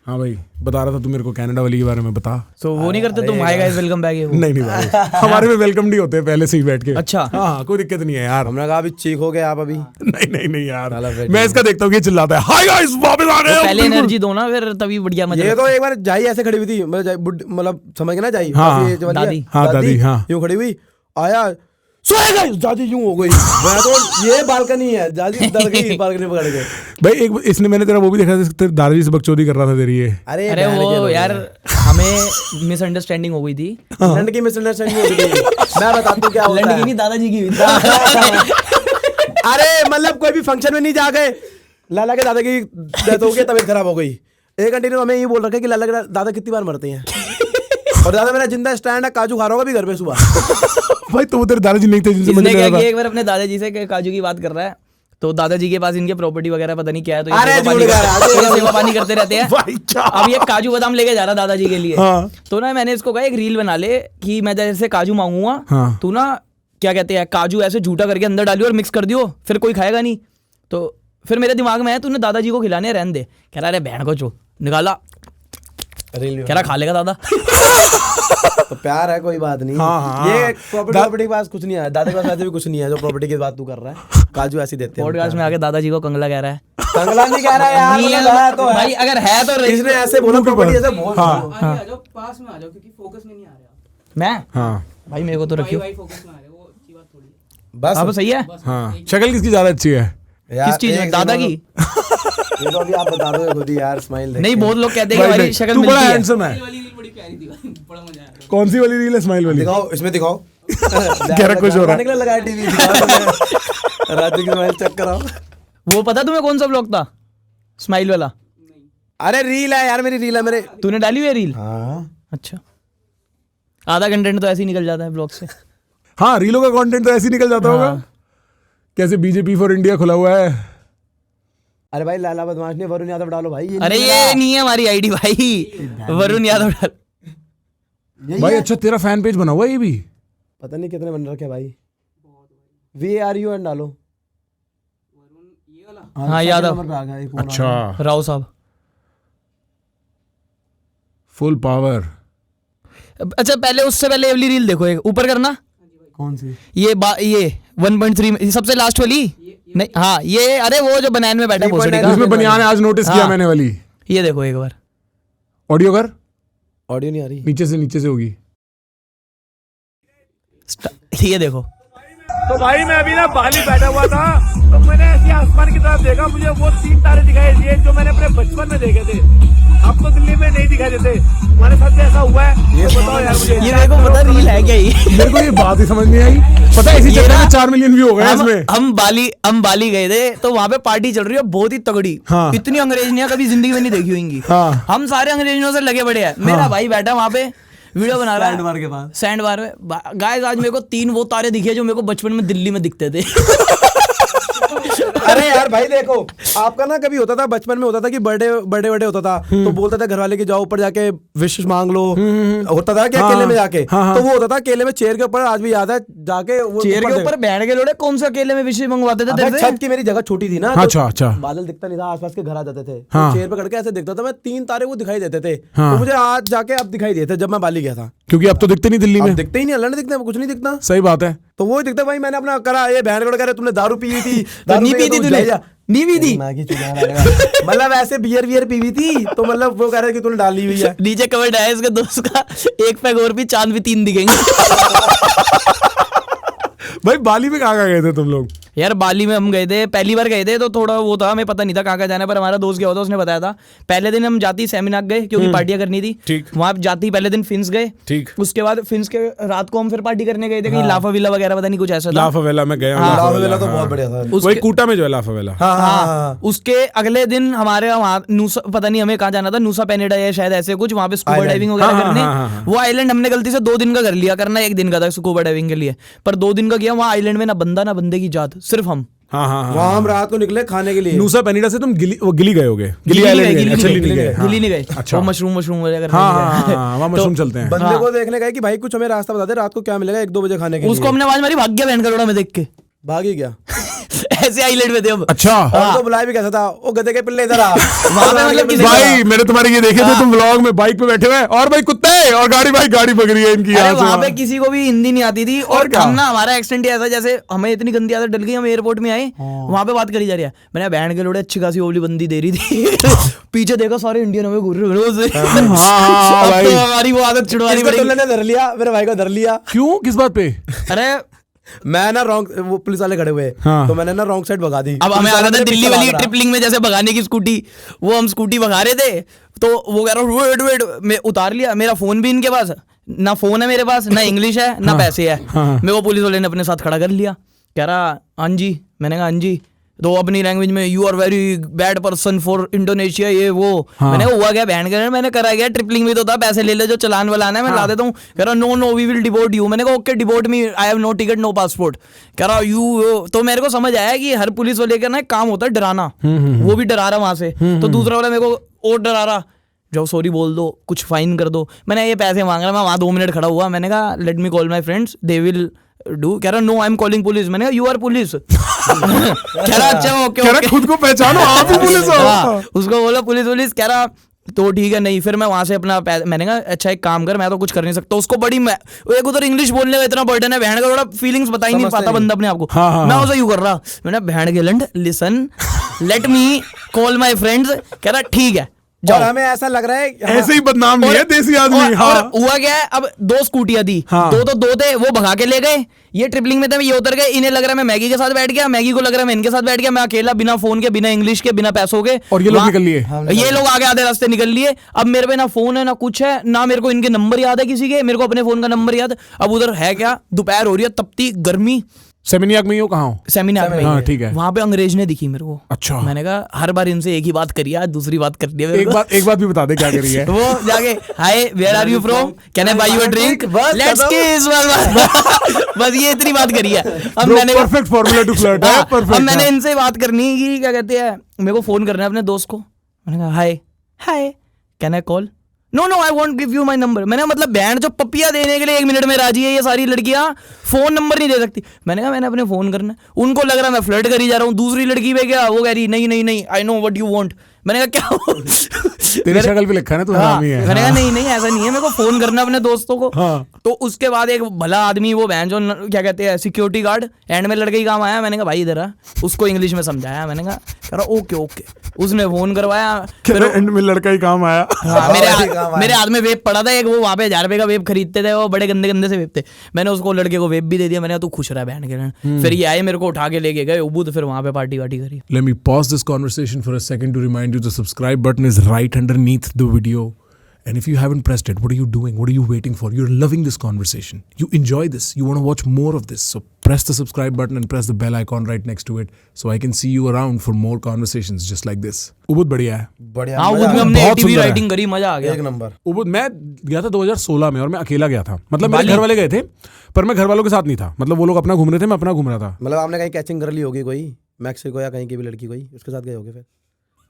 हाँ भाई बता रहा था तू मेरे को कनाडा वाली के बारे में बता। तो वो नहीं करते तुम, हाय गाइस वेलकम बैक? नहीं भाई हमारे में वेलकम नहीं होते पहले से ही बैठ के। अच्छा हाँ कोई दिक्कत नहीं है यार। हमने कहा अभी चीख हो गए आप अभी। नहीं यार मैं इसका देखता हूँ कि चिल्लाता है हाय गाइस वापस आ गए। पहले एनर्जी दो ना, फिर तभी बढ़िया मजा। ये तो एक बार जाई ऐसे खड़ी हुई थी, मतलब समझ गए ना जाई, दादी दादी यूं खड़ी हुई, आया सोएगा दादी यूं हो गई। मैं तो ये बालकनी है, दादी डर गई बालकनी पकड़ के। भाई एक इसने मैंने तेरा वो भी देखा था, दादाजी से बकचोदी कर रहा था तेरी ये। अरे वो यार हमें मिसअंडरस्टैंडिंग हो गई थी। लंड की मिसअंडरस्टैंडिंग हो गई। मैं बताता हूँ क्या होता है। लंड की नहीं, दादाजी की हुई थी। अरे मतलब कोई भी फंक्शन में नहीं जा गए, लाला के दादा की डेथ हो गई, तबीयत खराब हो गई। एक घंटे ने हमें ये बोल रखा है कि लाला के दादा कितनी बार मरते हैं। और दादा मेरा जिंदा स्टैंड है, काजू खा रहा होगा भी घर पे सुबह। भाई तो तेरे दादाजी नहीं थे जिनसे इसने क्या किया, एक बार अपने दादाजी से काजू की बात कर रहा है, तो दादाजी के पास इनके प्रॉपर्टी वगैरह पता नहीं क्या है, तो ये सेवा पानी करते रहते हैं। अब ये काजू बादाम लेके जा रहा दादाजी के लिए। तो ना मैंने इसको कहा एक रील बना ले कि मैं जैसे काजू मांगूंगा तू ना क्या कहते हैं काजू ऐसे झूठा करके अंदर डालियो और मिक्स कर दियो, फिर कोई खाएगा नहीं। तो फिर मेरे दिमाग में है तूने दादाजी को खिलाने रहने दे। कह रहा अरे बहन को चो निकाला, कह रहा खा लेगा दादा। तो प्यार है, कोई बात नहीं। ये प्रॉपर्टी के पास कुछ नहीं है, दादा के पास ऐसे भी कुछ नहीं है जो प्रॉपर्टी की बात तू कर रहा है। काजू ऐसी देते हैं। पॉडकास्ट में आके दादाजी को कंगला कह रहा है। कंगला नहीं कह रहा यार, तो भाई अगर है तो इसने ऐसे बोला प्रॉपर्टी ऐसे बोल। पास में आ जाओ क्योंकि फोकस में नहीं आ रहा मैं। हाँ भाई मेरे को तो रखियो फोकस में आ रहे, वो अच्छी बात थोड़ी है। बस अब सही है। हाँ शक्ल किसकी ज्यादा अच्छी है? किस चीज में? दादा की? ये तो अभी आप बता दो खुद ही यार, स्माइल नहीं बहुत लोग कहते हैं कि हमारी शक्ल मिलती है। हैंडसम है। वाली रील बड़ी प्यारी थी भाई, बड़ा मजा आया। कौन सी वाली रील है? स्माइल वाली दिखाओ, इसमें दिखाओ। कह रहा कुछ हो रहा है। लगाया टीवी, राजू की स्माइल चेक कराओ। वो पता तुम्हें कौन सा ब्लॉग था स्माइल वाला? अरे रील है यार, मेरी रील है मेरे। तूने डाली हुई है रील? हाँ अच्छा आधा कंटेंट तो ऐसे ही निकल जाता है ब्लॉग से। हाँ रीलों का कंटेंट तो ऐसे ही निकल जाता होगा। कैसे बीजेपी फॉर इंडिया खुला हुआ है। अरे भाई लाला बदमाश ने वरुण यादव डालो भाई। अरे ये नहीं है हमारी आईडी भाई, वरुण यादव डाल। भाई अच्छा तेरा फैन पेज बना हुआ है ये भी? पता नहीं कितने बन रखे भाई। VARUN डालो। हाँ यादव। अच्छा राव साहब फुल पावर। अच्छा पहले उससे पहले वाली रील देखो, एक ऊपर करना। कौन सी? ये 1.3 सबसे लास्ट वाली नहीं। हाँ ये अरे वो जो बनान में बैठा भोसड़ी का, उसमें बनियान है, आज नोटिस किया मैंने वाली। ये देखो एक बार। ऑडियो कर। ऑडियो नहीं आ रही, नीचे से होगी। ये देखो। तो भाई मैं अभी ना बाली बैठा हुआ था, तो मैंने ऐसे आसमान की तरफ देखा, मुझे वो 3 तारे दिखाई दिए जो मैंने अपने बचपन में देखे थे। अब तो दिल्ली में नहीं दिखाई देते, हमारे साथ भी ऐसा हुआ है। ये तो बताओ यार मुझे। ये देखो पता रील है क्या ये? मेरे को ये बात ही समझ नहीं आई। पता है इसी चक्कर में 4 मिलियन व्यू हो गए इसमें। हम बाली गए थे तो वहां पे पार्टी चल रही है बहुत ही तगड़ी। हाँ। इतनी अंग्रेजनियां कभी जिंदगी में नहीं देखी होंगी। हाँ। हम सारे अंग्रेजों से लगे पड़े हैं। मेरा भाई बैठा वहां पे वीडियो बना रहा है सैंडबार के पास। सैंडबार में। गाइस आज मेरे को 3 वो तारे दिखे जो मेरे को बचपन में दिल्ली में दिखते थे। अरे यार भाई देखो, आपका ना कभी होता था बचपन में, होता था कि बर्थडे होता था तो बोलते थे घर वाले कि जाओ ऊपर जाके विश मांग लो। होता था कि अकेले में जाके, तो वो होता था अकेले में चेयर के ऊपर। आज भी याद है जाके वो चेयर के ऊपर बैठ के लोड़े कौन सा अकेले में विश मंगवाते थे तेरे से? छत की मेरी जगह छोटी थी ना, अच्छा बादल दिखता नहीं था, आसपास के घर आ जाते थे। चेयर पे खड़ के ऐसे दिखता था मैं, 3 तारे वो दिखाई देते थे। तो मुझे आज जाके अब दिखाई देते जब मैं बाली गया था, क्योंकि अब तो दिखते नहीं दिल्ली में। दिखते ही नहीं, लंड दिखते, कुछ नहीं दिखता। सही बात है। तो वो दिखता भाई, मैंने अपना करा। ये बहन कह रहे तुमने दारू पी थी, नहीं पी थी तूने? नहीं पी थी मतलब ऐसे बियर पी हुई थी, तो मतलब वो कह रहे कि तूने डाली हुई है। नीचे कमेंट आया इसके दोस्त का, एक पैग और भी चांद भी 3 दिखेंगे। भाई बाली में कहाँ गए थे तुम लोग? यार बाली में हम गए थे, पहली बार गए थे तो थोड़ा वो था, हमें पता नहीं था कहाँ जाना है, पर हमारा दोस्त गया होता उसने बताया था। पहले दिन हम जाती सेमिनार गए क्योंकि पार्टियां करनी थी। ठीक। वहां जाती पहले दिन फिंस गए। ठीक। उसके बाद फिंस के रात को हम फिर पार्टी करने गए थे कहीं लाफा विला वगैरह, पता नहीं कुछ ऐसा था। लाफा वेला में गया। लाफा वेला तो बहुत बढ़िया था। वही कूटा में जो है लाफा वेला। हाँ। उसके अगले दिन हमारे वहाँ नूसा, पता नहीं हमें कहाँ जाना था, नूसा पेनेडा या शायद ऐसे कुछ, वहाँ पे स्कूबा डाइविंग वगैरह करने। वो आइलैंड हमने गलती से 2 दिन का कर लिया, करना 1 दिन का था स्कूबा डाइविंग के लिए, पर 2 दिन का किया। वहाँ आइलैंड में ना बंदा ना बंदे की जात, सिर्फ हम। हाँ। वहाँ हम रात को निकले खाने के लिए। नूसा पेनिडा से तुम गिली गए होगे? गिली नहीं गए। गिली नहीं गए। अच्छा। मशरूम वगैरह। हाँ वहाँ मशरूम चलते हैं। बंदे को देखने गए कि भाई कुछ हमें रास्ता बता दे, रात को क्या मिलेगा 1-2 बजे खाने के लिए। उसको हमने आवाज मारी, भाग गया बहन का लोड़ा में देख के भाग ही गया। ऐसे आईलेट में थे अब। अच्छा और तो बुलाया भी कैसा था, ओ गधे के पिल्ले इधर आ। वहाँ पे मतलब किसी भाई मैंने तुम्हारे ये देखे थे तुम व्लॉग में बाइक पे बैठे हुए और भाई कुत्ते और गाड़ी पक रही है इनकी अरे यहाँ से वहाँ पे वहाँ। किसी को भी हिंदी नहीं आती थी और क्या? हम ना हमारा एक्सीडेंट ही ऐसा जैसे हमें इतनी गंदी आदत डल गई, हम एयरपोर्ट में आए वहाँ पे बात करी जा रही है, मैंने बैंड के लोड़े अच्छी खासी ओवली बंदी दे रही थी पीछे देखा सारे इंडियन हमें घूर रहे हैं। हाँ, अब भाई। तो हमारी वो आदत छुड़वानी इसको पड़ेगी। तुमने धर लिया, मेरे भाई को धर लिया। क्यों किस बात पे? अरे मैं ना रॉन्ग, वो पुलिस वाले खड़े हुए, हाँ। तो मैंने ना रॉन्ग साइड भगा दी। अब हमें पुलिस आ वाले रहा था मेरे दिल्ली पीछे वाली भाग रहा। ट्रिपलिंग में जैसे भगाने की स्कूटी, वो हम स्कूटी भगा रहे थे तो वो कह रहा वेट वेट, मैं उतार लिया, मेरा फोन भी इनके पास, ना फोन है मेरे पास, ना इंग्लिश है ना पैसे है। मेरे को पुलिस वाले ने अपने साथ खड़ा कर लिया, कह रहा हाँ जी, मैंने कहा हाँ जी, तो अपनी लैंग्वेज में you are very bad person for Indonesia ये वो। मैंने कहा हुआ क्या बैंड कर, मैंने करा गया ट्रिपलिंग में तो था, पैसे ले ले जो चलान वाला आना है मैं ला देता हूँ। कह रहा no no we will deport you. मैंने कहा okay deport me, I have no ticket no passport. कह रहा यू, तो मेरे को समझ आया कि हर पुलिस वाले का ना एक काम होता है डराना, वो भी डरा रहा वहां से। तो दूसरा वाला मेरे को और डरा रहा, जाओ सॉरी बोल दो, कुछ फाइन कर दो। मैंने ये पैसे मांग रहा, मैं वहां 2 मिनट खड़ा हुआ, मैंने कहा let me call my friends they will do. कह रहा no I am calling police. मैंने कहा यू आर पुलिस। कह रहा अच्छा ओके कह रहा ओके, खुद को पहचानो आप ही पुलिस हो। हाँ, उसको बोला पुलिस। कह रहा तो ठीक है नहीं, फिर मैं वहां से अपना मैंने कहा अच्छा एक काम कर, मैं तो कुछ कर नहीं सकता। उसको बड़ी एक उधर इंग्लिश बोलने का इतना बर्डन है, बहन का थोड़ा फीलिंग्स बता ही नहीं पाता बंदा अपने आप को। मैं उसे यूं कर रहा, मैंने बहन के लंड listen let me call my friends. कह रहा ठीक है और हमें ऐसा लग रहा है ऐसे ही बदनाम नहीं है देसी आदमी। और हाँ हुआ क्या है, अब 2 स्कूटियां थी, हाँ। दो थे, वो भगा के ले गए, ये ट्रिपलिंग में थे, ये उतर गए, इन्हें लग रहा है मैं मैगी के साथ बैठ गया, मैगी को लग रहा है मैं इनके साथ बैठ गया, मैं अकेला बिना फोन के बिना इंग्लिश के बिना पैसों के, और ये लोग निकल लिए। ये लोग आगे आधे रास्ते निकल लिए। अब मेरे पे ना फोन है ना कुछ है, ना मेरे को इनके नंबर याद है किसी के, मेरे को अपने फोन का नंबर याद। अब उधर है क्या, दोपहर हो रही है, तपती गर्मी, सेमिनियाक में हो कहाँ हो? सेमिनार में। हाँ, ठीक है। वहां पे अंग्रेज ने दिखी मेरे को। अच्छा। मैंने कहा हर बार इनसे एक ही बात करी, आज दूसरी बात कर दिया मेरे एक को। बात भी बता दे क्या करी है। वो जाके hi where are you from, can I buy you a drink, let's kiss, बस ये इतनी बात करी है। अब मैंने परफेक्ट फॉर्मूला टू फ्लर्ट है, अब परफेक्ट। मैंने इनसे बात करनी है कि क्या कहते हैं, मेरे को फोन करना है अपने दोस्त को। मैंने कहा hi hi can I call, no no I want give you my number. मैंने मतलब बैंड जो पपिया देने के लिए 1 मिनट में राजी है ये सारी लड़कियां, फोन नंबर नहीं दे सकती। मैंने कहा मैंने अपने फोन करना है, उनको लग रहा है मैं फ्लर्ट करी जा रहा हूँ। दूसरी लड़की पे क्या, वो कह रही नहीं I know what you want. मैंने कहा क्या तेरी शक्ल पे लिखा है ना तू हरामी है। मैंने कहा नहीं ऐसा नहीं है, मेरे को फोन करना अपने दोस्तों को। हाँ। तो उसके बाद एक भला आदमी, वो बहन जो क्या कहते हैं सिक्योरिटी गार्ड, एंड में लड़के ही काम आया। मैंने कहा भाई इधर आ, उसको इंग्लिश में समझाया। मैंने कहा ओके, उसने फोन करवाया। फिर एंड में लड़का ही काम आया। हाँ, मेरे हाथ में वेब पड़ा था एक, वो वहाँ पे 1000 रुपए का वेब खरीदते थे, वो बड़े गंदे से वेब थे। मैंने उसको लड़के को वेब भी दे दिया। मैंने कहा तू खुश रहा बैंड के। फिर ये आए मेरे को उठा के लेके गए उबुद, फिर वहाँ पे पार्टी वार्टी करी। Let me pause this conversation for a second to remind you the subscribe button is right underneath the video. And if you haven't pressed it, what are you doing? What are you waiting for? You're loving this conversation. You enjoy this. You want to watch more of this. So press the subscribe button and press the bell icon right next to it so I can see you around for more conversations just like this. Ubud बढ़िया है। बढ़िया। हाँ, मजा उसमें आ हमने बहुत ATV सुंदर है। राइटिंग करी, मजा आ गया। गया। एक नंबर। उबुद मैं गया था 2016 में और मैं अकेला गया था। मतलब मेरे घर वाले गए थे पर मैं घर वालों के साथ नहीं था। मतलब वो लोग अपना घूम रहे थे, मैं अपना घूम रहा था। मतलब आपने कहीं कैचिंग कर ली होगी कोई मैक्सिको या कहीं की भी लड़की कोई, उसके साथ गए होगे फिर?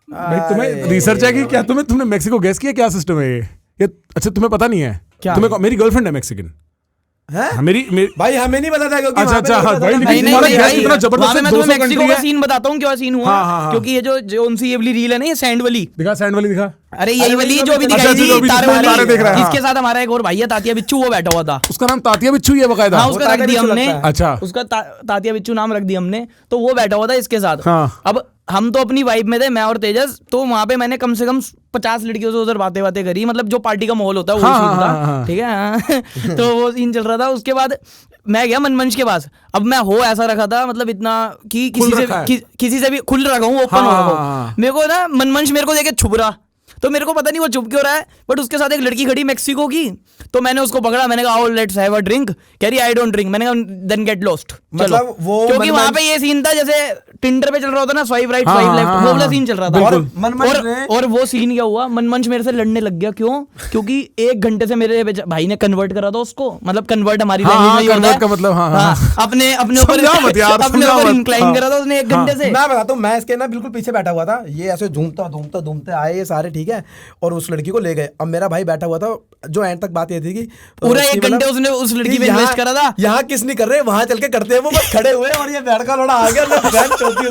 भाई तुम्हें रिसर्च है कि क्या? तुमने मेक्सिको गैस किया? क्या सिस्टम है ये? अच्छा तुम्हें पता नहीं है क्या? तुम्हें मेरी गर्लफ्रेंड है मैक्सिकन। हैं? हाँ, मेरी भाई हमें नहीं पता था क्योंकि अच्छा, वहाँ पे अच्छा, नहीं हाँ, पता भाई, था। लेकिन नहीं तुम्हारा नहीं गैस भाई, इतना जबरदस्त वहाँ पे मैं तुम्हें 200 मेक्सिको कंट्री का है। सीन बताता हूँ क्या सीन हुआ। हाँ, हाँ, हाँ। क्योंकि ये जो उनसी ये वाली रील है ना, ये सैंड वाली, दिखा सैंड वाली दिखा। अरे यही वाली जो अभी अच्छा, दिखाई अच्छा, थी जो अभी तारे तारे देख रहा वाली, है, इसके साथ हमारा एक और भाई है तातिया बिच्छू, वो बैठा हुआ था। उसका नाम तातिया बिच्छू ही है बकायदा। हाँ, उसका रख तातिया दिया बिच्छू हमने। लगता है। अच्छा। उसका तातिया बिच्छू नाम रख दिया हमने। तो वो बैठा हुआ था इसके साथ। हाँ। अब हम तो अपनी वाइब में थे, मैं और तेजस। तो वहां पे मैंने कम से कम 50 लड़कियों से उधर बातें करी। मतलब जो पार्टी का माहौल होता है वो सीन था, ठीक है। तो वो सीन चल रहा था। उसके बाद मैं गया मनमंच के पास। अब मैं हो ऐसा रखा था, मतलब इतना कि किसी से भी खुल रखा हूँ, ओपन हो रखा हूँ। मेरे को ना मनमंच मेरे को देखे छुप रहा, तो मेरे को पता नहीं वो चुप क्यों रहा है। बट उसके साथ एक लड़की खड़ी मैक्सिको की, तो मैंने उसको पकड़ा। मैंने कहा आओ लेट्स हैव अ ड्रिंक। कह रही आई डोंट ड्रिंक। मैंने कहा देन गेट लॉस्ट। मतलब वो क्योंकि वहां पे ये सीन था जैसे टिंडर पे चल रहा होता ना, स्वाइप राइट स्वाइप लेफ्ट, वो वाला सीन चल रहा था। और वो सीन क्या हुआ, मनमंच मेरे से लड़ने लग गया। क्यों? क्योंकि 1 घंटे से मेरे भाई ने कन्वर्ट करा था उसको। मतलब कन्वर्ट हमारी लैंग्वेज में होता है, मतलब अपने ऊपर इंक्लाइन करा था उसने 1 घंटे से। मैं बताता हूँ, मैं इसके ना बिल्कुल पीछे बैठा हुआ था। ये ऐसे झूमते आए ये सारे, ठीक है। ठीक है, और उस लड़की को ले गए। अब मेरा भाई बैठा हुआ था, जो एंड तक बात ये थी कि पूरा 1 घंटे उसने उस लड़की पे इन्वेस्ट करा था। यहाँ किस नहीं कर रहे, वहां चल के करते हैं, वो बस खड़े हुए और ये बैठ का लड़ा आ गया,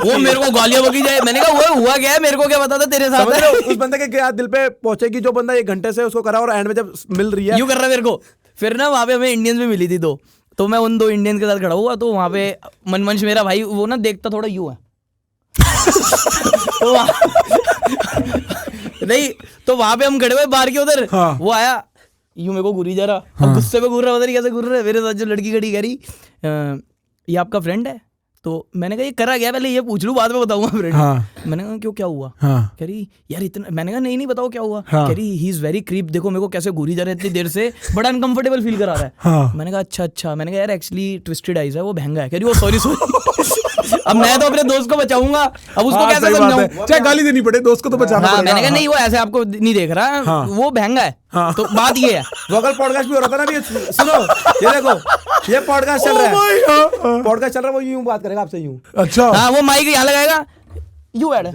वो मेरे को गालियां बकी जाए। मैंने कहा वो हुआ क्या है, मेरे को क्या पता था तेरे साथ। उस बंदे के क्या दिल पे पहुंचेगी, जो बंदा 1 घंटे से उसको करा और एंड में जब मिल रही है यूं कर रहा है मेरे को। फिर ना वहां पे हमें इंडियंस भी मिली थी, तो मैं उन 2 इंडियंस के साथ खड़ा हुआ, तो वहां पे मनमंश मेरा भाई वो ना देखता थोड़ा यूं है नहीं, तो वहां पे हम खड़े हुए बाहर के उधर। वो आया यूं मेरे को घूरी जा रहा, अब गुस्से में घूर रहा, पता नहीं कैसे घूर रहा है। मेरे साथ जो लड़की खड़ी कह रही ये आपका फ्रेंड है, तो मैंने कहा ये करा गया, पहले ये पूछ लूं बाद में बताऊंगा फ्रेंड। मैंने कहा क्यों क्या हुआ? कह रही यार इतना, मैंने कहा नहीं बताओ क्या हुआ। कह रही ही इज वेरी क्रीप, देखो मेरे को कैसे घूरी जा रहा है इतनी देर से, बड़ा अनकंफर्टेबल फील करा रहा है। मैंने कहा अच्छा। मैंने कहा यार एक्चुअली ट्विस्टेड आइज है, वो बहंगा है। कह रही वो सॉरी अब मैं तो अपने दोस्त को बचाऊंगा, अब उसको कैसे समझाऊं? चाहे गाली देनी पड़े, दोस्त को तो बचाना पड़ेगा। मैंने कहा नहीं वो ऐसे आपको नहीं देख रहा, वो बहंगा है। तो बात ये है, वोकल पॉडकास्ट भी हो रहा था ना अभी, सुनो ये देखो, ये पॉडकास्ट चल रहा है, पॉडकास्ट चल रहा है, वो यूं बात करेगा आपसे यूं। अच्छा हाँ, वो माइक यहाँ लगाएगा, यू ऐड।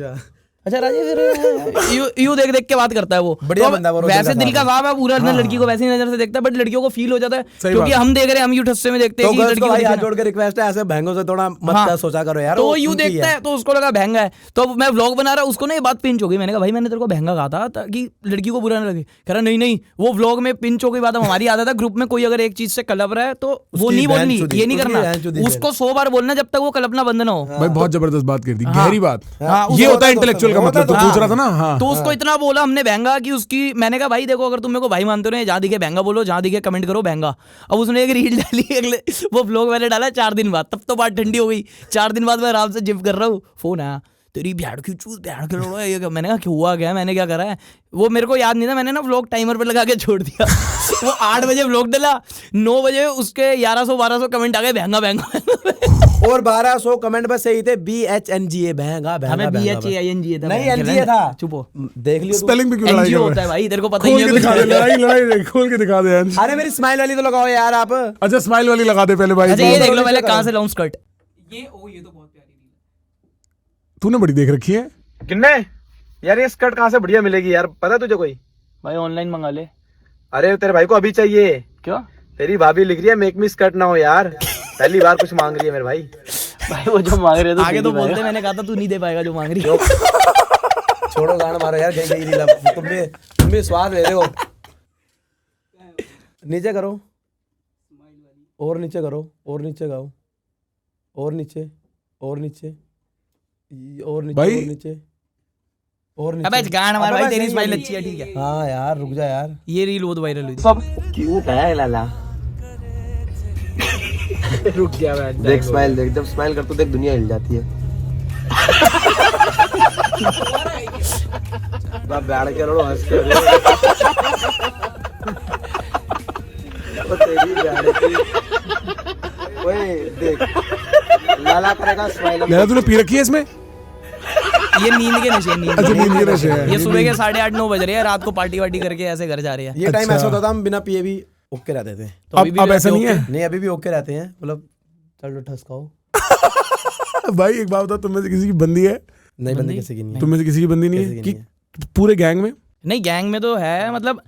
अच्छा राजीव, फिर यू देख के बात करता है वो। बढ़िया बंदा है वो, वैसे दिल का साफ है पूरा, लड़की को वैसी नजर से देखता है, बट लड़कियों को फील हो जाता है क्योंकि हम देख रहे हैं, हम यू ठस्से में देखते हैं कि लड़की को हाथ जोड़ के रिक्वेस्ट है, ऐसे बहंगों से थोड़ा मत सोचा करो यार। तो यू देखता है, तो उसको लगा बहंगा है, तो मैं व्लॉग बना रहा, उसको ना ये बात पिंच हो गई। मैंने कहा भाई मैंने तेरे को बहंगा कहा था ताकि लड़की को बुरा ना लगे। कह रहा नहीं वो व्लॉग में पिंच हो गई बात। हमारी आदत है ग्रुप में कोई अगर एक चीज से कलप रहा है तो वो नहीं बोलनी, ये नहीं करना, उसको 100 बार बोलना जब तक वो कल्पना बंद ना हो। भाई बहुत जबरदस्त बात कर दी, गहरी बात। ये होता है इंटेलेक्चुअल का मतलब, तो पूछ रहा था ना। हाँ, तो उसको इतना बोला हमने बहंगा कि उसकी, मैंने कहा भाई देखो अगर तुम मेरे को भाई मानते हो, जहाँ दिखे बहंगा बोलो, जहाँ दिखे कमेंट करो बहंगा। अब उसने एक रील डाली, अगले वो ब्लॉग मैंने डाला 4 दिन बाद, तब तो बात ठंडी हो गई। 4 दिन बाद मैं आराम से जिम कर रहा हूँ, फोन आया, तेरी भैड़ की चूस भैड़ के लोड़ा ये। मैंने कहा क्यों हुआ क्या, मैंने क्या करा है? वो मेरे को याद नहीं था, मैंने ना व्लॉग टाइमर पे लगा के छोड़ दिया। वो 8 बजे व्लॉग डाला, 9 बजे उसके 1100-1200 कमेंट आ गए बहंगा। और 1200 कमेंट बस सही थे, BHNGA बहंगा। हमें BHAINGA था, नहीं NGA था, चुपो देख लियो। स्पेलिंग पे क्यों लड़ाई होता है भाई, तेरे को पता ही है? लड़ाई खोल के दिखा दे। अरे मेरी स्माइल वाली तो लगाओ यार आप। अच्छा स्माइल वाली लगा दे पहले भाई। अच्छा ये देख लो पहले कहां से लाऊं स्कर्ट। ये तो बहुत प्यारी रील है। तूने बड़ी देख रखी है। किन्ने यार ये स्कर्ट कहाँ से बढ़िया मिलेगी यार, पता है तुझे कोई? भाई ऑनलाइन मंगा ले। अरे तेरे भाई को अभी चाहिए। क्यों? तेरी भाभी लिख रही है मेक मी स्कर्ट ना हो यार, पहली बार कुछ मांग रही है मेरे भाई। भाई वो जो मांग रहे थे आगे तो बोलते, मैंने कहा था तू नहीं दे पाएगा जो मांग रही है। छोड़ो गाना मारो यार, गई रील। तुम स्वाद ले रहे हो। नीचे करो, और नीचे करो, और नीचे गाओ, और नीचे, और नीचे, और नीचे, भाई और नीचे, और नीचे। अबे गाना मार भाई, तेरी स्माइल अच्छी है, ठीक है। हाँ यार रुक जा यार, ये रील बहुत वायरल हुई सब क्यूट है लाला। रुक गया भाई, देख स्माइल, देख जब स्माइल करते देख दुनिया हिल जाती है। बैठ के रोड़ो हंस के तेरी बैठ की। ओए देख लाला करेगा स्माइल। लाला तूने पी रखी है इसमें? ये नींद के नशे, अच्छा नींद के नशे है। ये सुबह के 8:30-9 बज रहे हैं, रात को पार्टी वार्टी करके ऐसे घर जा रहे हैं। ये टाइम ऐसा होता था हम बिना पिए भी ओके रहते थे। तो अब ऐसा नहीं है? नहीं अभी भी ओके रहते हैं, मतलब चलो ठसकाओ। भाई एक बात बता, तुम में से किसी की बंदी है? नहीं बंदी किसी की नहीं है। तुम में से किसी की बंदी नहीं है कि पूरे गैंग में? नहीं गैंग में तो है, मतलब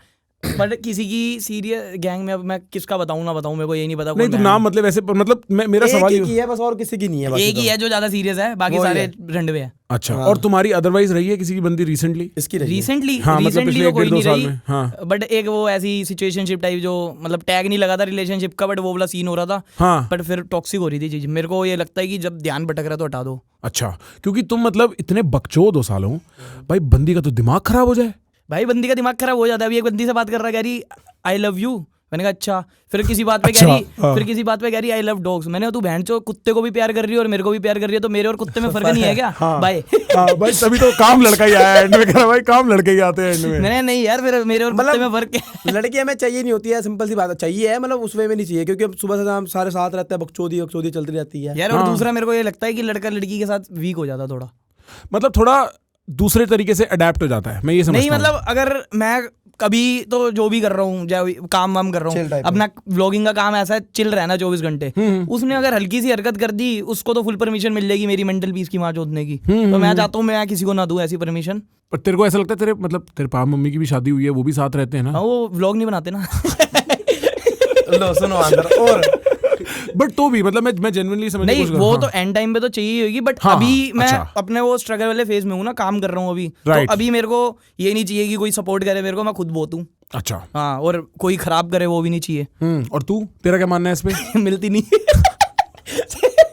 बट किसी की सीरियस गैंग में, अब मैं किसका बताऊं ना बताऊं, मेरे को ये नहीं पता। नहीं तो नाम मतलब ऐसे, मतलब मेरा सवाल एक ही है बस, और किसी की नहीं है। एक ही है जो ज्यादा सीरियस है, बाकी सारे रंडवे हैं। अच्छा, और तुम्हारी अदरवाइज रही है किसी की बंदी रिसेंटली? इसकी रिसेंटली हाँ, मतलब पिछले तो कोई 1-2 नहीं साल रही। में। हाँ। बट एक वो ऐसी सिचुएशनशिप टाइप जो मतलब टैग नहीं लगा था रिलेशनशिप का, बट वो वाला सीन हो रहा था। हाँ। बट फिर टॉक्सिक हो रही थी चीज। मेरे को ये लगता है कि जब ध्यान भटक रहा है तो हटा दो। अच्छा, क्योंकि तुम मतलब इतने बकचोद हो सालों, भाई बंदी का तो दिमाग खराब हो जाए। भाई बंदी का दिमाग खराब हो जाता है। अभी एक बंदी से बात कर रहा है, कह रही आई लव यू। मैंने कहा अच्छा। फिर किसी बात पे कह रही, फिर किसी बात पे कह रही आई लव डॉग्स। मैंने कहा तू बहनचोद कुत्ते को भी प्यार कर रही है और मेरे को भी प्यार कर रही है, तो मेरे और कुत्ते में फर्क नहीं है क्या? भाई भाई तभी तो काम लड़का ही आया एंड में, कह रहा भाई काम लड़के ही आते हैं एंड में। मैंने नहीं यार, फिर मेरे और कुत्ते में फर्क है। लड़की हमें चाहिए नहीं होती है, सिंपल सी बात है, चाहिए है मतलब उस वे में नहीं चाहिए, क्योंकि अब सुबह से हम सारे साथ रहते हैं, बकचोदी चलती रहती है यार। और दूसरा मेरे को ये लगता है कि लड़का लड़की के साथ वीक हो जाता थोड़ा, मतलब थोड़ा दूसरे तरीके से अडेप्ट हो जाता है। मैं ये समझता नहीं मतलब अगर मैं कभी तो जो भी कर रहा हूँ, काम वाम कर रहा Chill हूँ, type अपना व्लॉगिंग का काम ऐसा है, चिल रहना 24 घंटे। उसने अगर हल्की सी हरकत कर दी, उसको तो फुल परमिशन मिल जाएगी मेरी मेंटल पीस की मार जोतने की। तो मैं चाहता हूँ मैं किसी को ना दूं ऐसी परमिशन। पर तेरे को ऐसा लगता है तेरे मतलब तेरे पापा मम्मी की भी शादी हुई है, वो भी साथ रहते हैं ना? हाँ, वो व्लॉग नहीं बनाते ना। लो सुनो आंसर। और बट तो भी मतलब मैं जेन्युइनली समझने की नहीं, कोशिश कर वो रहा हूँ। तो एंड टाइम पे तो चाहिए होगी, बट हाँ, अभी मैं अच्छा। अपने वो स्ट्रगल वाले फेज में हूँ ना, काम कर रहा हूँ अभी। Right. तो अभी मेरे को ये नहीं चाहिए कि कोई सपोर्ट करे मेरे को, मैं खुद बहुत हूँ। अच्छा। हाँ, और कोई खराब करे वो भी नहीं चाहिए। और तू, तेरा क्या मानना है इस पे? मिलती नहीं।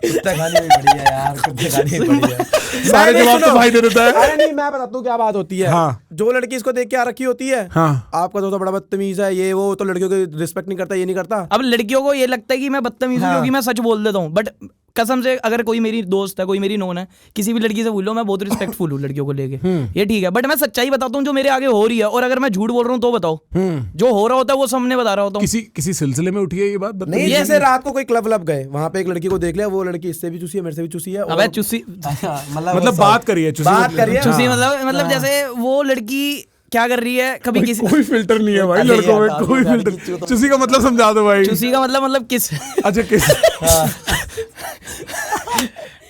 कुत्ते खानी भी पड़ी है यार, कुत्ते खानी भी पड़ी है। सारे नहीं, जवाब तो सुनो। भाई दे देता है। अरे नहीं, मैं बताता हूँ क्या बात होती है। हाँ। जो लड़की इसको देख के आ रखी होती है, हाँ। आपका तो बड़ा बदतमीज है ये वो, तो लड़कियों की रिस्पेक्ट नहीं करता, ये नहीं करता। अब लड़कियों को ये लगता है कि मैं बदतमीज हूँ क्योंकि मैं सच बोल देता हूँ, बट कसम से अगर कोई मेरी दोस्त है, कोई मेरी नोन है, किसी भी लड़की से बोलो, मैं बहुत रिस्पेक्टफुल हूँ लड़कियों को लेके, ये ठीक है, बट मैं सच्चाई बताता हूँ जो मेरे आगे हो रही है। और अगर मैं झूठ बोल रहा हूँ तो बताओ, जो हो रहा होता है वो सामने बता रहा होता हूँ। किसी सिलसिले में उठी है ये बात? नहीं, जैसे रात को कोई क्लब लब गए, वहां पे एक लड़की को देख लिया, वो लड़की इससे भी चूसी है, मेरे से भी चूसी है। अबे चुस्सी, मतलब बात करिए, बात करिए। चुस्सी मतलब जैसे वो लड़की क्या कर रही है, कभी किसी कोई फिल्टर नहीं है भाई अरे लड़कों में, यार, कोई लड़की फिल्टर। तो- चुसी का मतलब समझा दो भाई। चुस्सी का मतलब किस अच्छा किस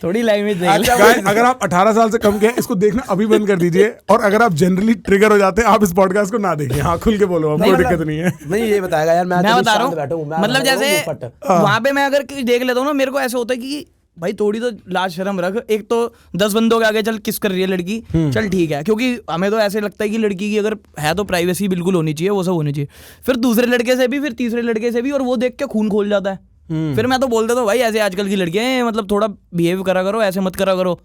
थोड़ी लैंग्वेज देख ले। Guys, अगर आप 18 साल से कम के हैं, इसको देखना अभी बंद कर दीजिए। और अगर आप जनरली ट्रिगर हो जाते हैं, आप इस पॉडकास्ट को ना देखिए। हाँ, खुल के बोलो, आपको दिक्कत नहीं है। नहीं, ये बताएगा यार, मैं मैं बता रहा हूँ, मतलब जैसे वहां पे मैं अगर देख लेता हूँ ना, मेरे को ऐसे होता है कि भाई थोड़ी तो लाज शर्म रख। एक तो 10 बंदों के आगे चल किस कर रही है लड़की, चल ठीक है, क्योंकि हमें तो ऐसे लगता है कि लड़की की अगर है तो प्राइवेसी बिल्कुल होनी चाहिए, वो सब होनी चाहिए। फिर दूसरे लड़के से भी, फिर तीसरे लड़के से भी, और वो देख के खून खोल जाता है। फिर मैं तो बोल देता हूँ भाई ऐसे आजकल की लड़कियां हैं, मतलब थोड़ा बिहेव करा करो, ऐसे मत करा करो।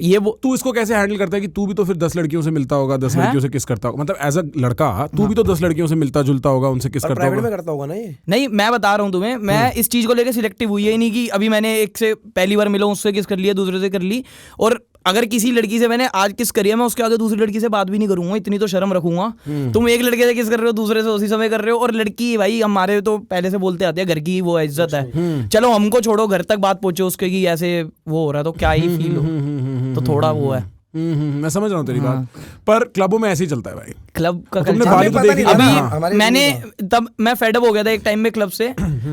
ये वो तू इसको कैसे हैंडल करता है कि तू भी तो फिर 10 लड़कियों से मिलता होगा, 10 लड़कियों से किस करता होगा? मतलब एज अ लड़का तू भी तो 10 लड़कियों से मिलता जुलता होगा, उनसे किस करता प्राइवेट में होगा? करता होगा ना ये। नहीं, मैं बता रहा हूँ तुम्हें, मैं इस चीज को लेकर सिलेक्टिव हुई है नहीं कि अभी मैंने एक से पहली बार मिला, उससे किस कर लिया, दूसरे से कर ली। और अगर किसी लड़की से मैंने आज किस करी है, मैं उसके आगे दूसरी लड़की से बात भी नहीं करूंगा, इतनी तो शर्म रखूंगा। तुम एक लड़के से किस कर रहे हो, दूसरे से उसी समय कर रहे हो। और लड़की भाई हमारे तो पहले से बोलते आते हैं, घर की वो इज्जत है। चलो हमको छोड़ो, घर तक बात पहुंचे उसके कि ऐसे वो हो रहा है, तो क्या ही फील हो, तो थोड़ा वो है। मैं समझ रहा हूँ तेरी बात, पर क्लबों में ऐसे ही चलता है भाई। क्लब का तुमने culture- बाली तो देखी नहीं, थी ना? अभी हमारे मैंने नहीं तब मैं फेडअप हो गया था एक टाइम में क्लब से।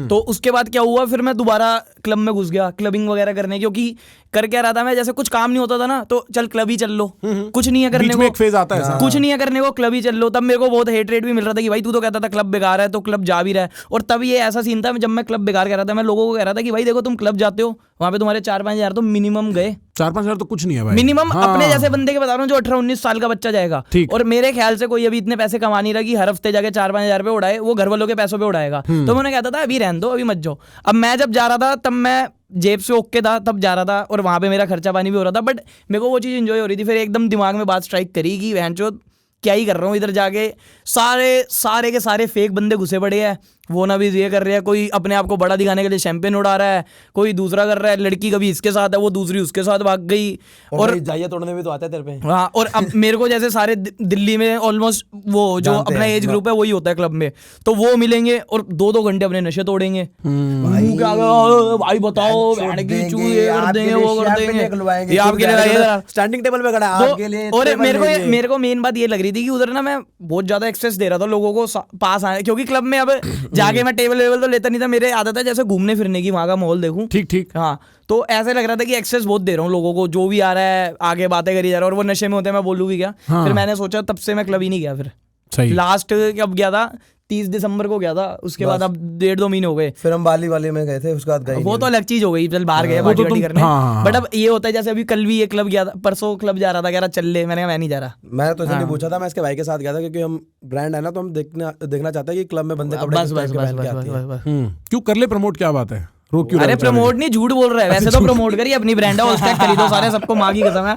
तो उसके बाद क्या हुआ, फिर मैं दोबारा क्लब में घुस गया क्लबिंग वगैरह करने, क्योंकि कर क्या रहा था मैं, जैसे कुछ काम नहीं होता था ना, तो चल क्लब ही चल लो, कुछ नहीं है करने बीच को, में एक फेज आता है ऐसा। कुछ नहीं है करने को, क्लब ही चल लो। तब मेरे को बहुत हेट रेट भी मिल रहा था कि भाई तू तो कहता था क्लब बेकार है, तो क्लब जा भी रहा है। और तब ये ऐसा सीन था, जब मैं क्लब बेकार कह रहा था, मैं लोगों को कह रहा था कि भाई देखो तुम क्लब जाते हो, वहां पे तुम्हारे 4-5 हज़ार तो मिनिमम गए, 4-5 हज़ार तो कुछ नहीं है भाई। मिनिमम। हाँ। अपने जैसे बंदे के बता रहा हूँ जो 18-19 साल का बच्चा जाएगा, ठीक। और मेरे ख्याल से कोई अभी इतने पैसे कमा नहीं रहा कि हर हफ्ते जाके 4-5 हज़ार रुपए उड़ाए, वो घर वालों के पैसों पे उड़ाएगा। तो मैंने कहता था अभी रहने दो, अभी मत जाओ। अब मैं जब जा रहा था तब मैं जेब से ओके था, तब जा रहा था, और वहां पे मेरा खर्चा पानी भी हो रहा था, बट मेरे को वो चीज़ इंजॉय हो रही थी। फिर एकदम दिमाग में बात स्ट्राइक करी कि बहनचोद क्या ही कर रहा हूँ इधर जाके, सारे के सारे फेक बंदे घुसे पड़े हैं, वो ना भी ये कर रहे हैं, कोई अपने आप को बड़ा दिखाने के लिए शैंपेन उड़ा रहा है, कोई दूसरा कर रहा है, लड़की कभी इसके साथ है, वो दूसरी उसके साथ भाग गई। और जाइए तोड़ने भी तो आता है तेरे पे। हाँ, और अब मेरे को जैसे सारे दिल्ली में ऑलमोस्ट वो जो जानते अपना हैं, एज ग्रुप है वही होता है क्लब में, तो वो मिलेंगे और 2-2 घंटे अपने नशे तोड़ेंगे। भाई बताओ, बहन की चू, ये कर देंगे, वो कर देंगे, ये आपके लिए लाइएगा। स्टैंडिंग टेबल पे खड़ा है, आपके लिए और टेबल लेंगे। मेरे को मेन बात ये लग रही थी कि उधर ना मैं बहुत ज्यादा एक्सेस दे रहा था लोगों को पास आने, क्योंकि क्लब में अब जाके मैं टेबल वेबल तो लेता नहीं था, मेरे आदत है जैसे घूमने फिरने की, वहां का माहौल देखूं। ठीक। हाँ, तो ऐसे लग रहा था कि एक्सेस बहुत दे रहा हूँ लोगों को, जो भी आ रहा है आगे बातें करी जा रहा है, और वो नशे में होते हैं, मैं बोलूँ भी क्या। हाँ। फिर मैंने सोचा, तब से मैं क्लब ही नहीं गया। फिर सही। लास्ट कब गया था, 30 दिसंबर को गया था, उसके बाद अब 1.5-2 महीने हो गए। फिर हम बाली वाले में गए थे, उसके बाद गए वो तो अलग चीज हो गई, चल बाहर गए वो तो पार्टी तुम- करने। हाँ। बट अब ये होता है जैसे अभी कल भी ये क्लब गया था, परसों क्लब जा रहा था, कह रहा चल ले, मैंने कहा मैं नहीं जा रहा। मैं तो इसलिए पूछा था, मैं इसके भाई के साथ गया था, क्योंकि हम ब्रांड है ना, तो हम देखना चाहते हैं कि क्लब में बंदे कपड़े बस किस बस टाइप के बस पहन के बस आते हैं। बस। क्यों कर ले प्रमोट, क्या बात है? रोक क्यों अरे रहा है बेचारे? प्रमोट नहीं, झूठ बोल रहा है, वैसे तो प्रमोट करिए, अपनी ब्रांड है, उसका खरीदो, सारे सबको माँ की कसम है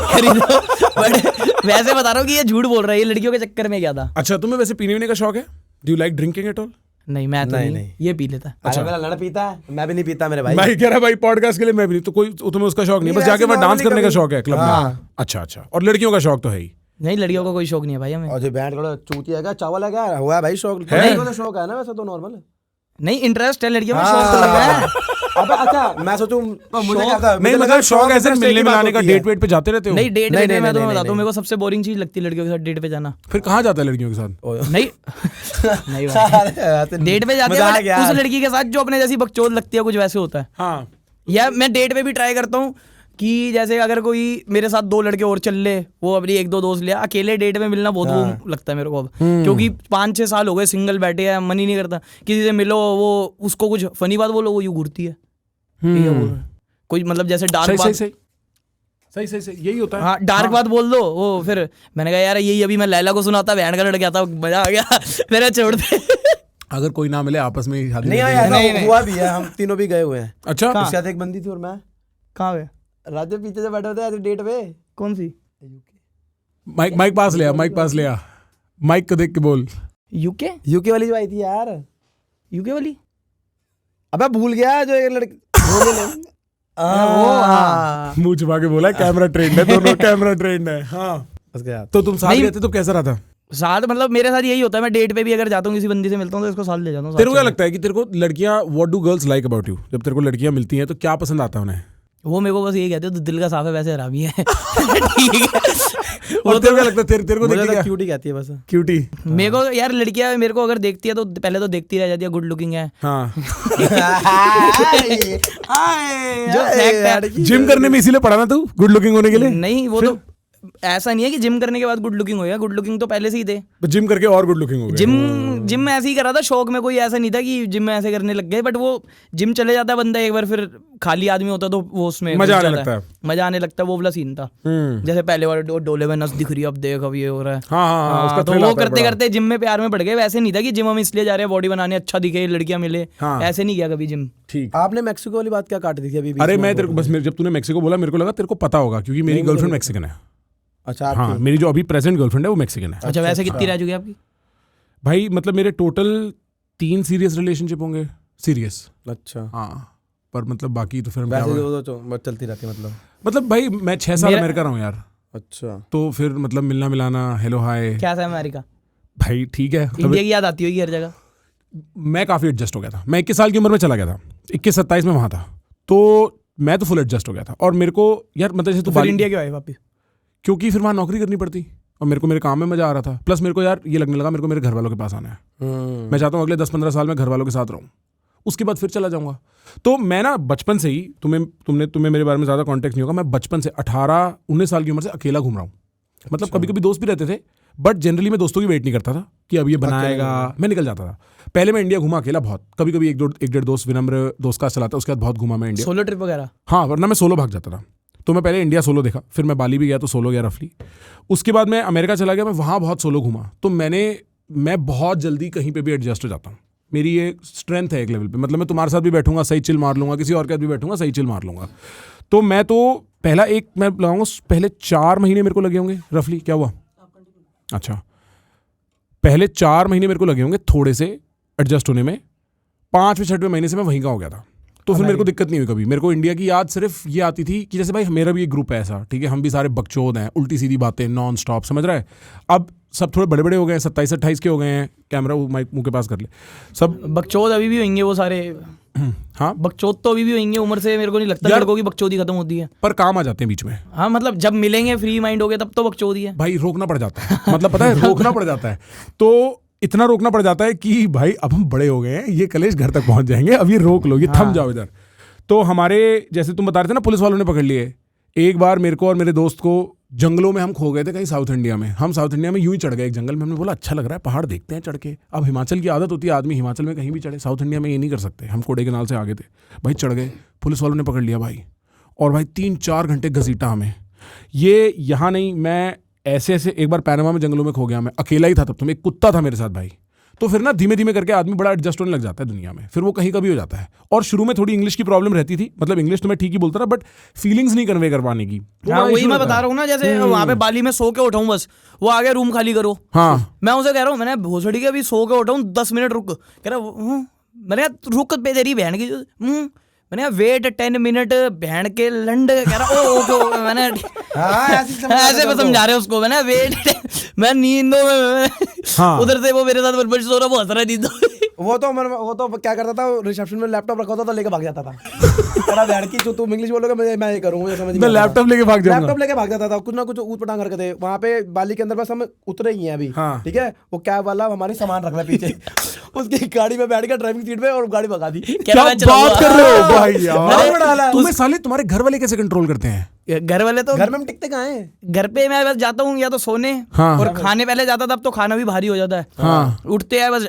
खरीदो। बट वैसे बता रहा हूँ कि ये झूठ बोल रहा है, ये लड़कियों के चक्कर में गया था। अच्छा, तुम्हें वैसे पीने का शौक है? Do you like drinking at all? नहीं, मैं तो नहीं, नहीं, नहीं। ये पी लेता है। अच्छा, मेरा लड़ पीता है, मैं भी नहीं पीता मेरे भाई। भाई कह रहा भाई पॉडकास्ट के लिए मैं भी नहीं, तो कोई तुम्हें उसका शौक नहीं, बस नहीं, जाके वैसे वहाँ डांस normally करने का कभी- शौक है क्लब हाँ। में? अच्छा, और लड़कियों का शौक तो है ही। नहीं, लड़कियों का कोई शौक नहीं है भाई हमें। और जो बैंड करो चूतिया है क्या, चावल है क्या, हुआ है भाई शौक? है? लड़कियों को तो शौक है ना, वैसे तो नॉर्मल है। नहीं, इंटरेस्ट है लड़कियों में, शौक तो लगा है। अब अच्छा मैं सोचूं मुझे क्या था, नहीं मुझे मतलब शौक ऐसे interest मिलने की बात मिलाने का, होती है। डेट वेट पे जाते रहते हो? नहीं डेट नहीं, वेट नहीं, मैं तुम्हें नहीं, बताता हूँ, नहीं। मेरे को सबसे बोरिंग चीज लगती है लड़कियों के साथ डेट पे जाना। फिर कहाँ जाता है लड़कियों के साथ? नहीं नहीं भाई, डेट पे जाते मजाक हैं यार। उस लड़की के साथ जो अपने जैसी बकचोद लगती है, कुछ वैसे होता है। हाँ या मैं डेट पे भी ट्राई करता हूँ कि जैसे अगर कोई मेरे साथ 2 लड़के और चल ले, वो अपनी 1-2 दोस्त लिया, अकेले डेट में मिलना बहुत वो लगता है मेरे को अब, क्योंकि 5-6 साल हो गए सिंगल बैठे हैं, मन ही नहीं करता किसी से मिलो, वो उसको कुछ फनी बात बोलो वो यूं घूरती है। ठीक है, वो कोई मतलब जैसे डार्क सही बात, सही सही सही सही यही होता है। हाँ डार्क बात बोल दो, वो फिर मैंने कहा यार यही अभी मैं लैला को सुनाता, बहन का लड़ गया था, मजा आ गया मेरा छोड़ दे। अगर कोई ना मिले आपस में ही नहीं आया, ऐसा हुआ भी है, हम तीनों भी गए हुए हैं। अच्छा उसके साथ एक बंदी थी और मैं, कहाँ पे? राजे पीछे से बैठे होते हैं डेट पे। कौन सी? माइक पास ले आ, माइक पास ले आ, माइक को देख के बोल। यूके? यूके वाली जो आई थी यार, यूके वाली? अबे भूल गया जो एक लड़की वो हाँ। मुंह छुपा के बोला कैमरा ट्रेंड है, दोनों कैमरा ट्रेंड है। हाँ उसके साथ तो तुम साथ नहीं। गए थे तो कैसा रहा था? साथ मतलब मेरे साथ यही होता है, मैं डेट पे भी अगर जाता हूँ किसी बंदी से मिलता हूँ तो इसको साथ ले जाता हूँ। तेरे को क्या लगता है कि तेरे को लड़कियां, what do girls like about you? जब तेरे को लड़कियां मिलती हैं तो क्या पसंद आता है उन्हें? वो मेरे को बस यही कहते हो, तो दिल का साफ है वैसे हरामी है। ठीक है। और तेरे को क्या लगता है, तेरे को मुझे देखती तो क्या? क्यूट ही कहती है बस। क्यूटी। मेरे को यार लड़कियां मेरे को अगर देखती है तो पहले तो देखती रह जाती है, गुड लुकिंग है हाँ जो fact है। जिम करने में इसीलिए पढ़ा ना तू, गुड लुकिंग होने के लिए? नहीं वो तो ऐसा नहीं है कि जिम करने के बाद गुड लुकिंग हो गया, गुड लुकिंग तो पहले से ही थे। तो जिम करके और गुड लुकिंग हो गए? जिम में ऐसे ही करा था शौक में, कोई ऐसा नहीं था कि जिम में ऐसे करने लग गए, बट वो जिम चले जाता है बंदा एक बार, फिर खाली आदमी होता तो वो उसमें मजा घुस आने जाता लगता है। मजा आने लगता है, वो वाला सीन था। जैसे पहले वाले डोले में नस दिख रही है, अब देख अब ये हो रहा है। हाँ, उसका तो thrill वो आता है करते बड़ा। करते जिम में प्यार में पड़ गए। वैसे नहीं था कि जिम हम इसलिए जा रहे हैं बॉडी बनाने, अच्छा दिखे, लड़कियां मिले, हाँ। ऐसे नहीं किया कभी जिम। ठीक। आपने मैक्सिको वाली बात क्या काट दी थी अभी? अरे मैं तेरे को बस जब तूने मेक्सिको बोला मेरे को लगा तेरे को पता होगा, क्योंकि मेरी गर्लफ्रेंड मैक्सिकन है। अच्छा हाँ, मेरी जो अभी प्रेजेंट गर्लफ्रेंड है वो मैक्सिकन है। अच्छा वैसे कितनी रह चुकी है आपकी? भाई मतलब मेरे टोटल 3 सीरियस रिलेशनशिप होंगे, सीरियस। अच्छा हाँ पर मतलब बाकी तो फिर हम क्या वैसे हुआ? तो बस चलती रहती है मतलब भाई मैं 6 साल मेरा- अमेरिका रहा हूँ यार, अच्छा तो फिर मतलब मिलना मिलाना, हेलो हाय, क्या था अमेरिका? भाई ठीक है। इंडिया की याद आती होगी हर जगह। मैं काफ़ी एडजस्ट हो गया था, मैं 21 साल की उम्र में चला गया था, 21-27 में वहाँ था, तो मैं तो फुल एडजस्ट हो गया था। और मेरे को यार मतलब जैसे तो फिर इंडिया क्यों आए वापस? क्योंकि फिर वहाँ नौकरी करनी पड़ती और मेरे को मेरे काम में मजा आ रहा था। प्लस मेरे को यार ये लगने लगा मेरे को मेरे घर वालों के पास आना है। मैं चाहता हूँ अगले 10-15 साल में घर वालों के साथ रहूँ, उसके बाद फिर चला जाऊँगा। तो मैं ना बचपन से ही, तुम्हें मेरे बारे में ज़्यादा कॉन्टेक्ट नहीं होगा, मैं बचपन से 18-19 साल की उम्र से अकेला घूम रहा हूँ। मतलब कभी कभी दोस्त भी रहते थे, बट जनरली मैं दोस्तों की वेट नहीं करता था कि अब ये बनाएगा, मैं निकल जाता था। पहले मैं इंडिया घूमा अकेला बहुत, कभी कभी एक डेढ़ दोस्त, विनम्र दोस्त का चलाता, उसके बाद बहुत घूमा मैं इंडिया। सोलो ट्रिप वगैरह? हाँ, वरना मैं सोलो भाग जाता था। तो मैं पहले इंडिया सोलो देखा, फिर मैं बाली भी गया तो सोलो गया रफली। उसके बाद मैं अमेरिका चला गया, मैं वहाँ बहुत सोलो घूमा। तो मैं बहुत जल्दी कहीं पे भी एडजस्ट हो जाता हूँ, मेरी ये स्ट्रेंथ है एक लेवल पे। मतलब मैं तुम्हारे साथ भी बैठूंगा सही चिल मार लूंगा, किसी और के साथ भी बैठूंगा सही चिल मार लूंगा। तो मैं तो मैं लगाऊंगा पहले 4 महीने मेरे को लगे होंगे रफली। क्या हुआ? अच्छा, पहले 4 महीने मेरे को लगे होंगे थोड़े से एडजस्ट होने में। 5वें-6वें महीने से मैं वहीं का हो गया था। तो फिर मेरे को दिक्कत नहीं हुई कभी। मेरे को इंडिया की याद सिर्फ ये आती थी कि जैसे भाई मेरा भी एक ग्रुप है ऐसा, ठीक है, हम भी सारे बकचोद हैं, उल्टी सीधी बातें नॉन स्टॉप, समझ रहा है। अब सब थोड़े बड़े बड़े हो गए हैं, 27-28 के हो गए हैं। कैमरा माइक मुंह के पास कर ले सब। बकचोद अभी भी होंगे वो सारे। हाँ बकचोद तो अभी भी होंगे, उम्र से मेरे को नहीं लगता यार- लड़कों की बकचोदी खत्म होती है। पर काम आ जाते हैं बीच में हाँ मतलब जब मिलेंगे फ्री माइंड हो गए तब तो बकचोदी है। भाई, रोकना पड़ जाता है। मतलब पता है रोकना पड़ जाता है, तो इतना रोकना पड़ जाता है कि भाई अब हम बड़े हो गए हैं, ये कलेश घर तक पहुंच जाएंगे, अब ये रोक लो, ये थम जाओ इधर। तो हमारे जैसे तुम बता रहे थे ना, पुलिस वालों ने पकड़ लिए। एक बार मेरे को और मेरे दोस्त को जंगलों में हम खो गए थे कहीं साउथ इंडिया में। हम साउथ इंडिया में यूं ही चढ़ गए एक जंगल में, हमने बोला अच्छा लग रहा है, पहाड़ देखते हैं चढ़ के। अब हिमाचल की आदत होती है, आदमी हिमाचल में कहीं भी चढ़े, साउथ इंडिया में ये नहीं कर सकते। हम कोडेकनाल से आगे थे भाई, चढ़ गए, पुलिस वालों ने पकड़ लिया भाई। और भाई 3-4 घंटे घसीटा हमें। ये यहाँ नहीं, मैं ऐसे एक बार पैनामा में जंगलों में खो गया, मैं अकेला ही था तब, तो एक कुत्ता था मेरे साथ भाई। तो फिर ना धीमे धीमे करके आदमी बड़ा एडजस्ट होने लग जाता है दुनिया में, फिर वो कहीं का भी हो जाता है। और शुरू में थोड़ी इंग्लिश की प्रॉब्लम रहती थी, मतलब इंग्लिश तो मैं ठीक ही बोलता था, बट फीलिंग्स नहीं कन्वे कर पाने की। हाँ वही मैं बता रहा हूँ ना, जैसे वहाँ पे बाली में सो के उठाऊँ, बस वो आ गया रूम खाली करो। हाँ, मैं उसे कह रहा हूँ, मैंने भोसड़ी के अभी सो के उठाऊँ, 10 मिनट रुक। कह रहा मैंने कहा रुक पे तेरी बहन की मैंने कहा वेट 10 मिनट, बहन के लंड। कह रहा ओ मैंने ऐसे मैं समझा रहे उसको, मैंने वेट मैं नींदों में हाँ। उधर से वो मेरे साथ बड़बड़ सो रहा, वो हंस रहा है नींदों में। वो तो क्या करता था, रिसेप्शन में लैपटॉप रखा होता था, लेके भाग जाता था। तेरा बैठ की जो तुम इंग्लिश बोलोगे मैं ये करूंगा, मुझे समझ नहीं मैं आता। लैपटॉप लेके भाग जाऊंगा। लैपटॉप लेके भाग जाता था, कुछ ना कुछ ऊट पटांग करके थे वहाँ पे बाली के अंदर। बस हम उतरे ही हैं अभी, हाँ। ठीक है, वो कैब वाला हमारी सामान रख रहा है पीछे। उसकी गाड़ी में बैठ गया ड्राइविंग सीट पे और गाड़ी भगा दी। क्या बात कर रहे हो भाई यार? बहुत बड़ा है। तुम्हें साले तुम्हारे घर वाले कैसे कंट्रोल करते हैं? घर वाले तो घर में हम टिकते कहाँ हैं? घर पे मैं बस जाता हूँ या तो सोने, हाँ। और खाने पहले जाता था, अब तो खाना भी भारी हो जाता है। हाँ। उठते हैं बस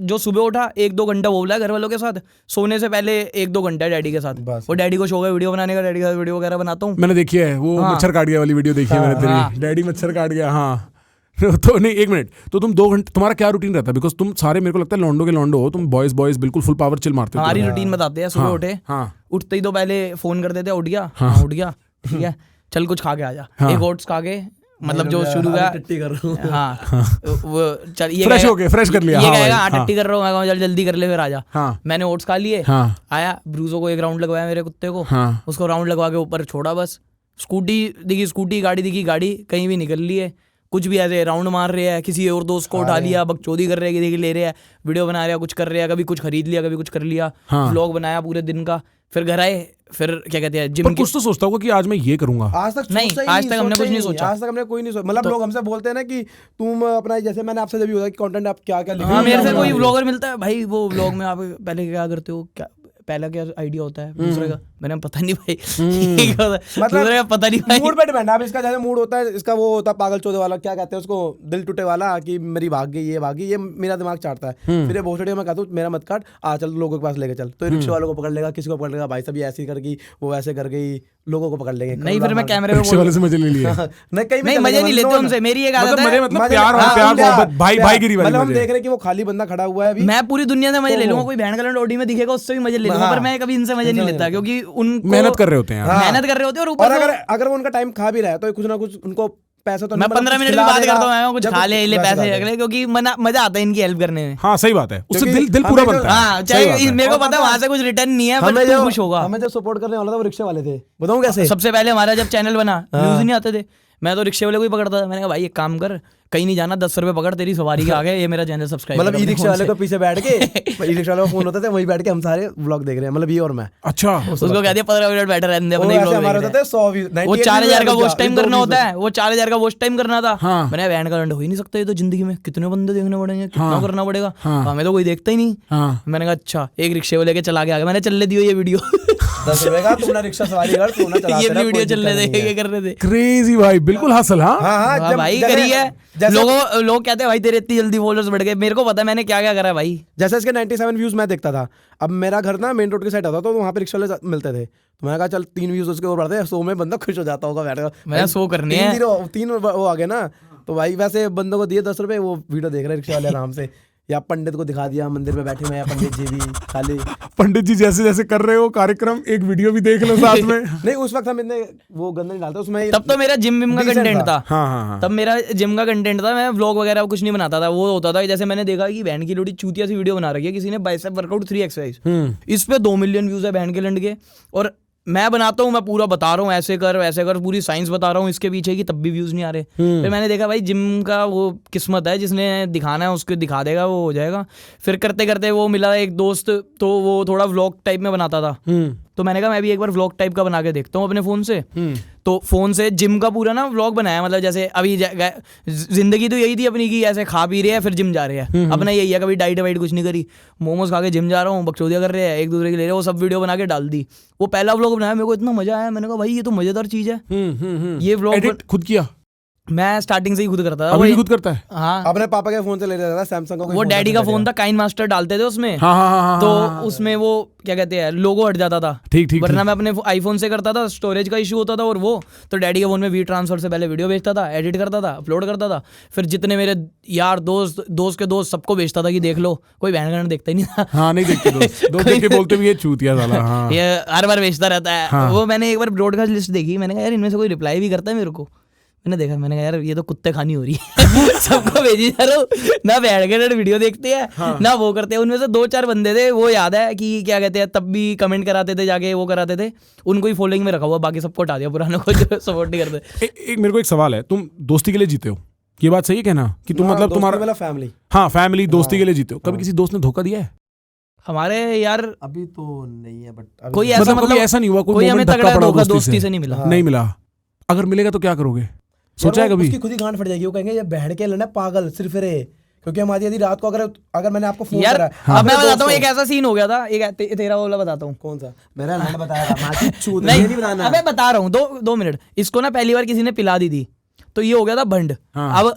जो सुबह उठा 1-2 घंटा वो बोला है घर वालों के साथ, सोने से पहले 1-2 घंटा डैडी के साथ। बस। वो डैडी को शौक है वीडियो बनाने का, डैडी का वीडियो वगैरह बनाता हूँ। मैंने देखी है वो मच्छर काट गया वाली वीडियो, देखी है मैंने तेरी, डैडी मच्छर काट गया। हाँ तो नहीं, 1 मिनट, तो तुम 2 घंटे तुम्हारा क्या रूटीन रहता है? बिकॉज तुम सारे मेरे को लगता है लॉन्डो के लॉन्डो हो तुम, बॉयज बिल्कुल फुल पावर चिल मारते हो। हमारी रूटीन बताते हैं। सुबह हाँ, उठे, हाँ। उठते ही तो पहले फोन कर देते, उठ गया, हाँ। हाँ उठ गया, ठीक है, चल कुछ खा के आ जा। हाँ। एक ओट्स खा के, मतलब जो शुरू हुआ, टट्टी कर रहा हूँ। हाँ वो चल ये फ्रेश हो गए, फ्रेश कर लिया। ये हाँ कहेगा भाई, हाँ टट्टी कर रहा हूँ, मैं कहूँ चल जल्दी कर ले फिर आ जा। हाँ। मैंने ओट्स खा लिए, हाँ। आया, ब्रूजो को 1 राउंड लगवाया मेरे कुत्ते को, हाँ। उसको राउंड लगवा के ऊपर छोड़ा, बस स्कूटी दिखी स्कूटी, गाड़ी दिखी गाड़ी, कहीं भी निकल लिए, कुछ भी ऐसे राउंड मार रहे हैं, किसी और दोस्त को उठा लिया, बकचोदी कर रहे हैं, किसी की ले रहे हैं, वीडियो बना रहे हैं, कुछ कर रहे हैं, कभी कुछ खरीद लिया, कभी कुछ कर लिया, हाँ। व्लॉग बनाया पूरे दिन का, फिर घर आए, फिर क्या कहते हैं जिम पर कुछ तो सोचता होगा कि आज मैं ये करूंगा। आज तक नहीं, सोचा ही आज तक हमने कुछ नहीं सोचा। आज तक हमने कोई नहीं सोचा। मतलब लोग हमसे बोलते हैं ना कि तुम अपना, जैसे मैंने आपसे जब भी होता कि कंटेंट आप क्या क्या हाँ, मेरे से कोई व्लॉगर मिलता है भाई, वो व्लॉग में आप पहले क्या करते हो, क्या पहला क्या आइडिया होता है, दूसरे का मैंने पता नहीं भाई, दूसरे का पता नहीं भाई, मूड पे डिपेंड है। अब इसका जैसे मूड होता है, इसका वो होता है पागल चौधे वाला, क्या कहते हैं उसको, दिल टूटे वाला, कि मेरी भाग गई, ये भाग गई, ये मेरा दिमाग चाटता है। फिर ये भोसड़ी में कहता हूँ मेरा मत काट, आ चल लोगों के पास लेके चल, तो रिक्शे वालों को पकड़ लेगा, किसी को पकड़ लेगा, भाई सब ये ऐसी कर गई, वो ऐसे कर गई, लोगों को पकड़ लेंगे। नहीं फिर मैं कैमरे में रिक्शे वाले से मजे ले लिए। नहीं कहीं भी नहीं, चले मजे गए, नहीं लेते उनसे, मेरी एक आदत है, मतलब प्यार मोहब्बत, भाईगिरी वाली मतलब हम मजे। देख रहे हैं कि वो खाली बंदा खड़ा हुआ है अभी। मैं पूरी दुनिया से मजे ले लूंगा, कोई बहन का लौंडा ओडी में दिखेगा उससे भी मजे ले लूंगा, पर मैं कभी इनसे मजे नहीं लेता, क्योंकि उनको मेहनत कर रहे होते हैं। मेहनत कर रहे होते हैं, और और ऊपर अगर वो उनका टाइम खा भी रहा है तो कुछ ना कुछ उनको पैसा तो मैं नहीं, 15 मिनट भी बात करता हूँ, मैं कुछ खा ले पैसे रख ले, क्योंकि मजा आता है इनकी हेल्प करने में। हाँ सही बात है, उससे क्योंकि दिल पूरा हमें जो- बनता है। हाँ, चाहे मेरे को पता है वहां से कुछ रिटर्न नहीं है, पर तू खुश होगा। हमें जो सपोर्ट करने वाला था वो रिक्शे वाले थे, बताऊं कैसे? सबसे पहले हमारा जब चैनल बना, व्यूज नहीं आते थे, मैं तो रिक्शे वाले को ही पकड़ता था। मैंने कहा भाई एक काम कर, कहीं नहीं जाना, 10 रुपए पकड़, तेरी सवारी के आगे, ये मेरा चैनल सब्सक्राइब। मतलब ई रिक्शा वाले को पीछे बैठ के, ई रिक्शा वाले का फोन होता था, वही बैठ के हम सारे व्लॉग देख रहे हैं, मतलब ये और मैं। अच्छा, उसको कह दिया 15 मिनट बैठे रहने दे, वो अपने ऐसे व्लॉग हमारे देख होते रहे थे 100 व्यूज, हैं। वो 4000 का वॉच टाइम करना होता है, वो 4000 का वॉच टाइम करना था। हाँ। मैंने बैंड का लंड हो ही नहीं सकता, ये तो जिंदगी में कितने बंदे देखने पड़ेंगे, कितना करना पड़ेगा, हाँ। हमें तो कोई देखता ही नहीं। हाँ। मैंने कहा अच्छा, एक रिक्शे को लेके चला गया, मैंने चलने दियो ये वीडियो, 10 रुपए का तुमने रिक्शा सवारी कर, तू ना चला, ये भी वीडियो चलने दे, ये कर रहे थे। क्रेजी भाई, बिल्कुल हासिल। हाँ हाँ हाँ, हाँ जब भाई जैसे- करी है, जैसे- लोग कहते हैं भाई तेरे इतनी जल्दी फॉलोअर्स बढ़ गए, मेरे को पता है मैंने क्या क्या करा है भाई। जैसे इसके 97 व्यूज मैं देखता था। अब मेरा घर ना मेन रोड के साइड होता, तो वहाँ पे रिक्शा वाले मिलते थे, तो मैंने कहा चल 3 व्यूज उसके ऊपर बढ़ते हैं, 100 में बंदा खुश हो जाता होगा बैठ कर। मैंने 100 करने हैं। 3 वो आ गए ना, तो भाई वैसे बंदों को दिए 10 रुपए, वो वीडियो देख रहे रिक्शा वाले आराम से, या पंडित को दिखा दिया मंदिर में बैठे हुए हैं पंडित जी भी खाली। पंडित जी जैसे जैसे कर रहे हो कार्यक्रम, एक वीडियो भी देख लो साथ में। नहीं उस वक्त हम इतने वो गंदे नहीं डालते उसमें। तब तो मेरा जिम विम का Decent कंटेंट था। हाँ हाँ हाँ। तब मेरा जिम का कंटेंट था, मैं व्लॉग वगैरह कुछ नहीं बनाता था। वो होता था जैसे मैंने देखा कि बहन की लोड़ी चूतिया सी वीडियो बना रखी है किसी ने, बाइसेप वर्कआउट 3 एक्सरसाइज, इस पे 2 मिलियन व्यूज है बहन के लंड के, और मैं बनाता हूँ, मैं पूरा बता रहा हूँ ऐसे कर वैसे कर, पूरी साइंस बता रहा हूँ इसके पीछे की, तब भी व्यूज नहीं आ रहे। फिर मैंने देखा भाई जिम का वो किस्मत है, जिसने दिखाना है उसको दिखा देगा, वो हो जाएगा। फिर करते करते वो मिला एक दोस्त, तो वो थोड़ा व्लॉग टाइप में बनाता था, तो मैंने कहा मैं भी एक बार व्लॉग टाइप का बना के देखता हूँ अपने फ़ोन से। तो फ़ोन से जिम का पूरा ना व्लॉग बनाया, मतलब जैसे अभी जिंदगी तो यही थी अपनी की, ऐसे खा पी रहे हैं फिर जिम जा रहे हैं, अपना यही है, कभी डाइट वाइट कुछ नहीं करी, मोमोज खा के जिम जा रहा हूँ, बकचोदिया कर रहे हैं, एक दूसरे के ले रहे हैं, वो सब वीडियो बना के डाल दी। वो पहला व्लॉग बनाया, मेरे को इतना मजा आया, मैंने कहा भाई ये तो मजेदार चीज़ है। ये व्लॉग एडिट खुद किया? मैं स्टार्टिंग से ही खुद करता था। अभी भी खुद करता है? हाँ, अपने पापा के फोन से ले रहा था, सैमसंग का वो डैडी का फोन था, काइन मास्टर डालते थे उसमें। हाँ हाँ हाँ, तो हाँ, हाँ, उसमें वो क्या कहते हैं लोगो हट जाता था, ठीक ठीक वरना मैं अपने आईफोन से करता था, स्टोरेज का इशू होता था, और वो तो डैडी के फोन में वी ट्रांसफर से पहले वीडियो भेजता था, एडिट करता था, अपलोड करता था, फिर जितने मेरे यार दोस्त के दोस्त सबको भेजता था कि देख लो, कोई बहन गहन देखता ही नहीं था। हाँ नहीं देखते दोस्त देख के बोलते भी ये चूतिया साला। हाँ ये हर बार भेजता रहता है। हाँ। वो मैंने एक बार ब्रॉडकास्ट लिस्ट देखी, मैंने कहा यार इनमें से कोई रिप्लाई भी करता है मेरे को, मैंने देखा, मैंने कहा यार ये तो कुत्ते खानी हो रही है। सबको भेजी जा रहा हूँ, ना बैठ के वीडियो देखते हैं, हाँ। ना वो करते हैं। उनमें से 2-4 बंदे थे, वो याद है कि क्या कहते हैं, तब भी कमेंट कराते थे जाके, वो कराते थे, उनको ही फॉलोइंग में रखा हुआ, बाकी सबको हटा दिया, पुरानों को जो सपोर्ट नहीं करते। एक मेरे को एक सवाल है, तुम दोस्ती के लिए जीते हो? ये बात सही है कहना कि तुम मतलब तुम्हारा वाला फैमिली। हाँ फैमिली दोस्ती के लिए जीते हो। कभी किसी दोस्त ने धोखा दिया है? हमारे यार अभी तो नहीं है बट कोई ऐसा मतलब कभी ऐसा नहीं हुआ, कोई कोई हमें moment धक्का तगड़ा पड़ा धोखा दोस्ती दोस्ती से नहीं मिला। नहीं मिला। अगर मिलेगा तो क्या करोगे? सोचा है कभी? उसकी खुद ही गांड फट जाएगी, वो कहेंगे ये बहड़ के लेना पागल सिर्फ रे, क्योंकि हमारी यदि रात को अगर मैंने आपको फोन यार करा, अब मैं बताता हूँ एक ऐसा सीन हो गया था, एक तेरा वाला बताता हूँ। कौन सा? मेरा लैंड बताया था माची चूत, नहीं नहीं बताना। अबे बता रहा हूँ, दो मिनट। इसको ना पहली बार किसी ने पिला दी थी तो ये हो गया था भंड। अब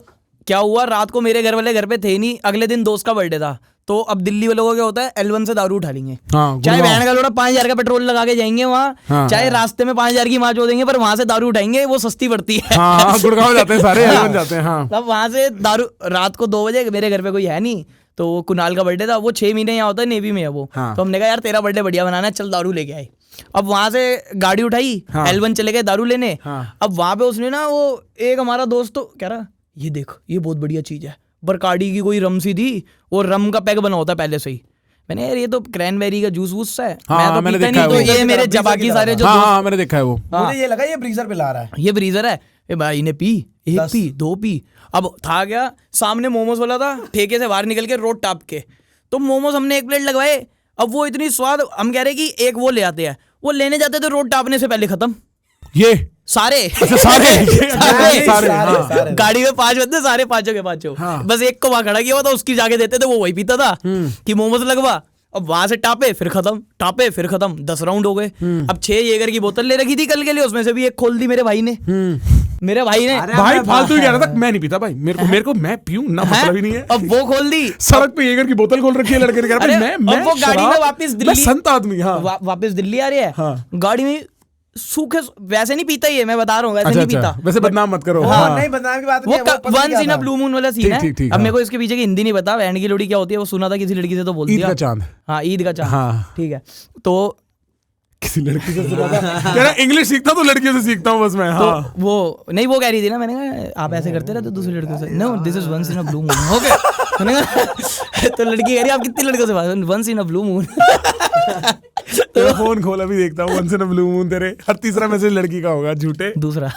क्या हुआ, रात को मेरे घर वाले घर पे थे नहीं, अगले दिन दोस्त का बर्थडे था, तो अब दिल्ली वालों को क्या होता है, L1 से दारू उठा लेंगे। चाहे बहन का लोड़ा 5,000 का पेट्रोल लगा के जाएंगे वहाँ, चाहे रास्ते में 5,000 की माच हो देंगे, पर वहां से दारू उठाएंगे, वो सस्ती पड़ती है। गुड़गांव जाते हैं सारे, L1 जाते हैं। हाँ। तब वहां से दारू, रात को 2 बजे, मेरे घर पे कोई है नहीं, तो वो कुणाल का बर्थडे था, वो 6 महीने यहाँ होता है, नेवी में है वो। तो हमने कहा यार तेरा बर्थडे बढ़िया बनाना है, चल दारू लेके आए। अब वहां से गाड़ी उठाई, L1 चले गए दारू लेने। अब वहां पे उसने ना, वो एक हमारा दोस्त तो कह रहा ये देख ये बहुत बढ़िया चीज है, बरकाडी की कोई रम सी थी, वो रम का पैक बना होता है पहले से ही। मैंने यार ये तो क्रैनबेरी का जूस वूस है, मैं तो पीता नहीं, तो ये मेरे जबाकी सारे जो हाँ मैंने देखा है वो। मुझे ये लगा ये ब्रीजर पे ला रहा है, ये ब्रीजर है। ए भाई ने पी, 1 पी 2 पी, अब था क्या, सामने मोमोज वाला था, ठेके से बाहर निकल के रोड टाप के, तो मोमोज हमने 1 प्लेट लगवाए। अब वो इतनी स्वाद, हम कह रहे कि एक वो ले आते हैं, वो लेने जाते थे रोड टापने से पहले खत्म ये सारे सारे। गाड़ी में 5 बंदे, सारे पांचों के पांचों। बस एक को वहां खड़ा किया हुआ था, उसकी जाके देते थे, वो वही पीता था कि मोमोज लगवा। अब वहां से टापे फिर खत्म, टापे फिर खत्म, 10 राउंड हो गए। अब 6 येगर की बोतल ले रखी थी कल के लिए, उसमें से भी एक खोल दी मेरे भाई ने। मेरे भाई ने, भाई फालतू ही कह रहा था, मैं नहीं पीता भाई, मेरे को मैं पीऊं ना, मतलब ही नहीं है। अब वो खोल दी, सड़क पे येगर की बोतल खोल रखी है लड़के ने, कह रहा है मैं वो गाड़ी में वापस दिल्ली, संत आदमी। हाँ वापस दिल्ली आ रही है, गाड़ी में सूखे, वैसे नहीं पीता ये, मैं बता रहा हूँ वैसे नहीं पीता। वैसे बदनाम मत करो। हाँ, नहीं बदनाम की बात नहीं है, वो once in a blue moon वाला सीन है। ठीक, अब मेरे को इसके पीछे की हिंदी नहीं पता, बैंड की लोड़ी क्या होती है वो सुना था किसी लड़की से, तो बोल दिया ईद का चांद। हाँ ईद का चांद, ठीक है। तो किसी लड़की से सुना था, कह रहा इंग्लिश सीखता तो लड़कियों से सीखता हूँ बस मैं। हाँ वो नहीं, वो कह रही थी ना, मैंने कहा आप ऐसे करते रहते दूसरी लड़कियों से, no this is once in a blue moon, okay. मैंने कहा तो लड़की कह रही आप कितनी लड़कियों से बात, once in a blue moon. तेरा फोन खोला भी देखता हूँ, once in a blue moon, तेरे हर तीसरा मैसेज लड़की का होगा, झूठे। दूसरा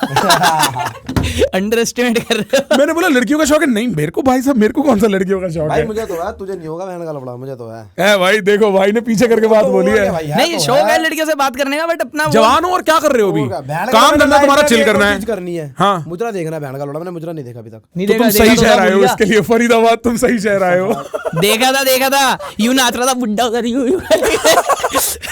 अंडर एस्टिमेट कर रहे हो। मैंने बोला लड़कियों का शौक है, नहीं मेरे को भाई साहब, मेरे को कौन सा लड़कियों का शौक भाई है? मुझे तो है, तुझे नहीं होगा बहन का लफड़ा, मुझे तो है। ए भाई देखो, भाई ने पीछे करके बात बोली है। नहीं शौक है लड़कियों से बात करने का, बट अपना जवान हो और क्या कर रहे हो अभी? काम धंधा तुम्हारा चिल करना है, करनी है। हाँ मुजरा देखना बहन का लौड़ा, मैंने मुजरा नहीं देखा अभी तक। तो तुम सही शहर आए हो इसके लिए, फरीदाबाद तुम सही शहर आए हो। देखा था यूं नाच रहा था बुड्ढा उधर यूं।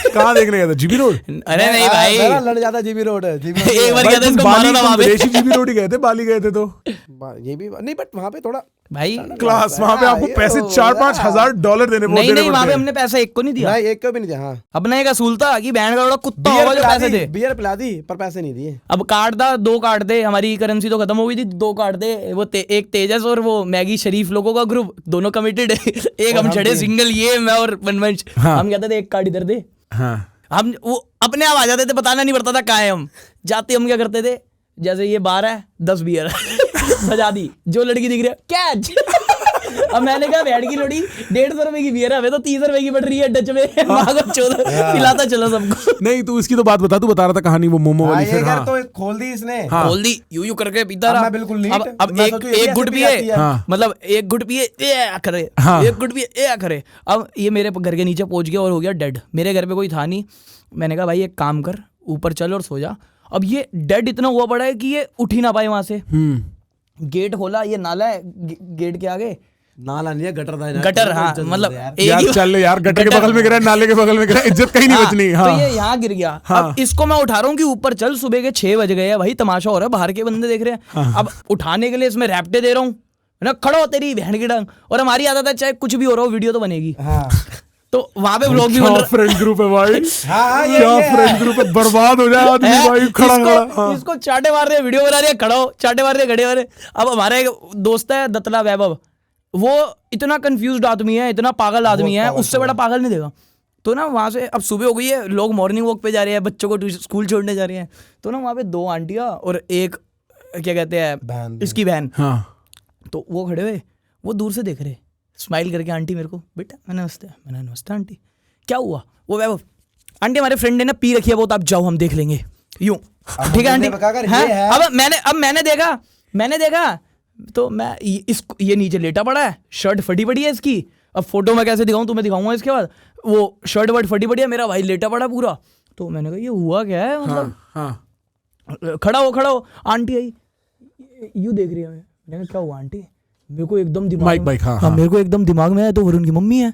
कहाँ देखने गया था? GB road? अरे नहीं भाई, लड़ जाता जीबी रोड है। एक बार गया था, इसको मारा था वहां पे। जीबी रोड ही गए थे, बाली गए थे तो ये भी नहीं, बट वहां पे थोड़ा भाई क्लास, वहां पे आपको पैसे $4-5 हजार देने नहीं नहीं, वहां पे हमने पैसा एक को नहीं दिया, नहीं एक को भी नहीं दिया। हाँ अपना एक असूल था कि बैंड का बड़ा कुत्ता होगा जो पैसे दे। बियर पिला दी पर पैसे नहीं दिए। अब कार्ड था, 2 कार्ड थे, हमारी करेंसी तो खत्म हो गई थी, 2 कार्ड थे, वो एक तेजस और वो मैगी शरीफ लोगों का ग्रुप, दोनों कमिटेड। एक हम चढ़े सिंगल, ये मैं और मनमंच, हम कहते थे एक कार्ड इधर दे, हम वो अपने आप आ जाते थे, बताना नहीं पड़ता था कहाँ है हम जाते। हम क्या करते थे, जैसे ये 12 है 10 बियर सजा दी, जो लड़की दिख रही है कैच। अब मैंने कहा बैठ की लोड़ी 150 रुपए की बियर है, हमें तो 30 रुपए की पड़ रही है डच में, 14 पिलाता चलो सबको। नहीं तू इसकी तो बात बता, तू बता रहा था कहानी वो मोमो वाली। फिर हाँ तो खोल दी इसने, खोल दी, यूं करके पीता रहा। मैं बिल्कुल नहीं, अब एक गुट पिए, मतलब एक गुट पिए ए करे, एक गुट पिए ए करे। अब ये मेरे घर के नीचे पहुंच गया और हो गया डेड। मेरे घर पे कोई था नहीं, मैंने कहा भाई एक काम कर, ऊपर चल और सो जा। अब ये डेड इतना हुआ पड़ा है कि ये उठ ही ना पाए वहां से। गेट खोला, ये नाला है गेट के आगे, नाला नहीं है गटर था, गटर। हाँ मतलब यार चल यार, गटर के बगल में गिरा, नाले के बगल में गिरा, इज्जत कहीं नहीं बचनी। हाँ तो ये यहाँ गिर गया। अब इसको मैं उठा रहा हूँ कि ऊपर चल, सुबह के 6 बज गए हैं भाई, तमाशा हो रहा है, बाहर के बंदे देख रहे हैं। अब उठाने के लिए इसमें रैप्टे दे रहा हूँ ना, खड़ा हो तेरी बहन की डंग। और हमारी आदत है चाहे कुछ भी हो रहा हो वीडियो तो बनेगी। तो वहां पे व्लॉग भी बन रहा। फ्रेंड ग्रुप है भाई, क्या फ्रेंड ग्रुप है, बर्बाद हो जाए आदमी भाई, खड़ा इसको चाटे मार रहे, वीडियो बना रहे हैं, खड़ा हो, चाटे मार रहे, खड़े हो रहे। अब हमारा एक दोस्त है दतला वैभव, वो इतना कंफ्यूज्ड आदमी है, इतना पागल आदमी है, उससे बड़ा पागल नहीं देगा। तो ना वहाँ से अब सुबह हो गई है, लोग मॉर्निंग वॉक पे जा रहे हैं, बच्चों को स्कूल छोड़ने जा रहे हैं। तो ना वहाँ पे 2 आंटियाँ और एक क्या कहते हैं इसकी बहन, तो वो खड़े हुए, वो दूर से देख रहे, स्माइल करके आंटी मेरे को, बेटा मैंने नमस्ते, मैंने नमस्ते आंटी, क्या हुआ? वो वैभव, आंटी हमारे फ्रेंड ने ना पी रखी है बहुत, आप जाओ हम देख लेंगे, यूं ठीक है आंटी। अब मैंने देखा तो मैं ये नीचे लेटा पड़ा है, शर्ट फटी पड़ी है इसकी। अब फोटो में कैसे दिखाऊं, तुम्हें दिखाऊंगा इसके बाद। वो शर्ट वर्ट फटी पड़ी है, मेरा भाई लेटा पड़ा पूरा। तो मैंने कहा ये हुआ क्या है, मतलब खड़ा हो। आंटी आई, यू देख रही है। मैंने कहा क्या हुआ आंटी? मेरे को एकदम दिमाग मेरे को एकदम दिमाग में आया तो वरुण की मम्मी है।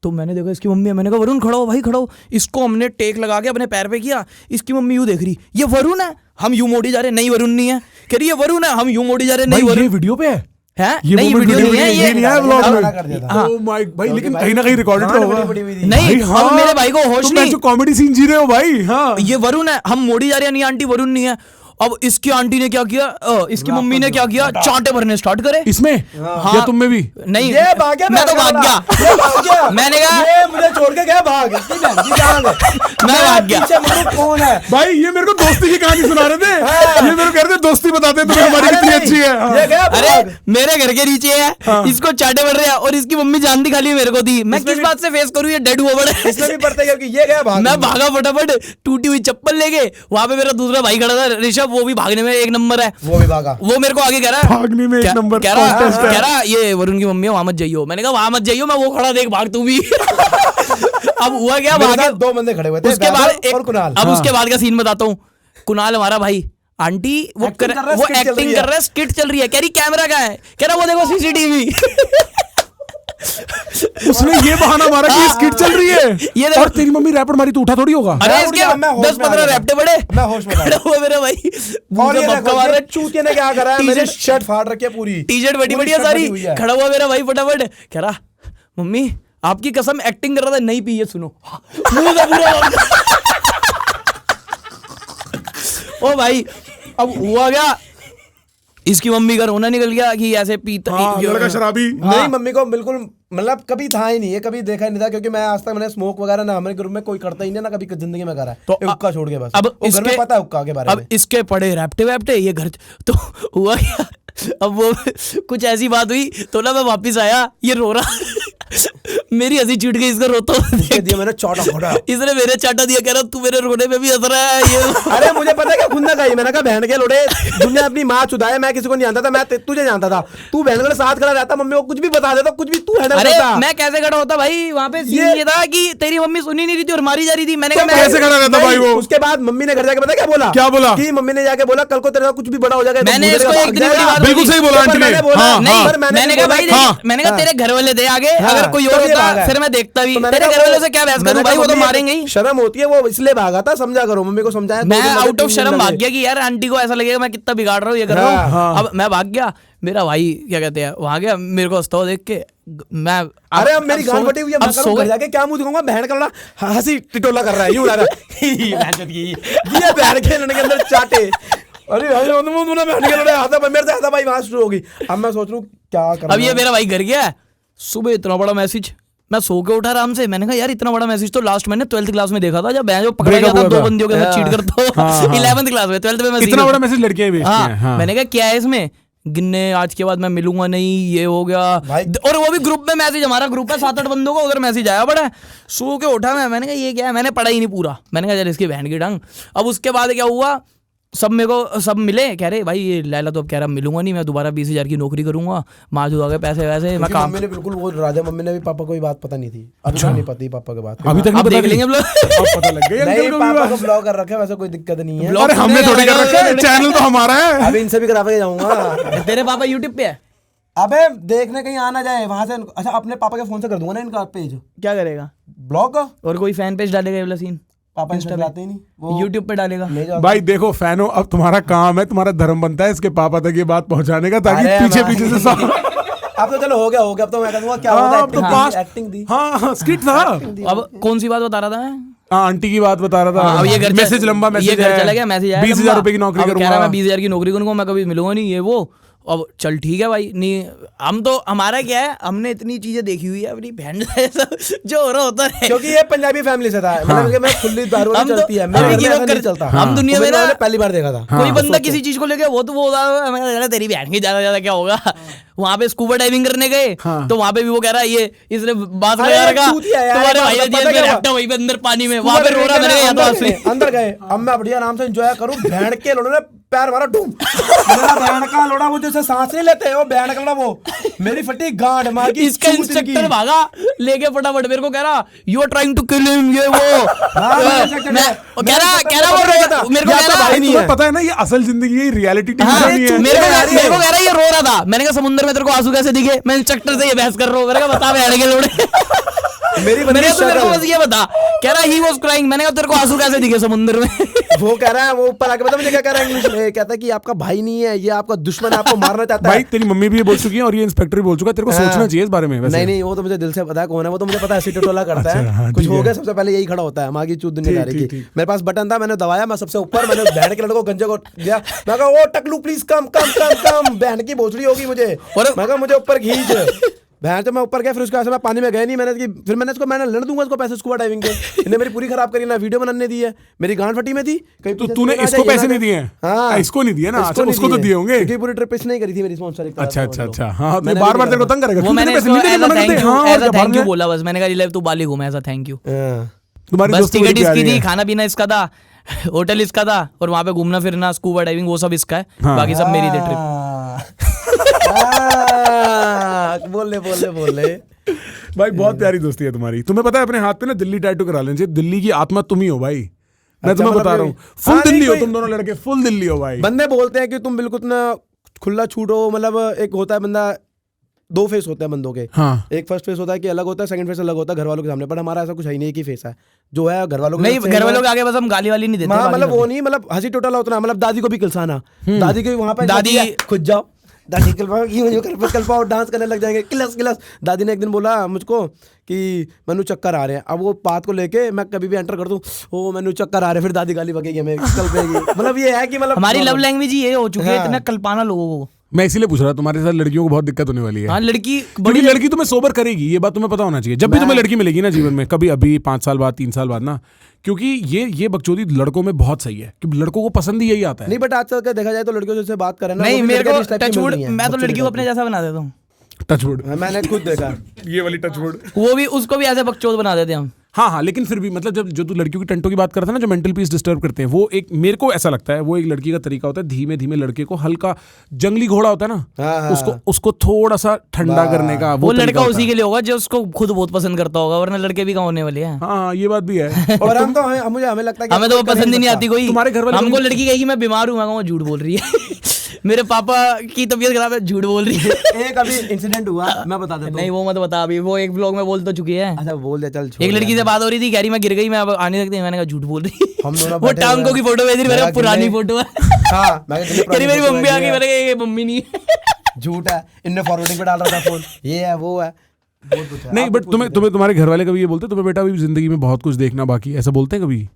तो मैंने देखा इसकी मम्मी है, मैंने कहा वरुण खड़ा हो भाई, खड़ा हो। इसको हमने टेक लगा के अपने पैर पे किया, इसकी मम्मी यूं देख रही, ये वरुण है। हम यूं मोड़ी जा रहे, नहीं वरुण नहीं है। कह रही है वरुण है, हम यूं मोड़ी जा रहे, नहीं वरुण। वीडियो पे है ये नहीं, वीडियो नहीं है, ये नहीं है व्लॉग में। ओह माय भाई, लेकिन कहीं ना कहीं रिकॉर्डेड तो होगा। नहीं, अब मेरे भाई को होश नहीं, जो कॉमेडी सीन जी रहे हो भाई। हाँ, ये वरुण है, हम मोड़ी जा रहे हैं, नहीं आंटी वरुण नहीं है। अब इसकी आंटी ने क्या किया, इसकी मम्मी ने क्या किया, चांटे भरने स्टार्ट करे इसमें। हाँ, या तुम में भी? नहीं, ये भाग गया, मैं तो भाग गया। मैंने कहा ये मुझे छोड़ के गया, भाग। मैं भाग गया। कौन है भाई? ये मेरे को दोस्ती की कहानी सुना रहे थे। ये मेरे को कह रहे थे दोस्ती बताते तुम्हें हमारी कितनी अच्छी है। ये गया, अरे मेरे घर के नीचे है, इसको चाटे भर रहे हैं और इसकी मम्मी जान दिखाली मेरे को दी। मैं किस बात से फेस करूँ, ये डेड हुआ बड़े। इसमें भी पड़ता है क्योंकि ये गया, भाग। मैं भागा फटाफट, टूटी हुई चप्पल लेके। वहां पे मेरा दूसरा भाई खड़ा था ऋषभ, वो भी भागने में एक नंबर है। वो भी भागा। वो मेरे को आगे कह रहा है भागने में एक नंबर, कह रहा ये वरुण की मम्मी है, वहां मत जाइयो। मैंने कहा वहां मत जाइयो, मैं वो खड़ा देख, भाग तू भी। अब हुआ क्या, भागे दो बंदे खड़े हुए थे, उसके बाद और कुणाल। अब उसके बाद का सीन बताता हूँ। कुणाल हमारा भाई, आंटी वो एक्टिंग कर रहा है, स्किट चल रही है। कह रही कैमरा कहाँ है, कह रहा वो देखो सीसीटीवी। उसने ये बहाना मारा कि स्किट चल रही है। ये और तेरी मम्मी रैपर मारी तो उठा थोड़ी होगा। अरे इसके 10-15 रैपटे बड़े, मैं होश में था। वो मेरा भाई और ये चूतिया ने क्या करा है, मेरी शर्ट फाड़ रखी है पूरी, टी-शर्ट बड़ी बढ़िया सारी। खड़ा हुआ मेरा भाई फटाफट, कह रहा मम्मी आपकी कसम एक्टिंग कर रहा था, नहीं पी, ये सुनो। ओ भाई, अब हुआ क्या, इसकी मम्मी का रोना निकल गया कि ऐसे पीता। लड़का शराबी। नहीं, मम्मी को बिल्कुल मतलब कभी था ही नहीं, ये कभी देखा ही नहीं था, क्योंकि मैं आज तक मैंने स्मोक वगैरह ना हमारे ग्रुप में कोई करता ही नहीं, ना कभी जिंदगी में करा है। तो हुक्का छोड़ के बस। अब घर में पता है हुक्का के बारे में। अब इसके पड़े रैप्टे वैप्टे, ये घर तो हुआ क्या। अब वो कुछ ऐसी बात हुई तो ना मैं वापिस आया, ये रो रहा। मेरी हंसी छूट गई, इसको रोता दिया मैंने चाटा फोड़ा। इसने मेरे चाटा दिया, कह रहा तू मेरे रोने में भी हंस रहा है ये। अरे मुझे पता है क्या खुद ना कही, मैंने कहा बहन के लोड़े, दुनिया अपनी माँ चुदाए, मैं किसी को नहीं जानता था, मैं तुझे जानता था। तू बहन के साथ खड़ा रहता, मम्मी को कुछ भी बता देता, कुछ भी तू हैंडल करता। मैं कैसे खड़ा होता भाई, वहाँ पे सीन ये था कि तेरी मम्मी सुनी नहीं रही थी और मारी जा रही थी। मैंने कहा कैसे खड़ा रहता भाई वो? उसके बाद मम्मी ने घर जाके पता क्या बोला कि मम्मी ने जाके बोला कल को तेरे कुछ भी बड़ा हो जाएगा। मैंने इसको एक दिन बड़ी बात बिल्कुल सही बोला आंटी ने। मैंने कहा भाई, मैंने कहा तेरे घर वाले थे आगे, अगर कोई और होता फिर मैं देखता भी। तेरे घर वालों से क्या बहस करूं भाई, वो तो मारेंगे ही। शर्म होती है, वो इसलिए भागा था, समझा करो, मम्मी को समझाया। मैं आउट ऑफ शर्म भाग गया कि यार आंटी को ऐसा लगेगा मैं कितना बिगाड़ रहा हूँ, ये कर रहा हूँ। अब मैं भाग गया, मेरा भाई क्या कहते हैं वहां गया, मेरे को हंसता हुआ देख के मैं, अरे अब मेरी गांड फटी हुई है, मैं करूं घर जाके क्या मुंह दिखाऊंगा, बहन का लड़ा हंसी टिटोला कर रहा है, यूं उड़ा रहा है। ये बहन के लड़ने के अंदर चाटे। अरे बहन के लड़े आता मेरे से, आता भाई वहां शुरू होगी। अब मैं सोच रहा हूँ क्या करना। अब ये मेरा भाई घर गया, सुबह इतना बड़ा मैसेज, मैं सो के उठा आराम से। मैंने कहा यार इतना बड़ा मैसेज तो लास्ट मैंने 12th क्लास में देखा था, जब मैं जो पकड़ा गया था 2 बंदियों के साथ चीट करता हूँ। 11th क्लास में, 12th में मैं इतना बड़ा मैसेज लड़कियां भेजती हैं। हाँ, मैंने कहा क्या है इसमें, गिन्ने आज के बाद मैं मिलूंगा नहीं, ये हो गया। और वो भी ग्रुप में मैसेज, हमारा ग्रुप है 7-8 बंदों का, उधर मैसेज आया बड़ा। सो के उठा मैंने कहा ये क्या है, मैंने पढ़ा ही नहीं पूरा। मैंने कहा चल इसकी बहन की डंग। अब उसके बाद क्या हुआ, सब मेरे को सब मिले, कह रहे भाई ये लैला तो अब कह रहा मिलूंगा नहीं, मैं दोबारा 20,000 की नौकरी करूंगा, माजू आ गए पैसे वैसे। मैं काम, मम्मी ने बिल्कुल वो राजा मम्मी ने भी पापा को बात पता नहीं थी, अभी नहीं पता पापा की बात, अभी तक अब देख लेंगे पता लग गया। नहीं, पापा को ब्लॉग कर रखा है, वैसे कोई दिक्कत नहीं है। अरे हमने थोड़ी कर रखा है, चैनल तो हमारा है। अभी इनसे भी करा के जाऊंगा। तेरे पापा यूट्यूब पे है? अबे देखने कहीं आना जाए वहां से। अच्छा, अपने पापा के फोन से कर दूंगा ना इनका पेज। क्या करेगा, ब्लॉग का? और कोई फैन पेज डालेगा ये वाला सीन? पापा इंस्टा चलाते ही नहीं, वो यूट्यूब पे डालेगा। भाई देखो फैन हो, अब तुम्हारा काम है, तुम्हारा धर्म बनता है इसके पापा तक ये बात पहुंचाने का, ताकि पीछे पीछे से अब तो चलो हो गया, अब तो मैं कहूंगा क्या होगा, अब तो पास एक्टिंग दी। हाँ स्किट था। अब कौन सी बात बता रहा था मैं? आंटी की बात बता रहा था। अब ये घर मैसेज लंबा मैसेज, ये घर चला गया, मैसेज आया 20,000 रुपए की नौकरी करूंगा। मैं 20,000 की नौकरी करूंगा, मैं कभी मिलूंगा नहीं, ये वो। अब चल ठीक है भाई, नहीं हम तो, हमारा क्या है, हमने इतनी चीजें देखी हुई है अपनी बहन जो हो रहा होता है, क्योंकि ये पंजाबी फैमिली से था। मतलब मैं खुली दारू नहीं चलती है, मेरे घर में नहीं चलता। हम दुनिया में ना पहली बार देखा था कोई बंदा किसी चीज को लेके वो तो वो तेरी बहन की ज्यादा क्या होगा। वहां पे स्कूबा डाइविंग करने गए, हाँ। तो वहां पे भी वो कह रहा है ये इसने बांस अरे लगा रखा, चूतिया यार, तुम्हारे ये भाई ने पता जेल में क्या हुआ? रखा वहीं पे अंदर पानी में, वहां पे रो रहा, मैंने कहा या तो आज से अंदर गए, अब मैं बढ़िया आराम से एंजॉय करूं, बैंड के लोड़े ने पैर मारा डूम, मेरा बैंड का लोड़ा वो जैसे सांस नहीं लेते वो बैंड का वो मेरी फटी गांड मार की इसका चूत इंस्ट्रक्टर इनकी। भागा लेके फटाफट, मेरे को कह रहा you are trying to kill him, ये वो हाँ, मेरे इंस्ट्रक्टर मैं ने- कह रहा मेरे वो इंस्ट्रक्टर ने मेरे को या कह तो रहा भाई नहीं तुम्हें है। पता है ना ये असल जिंदगी है, रियलिटी टीवी हाँ, नहीं है। मेरे को यार ये- मेरे को कह रहा है ये रो रहा था, मैंने कहा समुद्र में तेरे को आंसू कैसे दिखे, मैं इंस्ट्रक्टर से ये बहस कर रहा हूँ, मैंने कहा बता बैठ के लोड़े मेरी बंदी मेरे को शक्ल। बस ये बता, कह रहा ही वाज क्राइंग, मैंने कहा तेरे को आंसू कैसे दिखे समुद्र में वो कह रहा है, वो ऊपर आके पता मुझे क्या कह रहा है इंग्लिश में, कहता है कि आपका भाई नहीं है, ये आपका दुश्मन है, आपको मारना चाहता भाई है। तेरी मम्मी भी ये बोल चुकी है और ये इंस्पेक्टर भी बोल चुका है, तेरे को हाँ। सोचना चाहिए इस बारे में वैसे। नहीं नहीं, वो तो मुझे दिल से पता है कौन है, वो तो मुझे पता है सिटोटोला करता अच्छा, हाँ, है, कुछ ठीक हो है। गया सबसे पहले यही खड़ा होता है, माँ की चूत दुनिया ठीक, की। ठीक। मेरे पास बटन था, मैंने दबाया, मैं सबसे ऊपर, मैंने उस बहन के लड़को गंजे को दिया, मैं कहा ओ टकलू प्लीज कम कम कम कम, बहन की भोसड़ी होगी मुझे, और- मैं कहा मुझे ऊपर खींच, बहन तो मैं ऊपर गया, फिर उसके बाद से मैं पानी में गया नहीं, फिर मैंने इसको मैंने लड़ दूंगा इसको पैसे स्कूबा डाइविंग के, इन्हें मेरी पूरी खराब करी ना, वीडियो बनाने दी है, मेरी गांड फटी में थी, कहीं तो पीछे तूने से ना इसको जाए, ये पैसे ना नहीं दिए हैं? हाँ इसको नहीं दिए ना? इसको अच्छा, नहीं उसको तो दिए होंगे। क्योंकि पूरी ट्रिप इसने ही करी थी मेरी स्पॉन्सर। अच्छा अच्छा अच्छा, हाँ तो बार बार तेरे को तंग करेगा, वो क्यों मैंने तेरे पैसे नहीं देने मना करते? हाँ, और क्या, थैंक यू बाहर बोला बस, मैंने कहा ले तू बाली घूमे, ऐसा थैंक यू, तुम्हारी बस दोस्ती बड़ी टिकट इसकी प्यारी थी, है। खाना पीना इसका था, होटल इसका था, और वहां पे घूमना फिरना स्कूबा डाइविंग वो सब इसका है, हाँ। बाकी सब मेरी थी ट्रिप। बोल ले भाई बहुत प्यारी दोस्ती है तुम्हारी। तुम्हें पता है अपने हाथ पे ना दिल्ली टैटू करा लेना चाहिए, दिल्ली की आत्मा तुम ही हो भाई, मैं अच्छा, तुम्हें मतलब बता रहा हूँ, हाँ, फुल नहीं, दिल्ली हो कोई- तुम दोनों लड़के, फुल दिल्ली हो भाई। बंदे बोलते हैं कि तुम बिल्कुल ना खुला छूट हो, मतलब एक होता है बंदा, दो फेस होते हैं बंदों के, हाँ एक फर्स्ट फेस होता है कि अलग होता है, सेकंड फेस अलग होता है घर वालों के सामने, पर हमारा ऐसा कुछ है ही नहीं, एक ही फेस है जो है घर वालों के नहीं, साथ घर same वालों है। के आगे बस हम गाली वाली नहीं देते, हाँ, बाकी मतलब सब वो नहीं, मतलब हंसी टोटल उतना, मतलब दादी को भी किलसाना, दादी के वहां पे दादी- खुद जाओ, दादी कल्पाओ, कल्पाओ, डांस करने लग जाएंगे, किलस किलस। दादी ने एक दिन बोला मुझको कि मैनू चक्कर आ रहे हैं, अब वो बात को लेके मैं कभी भी एंटर कर दूं, ओ मैनू चक्कर आ रहे हैं, फिर दादी गाली बकेगी हमें, कल्पेगी, मतलब ये है कि मतलब हमारी लव लैंग्वेज ही ये हो चुकी है, हाँ। इतना कल्पाना लोगों को। मैं इसीलिए पूछ रहा, तुम्हारे साथ लड़कियों को बहुत दिक्कत होने वाली है, हाँ, लड़की क्योंकि बड़ी लड़की तुम्हें सोबर करेगी, ये बात तुम्हें पता होना चाहिए। जब भी तुम्हें लड़की मिलेगी ना जीवन में, कभी अभी 5 साल बाद 3 साल बाद ना, क्योंकि ये बकचोदी लड़कों में बहुत सही है, क्योंकि लड़कों को पसंद ही यही आता है। नहीं, बट आजकल का देखा जाए तो लड़कियों से बात करें ना, नहीं, वो भी मेरे लड़कियां को इस टाइप की मिल टचवुड, रही हैं, मैं तो बच्चों लड़की को के अपने जैसा बना देता हूँ, टचवुड, टाइप। मैंने खुद देखा। ये वाली टचवुड। वो भी उसको भी ऐसे बकचोद बना देते हैं हम। हाँ हाँ, लेकिन फिर भी मतलब जब जो तू लड़कियों की टंटों की बात करता है ना, जो मेंटल पीस डिस्टर्ब करते हैं, वो एक, मेरे को ऐसा लगता है वो एक लड़की का तरीका होता है, धीमे धीमे लड़के को हल्का, जंगली घोड़ा होता है ना, हाँ, हाँ, उसको थोड़ा सा ठंडा करने का वो तरीका लड़का होता उसी है। के लिए होगा जो उसको खुद बहुत पसंद करता होगा, वरना लड़के भी कहाँ होने वाले हैं। हाँ, ये बात भी है। और हम तो हमें लगता है कि हमें तो वो पसंद ही नहीं आती कोई। तुम्हारे घर वाले हमको कभी- लड़की कहेगी मैं बीमार हूँ, मैं कहूँगा झूठ बोल रही है मेरे पापा की तबीयत खराब है, झूठ बोल रही है। एक अभी इंसिडेंट हुआ, मैं बता देता नहीं, हूँ। वो मत बता, अभी वो एक व्लॉग में बोल तो चुकी है। अच्छा बोल दे, चल छोड़ एक लड़की यार। से बात हो रही थी, कह रही मैं गिर गई, मैं अब आ नहीं सकती, मैंने कहा झूठ बोल रही हम दोनों वो बैठे हुए टांगों हैं। की फोटो भेज रही, मेरे मेरा पुरानी गिरने- फोटो है हाँ, मैं कह कह रही मेरी मम्मी आ गई, मैंने कहा ये मम्मी नहीं है। झूठ है, इनने फॉरवर्डिंग पे डाल रहा था फोन, ये है वो है, बहुत कुछ है। नहीं, आप बट कुछ तुम्हें तुम्हारे घर वाले कभी ये बोलते तुम्हें बेटा अभी जिंदगी में बहुत कुछ देखना बाकी है, ऐसा बोलते हैं कभी?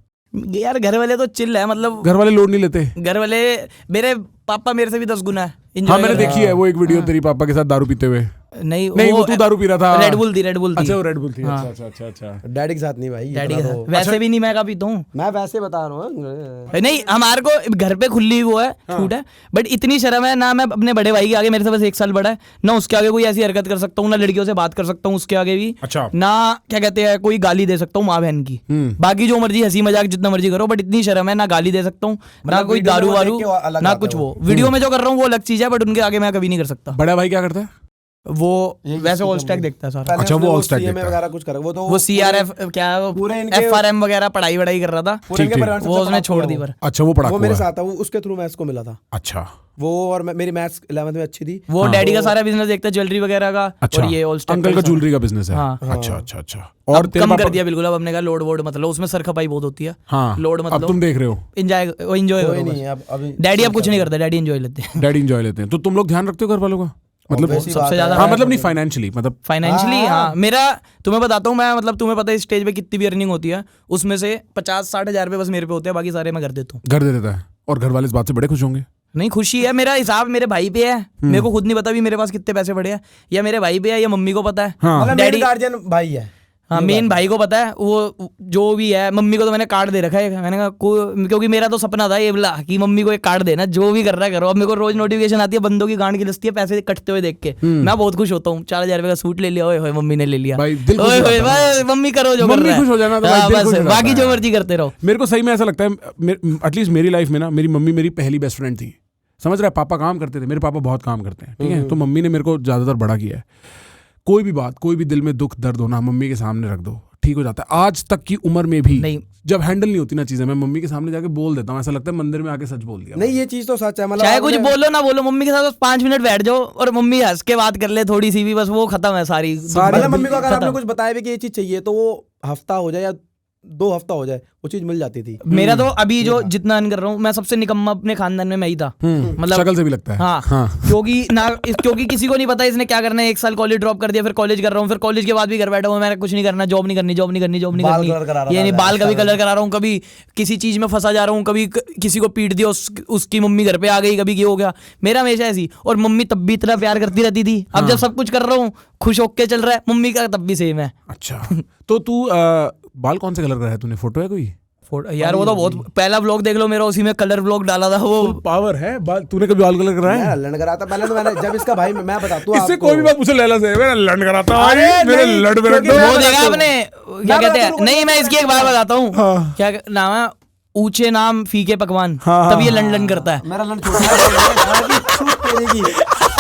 यार घर वाले तो चिल है, मतलब घर वाले लोड नहीं लेते? घर वाले, मेरे पापा मेरे से भी 10 गुना है। enjoy हाँ, मैंने करते देखी है वो एक वीडियो तेरी पापा के साथ दारू पीते हुए। हैं। नहीं नहीं, वो तू दारू पी रहा था। रेड बुल थी, रेड बुल थी। अच्छा, वो रेड बुल थी। हाँ। अच्छा अच्छा अच्छा अच्छा। डैडी के साथ नहीं भाई, डैडी के इतना साथ तो- वैसे भी नहीं मैं कभी पीता हूँ। मैं वैसे बता रहा हूँ। नहीं, हमारे को घर पे खुली वो है, छूट है, बट इतनी शर्म है ना, मैं अपने बड़े भाई के आगे, मेरे से बस 1 साल बड़ा है ना, उसके आगे कोई ऐसी हरकत कर सकता हूँ ना, लड़कियों से बात कर सकता हूँ उसके आगे भी अच्छा। ना, क्या कहते हैं, कोई गाली दे सकता हूँ माँ बहन की। बाकी जो मर्जी हंसी मजाक जितना मर्जी करो, बट इतनी शर्म है ना, गाली दे सकता हूँ ना, मतलब कोई वीडियो में दारू वो वारू देख के वो अलग ना आता कुछ। है वो वीडियो में जो कर रहा हूँ वो अलग चीज है, बट उनके आगे मैं कभी नहीं कर सकता। बड़ा भाई क्या करता है? वो वैसे ऑल स्टैक देखता है सारा। पहले अच्छा, उसने वो all stack CMA देखता है। वगैरह कुछ कर, वो तो वो CRF क्या पूरे इनके- FRM वगैरह पढ़ाई वढ़ाई कर रहा था, पूरे इनके ठीक, परिवार से वो सबसे उसने पढ़ाकू छोड़ है दी वो। पर। अच्छा, वो पढ़ा वो मेरे साथ था, वो उसके थ्रू मैथ्स को मिला था अच्छा वो, और मेरी मैथ्स 11th में अच्छी थी। वो डैडी का सारा बिजनेस देखता है, ज्वेलरी वगैरह का, अच्छा। और ये ऑल स्टैक अंकल का ज्वेलरी का बिजनेस है। हाँ। अच्छा अच्छा अच्छा। और अब तेरे कम पापा कर दिया बिल्कुल, अब हमने कहा लोड वोड मतलब, उसमें सर खपाई बहुत होती है। हाँ, लोड अब मतलब तुम देख रहे हो एंजॉय कोई करो नहीं बस। है अब अभी। डैडी अब कुछ नहीं करता, डैडी एंजॉय लेते हैं डैडी एंजॉय लेते हैं, तो तुम लोग ध्यान रखते हो घर वालों का? मतलब Obvious ही सबसे बात है। ज्यादा हाँ, मतलब नहीं फाइनेंशियली, मतलब फाइनेंशियली। हाँ, मेरा तुम्हें बताता हूँ मैं, मतलब तुम्हें पता है इस स्टेज पे कितनी भी अर्निंग होती है, उसमें से 50-60 हजार रुपये बस मेरे पे होते हैं, बाकी सारे मैं कर देता हूँ। घर दे देता है, और घर वाले इस बात से बड़े खुश होंगे। नहीं, खुशी है, मेरा हिसाब मेरे भाई पे है, मेरे को खुद नहीं पता भी मेरे पास कितने पैसे पड़े हैं, या मेरे भाई पे है या मम्मी को पता है। हाँ। मतलब मेरी डैडी गार्जियन भाई है। हाँ मेन भाई को पता है, वो जो भी है। मम्मी को तो मैंने कार्ड दे रखा है, मैंने कहा क्योंकि मेरा तो सपना था ये बोला कि मम्मी को एक कार्ड देना, जो भी कर रहा है करो। अब मेरे को रोज नोटिफिकेशन आती है बंदों की गांड की लस्ती है पैसे कटते हुए देख के, मैं बहुत खुश होता हूँ। 4,000 रुपए का सूट ले लिया, ओए होए मम्मी ने ले लिया, भाई दिल खुश ओए हो होए जाता है। बस मम्मी करो जो कर मम्मी रहा है। खुश हो जाना तो भाई हाँ, दिल बस खुश हो जाता बाकी है। जो मर्जी करते रहो। मेरे को सही में ऐसा लगता है, एटलीस्ट मेरी लाइफ में ना, मेरी मम्मी मेरी पहली बेस्ट फ्रेंड थी। समझ रहा है, पापा काम करते थे, मेरे पापा बहुत काम करते हैं, ठीक है, तो मम्मी ने मेरे को ज्यादातर बड़ा किया है। कोई भी बात, कोई भी दिल में दुख दर्द होना, मम्मी के सामने रख दो, ठीक हो जाता है। आज तक की उम्र में भी नहीं। जब हैंडल नहीं होती ना चीजें, मैं मम्मी के सामने जाके बोल देता हूँ, ऐसा लगता है मंदिर में आके सच बोल दिया। नहीं ये चीज तो सच है, मतलब चाहे कुछ आपने- बोलो ना बोलो, मम्मी के साथ बस 5 मिनट बैठ जाओ और मम्मी हंस के बात कर ले थोड़ी सी भी, बस वो खत्म है सारी। मतलब मम्मी को अगर आपने खत्म। कुछ बताया भी कि ये चीज चाहिए तो वो हफ्ता हो जाए या 2 हफ्ता हो जाए, वो चीज मिल जाती थी। मेरा तो अभी जो जितना अर्न कर रहा हूँ, मैं सबसे निकम्मा अपने खानदान में मैं ही था। मतलब शक्ल से भी लगता है। हाँ, क्योंकि किसी को नहीं पता इसने क्या करना है। 1 साल कॉलेज ड्रॉप कर दिया, फिर कॉलेज कर रहा हूँ, फिर कॉलेज के बाद भी घर बैठा हूँ, मैंने कुछ नहीं करना, जॉब नहीं करनी, बाल कलर करा रहा ये था, नहीं, बाल कभी कलर करा रहा हूँ, कभी किसी चीज में फंसा जा रहा हूँ, कभी किसी को पीट दिया, उसकी मम्मी घर पे आ गई, कभी ये हो गया। मेरा हमेशा ऐसी, और मम्मी तब भी इतना प्यार करती रहती थी। अब जब सब कुछ कर रहा हूँ, खुश होके चल रहा है, मम्मी का तब भी सेम है। अच्छा, तो तू बाल कौन से कलर का है तूने? फोटो है कोई? यार वो तो बहुत पहला व्लॉग देख लो मेरा, उसी में कलर व्लॉग डाला था वो। पावर है बाल। तूने कभी बाल कलर कराया है? लड़ करा था पहले तो मैंने, जब इसका भाई, मैं बताता हूँ इससे कोई भी बात पूछो लैला से, मेरा लड़ कराता हूँ, अरे मेरे नहीं, लड़ में रख क्योंकि दो। मैं वो बताता देखा हूँ। आपने, क्या कहते हैं, नहीं मैं इसकी एक बात बताता हूँ, हाँ। क्या नाम है, ऊंचे नाम फीके पकवान, हाँ, तब ये हाँ, लंडन करता है। मेरा लंच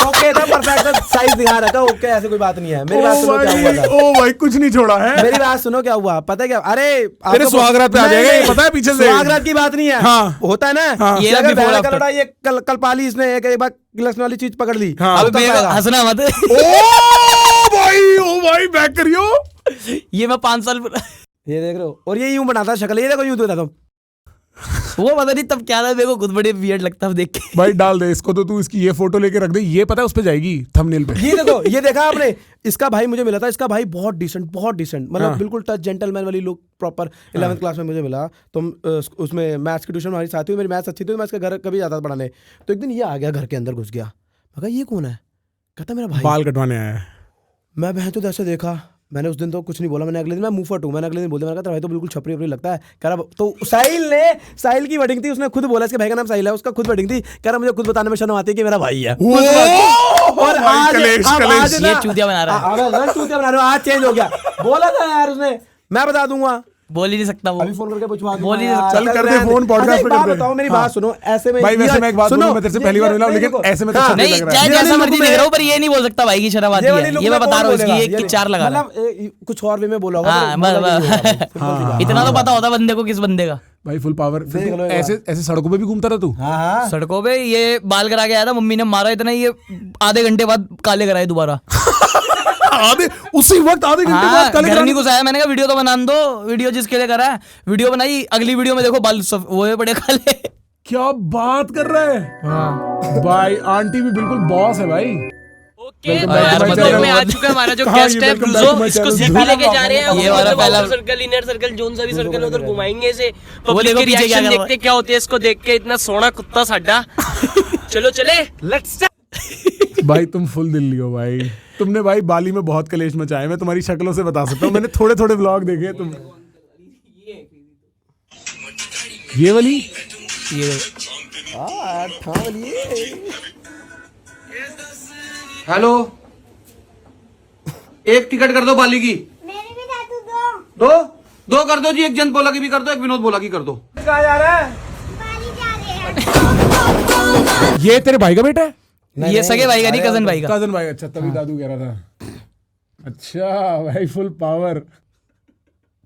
ओके था, परफेक्ट साइज दिखा रहा था, ओके ऐसे कोई बात नहीं है। मेरी बात सुनो क्या हुआ था, ओ भाई कुछ नहीं छोड़ा है। मेरी बात सुनो क्या हुआ, पता है क्या? अरे तेरे सुहागरात पे आ जाएगा ये, पता है पीछे से। सुहागरात की बात नहीं है, हाँ। होता है ना, हाँ। ये ये अगर before बहन after। का लड़ा, ये कल पाली इसने एक बार गिलास वाली चीज पकड़ ली, हाँ। अब अब मेरे को हंसना मत। ओ भाई बैक करियो। ये मैं 5 साल ये देख रहे हो, और ये यूं बनाता है शक्ल, ये देखो यूं तो तुम। वो पता नहीं तब क्या था, मेरे को खुद बड़े वियर्ड लगता है देख के। भाई डाल दे इसको, तो तू इसकी ये फोटो लेके रख दे, ये पता है उस पे जाएगी थंबनेल पे। ये देखो, ये देखा आपने, इसका भाई मुझे मिला था, इसका भाई बहुत डिसेंट मतलब हाँ। बिल्कुल टच जेंटलमैन वाली लुक, प्रॉपर 11th क्लास में मुझे मिला। तो उसमें मैथ्स की ट्यूशन हमारी साथी हुई, मेरी मैथ्स अच्छी थी, तो मैं इसके घर कभी जाता था पढ़ाने। तो एक दिन ये आ गया, घर के अंदर घुस गया, मैं कहा ये कौन है? कहता मेरा भाई। बाल कटवाने आया है। मैं बहन तो ऐसे देखा, मैंने उस दिन तो कुछ नहीं बोला, मैंने अगले दिन, मैं मुंहफट हूँ, मैंने अगले दिन बोल दिया, मैंने कहा भाई तो बिल्कुल छपरी वपरी लगता है। कह रहा, तो साहिल की वेडिंग थी, उसने खुद बोला, इसके भाई का नाम साहिल है, उसका खुद वेडिंग थी, कह रहा मुझे खुद बताने में शर्म आती है कि मेरा भाई है। और आज कलेश, अब कलेश। आज ना- ये चूतिया बना रहा है। चूतिया बना रहा हूँ, आज चेंज हो गया। बोला था यार उसने, मैं बता दूंगा, बोल ही नहीं सकता वो। अभी फोन करके पूछवा दूंगा बोल ही नहीं यार। सकता। चल कर दे रहने फोन, podcast अच्छा, एक पे बात कर दे। बताओ, मेरी हाँ। बात सुनो, ऐसे में भाई वैसे मैं एक बात सुनो, बोलूं, मैं तेरे से पहली बार मिला हूं, नहीं, लेकिन देखो, ऐसे में तो हाँ, अच्छा नहीं लग रहा चाहे है। ये जैसा वाली मर्जी look देख में- रहा हूँ, पर ये नहीं बोल सकता भाई की शर्म आती वाली है। look ये में मैं बता कौन रहा हूँ, इसकी बोलेगा? एक 4 लगा रहा है। मतलब कुछ और वे में बोला होगा, हाँ, तो बस बोला नहीं होगा। बस। सिंपल सी बात। इतना तो पता होता बंदे को किस बंदे का। भाई फुल पावर। देख लो एक ऐसे ऐसे सड़कों पे भी घूमता था तू? हाँ हाँ, सड़कों पे ये बाल करा के आया था, मम्मी ने मारा इतना, ये आधे घंटे बाद काले कराए दोबारा। आधे उसी वक्त आधे घंटे हाँ, बाद काले घर कराने- नहीं घुसाया, मैंने कहा वीडियो तो बना दो, वीडियो जिसके लिए करा है वीडियो बनाई, अगली वीडियो में देखो बाल वो है बड़े काले। क्या बात कर रहा है? हाँ। भाई आंटी भी बिल्कुल बॉस है भाई। यार, मतलब में आ चुका है हमारा जो कहाँ गेस्ट ये है welcome back ब्रूजो, to my इसको channel। सीपी लेके जा रहे हैं। ये वाला पहला सर्कल, इनर सर्कल, जोन सा भी सर्कल उधर घुमाएंगे इसे, वो पब्लिक देखो के पीछे क्या रिएक्शन कर रहा है। देखते क्या होते हैं इसको देख के, इतना सोना कुत्ता साडा। चलो चले, लेट्स भाई तुम फुल दिल्ली हो भाई। तुमने भाई बाली में बहुत कलेश मचाए, मैं तुम्हारी शक्लों से बता सकता हूँ, मैंने थोड़े थोड़े व्लॉग देखे तुम। ये वाली हेलो, एक टिकट कर दो बाली की। मेरी भी टैटू दो। दो कर दो जी, एक जन बोला की भी कर दो, एक विनोद बोला की कर दो। कहाँ जा रहा है? बाली जा रहे हैं। ये तेरे भाई का बेटा है? ये सगे भाई का नहीं, कजन भाई का। कजन भाई। अच्छा तभी दादू कह रहा था। अच्छा भाई फुल पावर।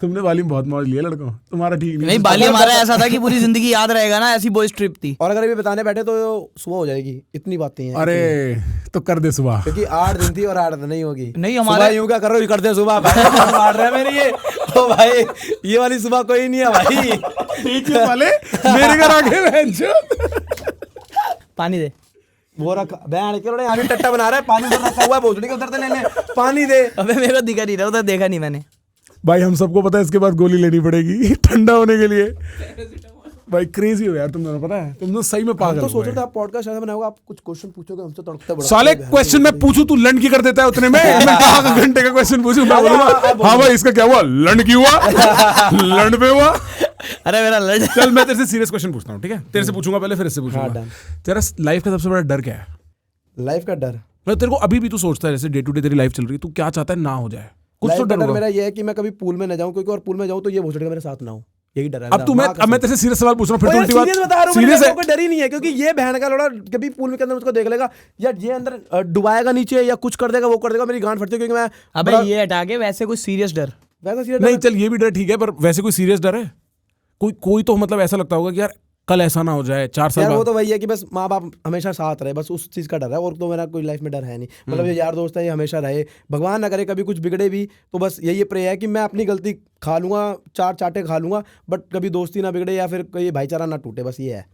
तुमने बाली में बहुत मौज लिया लड़कों, तुम्हारा ठीक नहीं। नहीं, बाली हमारा ऐसा था कि पूरी जिंदगी याद रहेगा ना, ऐसी बॉयज ट्रिप थी। और अगर अभी बताने बैठे तो सुबह हो जाएगी, इतनी बातें हैं। अरे तो कर दे सुबह। क्योंकि 8 दिन थी और 8 दिन नहीं होगी। नहीं, हमारे- सुबह यूं क्या कर रहे हो, करते हैं सुबह। भाई मार रहा है मेरे ये। ओ भाई, ये वाली सुबह कोई नहीं है भाई। पीछे वाले मेरे घर आके बहनचोद। पानी दे। वो रखा बहन के लोड़े, यहाँ भी टट्टा बना रहा है, पानी उधर रखा हुआ है, भोसड़ी के उधर से ले ले, पानी दे। अबे मेरे को दिखा नहीं रहा, उधर देखा नहीं मैंने। भाई हम सबको पता है इसके बाद गोली लेनी पड़ेगी ठंडा होने के लिए। भाई क्रेजी हो यार तुम दोनों, पता है तुम दोनों सही में पागल तो हो सोच रहे भाई। थे आप पॉडकास्ट ऐसा बनाओगे, आप कुछ क्वेश्चन पूछोगे हमसे, तड़कते बड़कते साले क्वेश्चन मैं पूछूं तू लंड की कर देता है उतने में। मैं कहाँ घंटे का क्वेश्चन पूछूं, मैं बोलूंगा हाँ भाई इसका क्या हुआ, लंड की हुआ, लंड पे हुआ। अरे मेरा लड़ चल मैं तेरे से सीरियस क्वेश्चन पूछता हूँ, ठीक है? तेरे से पूछूंगा पहले, फिर इससे पूछूंगा। done. तेरा लाइफ का सबसे बड़ा डर क्या है? लाइफ का डर, मतलब तेरे को अभी भी तू सोचता है, जैसे डे टू डे तेरी लाइफ चल रही है, तू क्या चाहता है ना हो जाए? कुछ तो लाइफ का डर डर होगा। मेरा ये है कि मैं कभी पूल में न जाऊं, क्योंकि और पूल में जाऊं तो ये भोसड़ी का मेरे साथ ना हो, यही डर है अब तू मैं मेरा। अब मैं तेरे से सीरियस सवाल पूछ रहा हूँ, फिर ओ तो यार, उल्टी बात। सीरियस बता रहा हूँ, सीरियस है। कोई डर ही नहीं है, क्योंकि ये बहन का लोड़ा कभी पूल के अंदर मुझको देख लेगा या ये अंदर डुबाएगा नीचे या कुछ कर देगा, वो कर देगा, मेरी गांड फटती है, क्योंकि मैं अबे बड़ा- ये हटा के वैसे कोई सीरियस डर। वैसा सीरियस नहीं चल ये भी डर ठीक है, पर वैसे कोई सीरियस डर है? कोई तो मतलब ऐसा लगता होगा कि यार कल ऐसा ना हो जाए 4 साल यार वो बाद। तो वही है कि बस माँ बाप हमेशा साथ रहे, बस उस चीज का डर है, और तो मेरा कोई लाइफ में डर है नहीं। मतलब ये यार दोस्त है, ये हमेशा रहे, भगवान ना करे कभी कुछ बिगड़े भी, तो बस यही प्रे है कि मैं अपनी गलती खा लूंगा, 4 चाटे खा लूंगा, बट कभी दोस्ती ना बिगड़े या फिर कोई भाईचारा ना टूटे, बस ये है।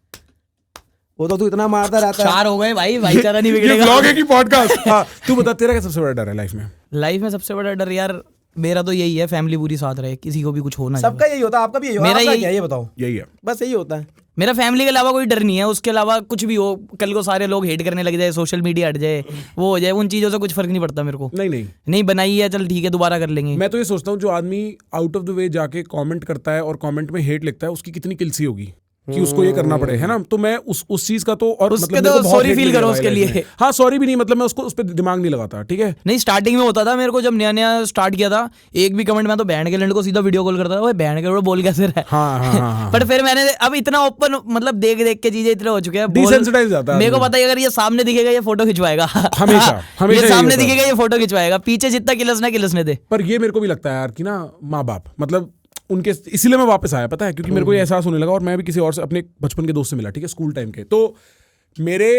वो तो तू इतना मारता रहता है। 4 हो गए भाई, भाईचारा नहीं ये बिगड़ेगा। ब्लॉग है कि पॉडकास्ट? हाँ तू बता तेरा क्या सबसे बड़ा डर है लाइफ में? लाइफ में सबसे बड़ा डर यार मेरा तो यही है, फैमिली पूरी साथ रहे, किसी को भी कुछ हो ना जाए। सबका यही होता है, आपका भी यही होता है, मेरा आपका यही- क्या है ये बताओ? यही है। बस यही होता है। मेरा फैमिली के अलावा कोई डर नहीं है, उसके अलावा कुछ भी हो, कल को सारे लोग हेट करने लग जाए, सोशल मीडिया हट जाए, वो हो जाए, उन चीज़ों से कुछ फर्क नहीं पड़ता मेरे को। नहीं बनाई है, चल ठीक है दोबारा कर लेंगे। मैं तो ये सोचता हूँ जो आदमी आउट ऑफ द वे जाके कमेंट करता है और कमेंट में हेट लिखता है, उसकी कितनी किलसी होगी कि उसको ये करना पड़े, है ना? तो मैं उस चीज का तो और उसके मतलब मेरे तो को बहुत sorry hate feel मिलेगा करो भाई उसके life लिए। में। हाँ सॉरी भी नहीं, मतलब मैं उसको उस पर दिमाग नहीं लगाता, ठीक है? नहीं स्टार्टिंग में होता था मेरे को, जब नया नया स्टार्ट किया था, एक भी कमेंट में तो बैंड के लंड को सीधा वीडियो कॉल करता था, वो बैंड के लंड बोल कैसे रहा है। हाँ। बट फिर मैंने अब इतना ओपन, मतलब देख देख के चीजें इतने हो चुके हैं, Desensitize जाता है मेरे को आदमी। पता है अगर ये सामने दिखेगा ये फोटो खिंचवाएगा। हमेशा ये यही सामने होता है। दिखेगा ये फोटो खिंचवाएगा, पीछे जितना किलसने दे। पर ये मेरे को भी लगता है यार कि ना माँ बाप मतलब उनके, इसीलिए मैं वापस आया पता है, क्योंकि मेरे को ये एहसास होने लगा, और मैं भी किसी और से अपने बचपन के दोस्त से मिला, ठीक है, स्कूल टाइम के। तो मेरे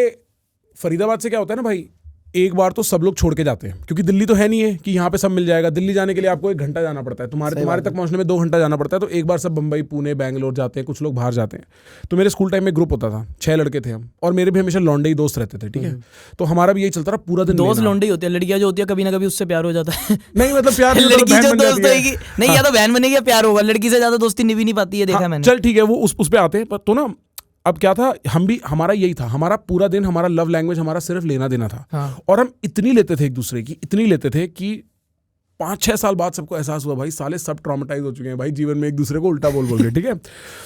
फरीदाबाद से क्या होता है ना भाई, एक बार तो सब लोग छोड़ के जाते हैं, क्योंकि दिल्ली तो है नहीं है कि यहाँ पे सब मिल जाएगा। दिल्ली जाने के लिए आपको 1 घंटा जाना पड़ता है, तुम्हारे तक पहुंचने में 2 घंटा जाना पड़ता है। तो एक बार सब बम्बई, पुणे, बैंगलोर जाते हैं, कुछ लोग बाहर जाते हैं। तो मेरे स्कूल टाइम में ग्रुप होता था, 6 लड़के थे हम, और मेरे भी हमेशा लौंडे ही दोस्त रहते थे, ठीक है? तो हमारा भी यही चलता रहा पूरा दिन। दोस्त लेना। लौंडे होती है, लड़कियां जो होती है कभी ना कभी उससे प्यार हो जाता है। नहीं मतलब प्यार नहीं, मतलब लड़की बहन जो बन दोस्त जाती है। होगी नहीं, या तो बहन बनेगी या प्यार होगा, लड़की से ज्यादा दोस्ती निभी नहीं पाती है, देखा हाँ, मैंने। चल ठीक है, वो उस पे आते हैं। पर तो ना अब क्या था, हमारा यही था, हमारा पूरा दिन, हमारा लव लैंग्वेज हमारा सिर्फ लेना देना था। हाँ। और हम इतनी लेते थे एक दूसरे की, इतनी लेते थे कि 5-6 साल बाद सबको एहसास हुआ भाई साले सब ट्रॉमेटाइज हो चुके हैं भाई जीवन में, एक दूसरे को उल्टा बोल के, ठीक है?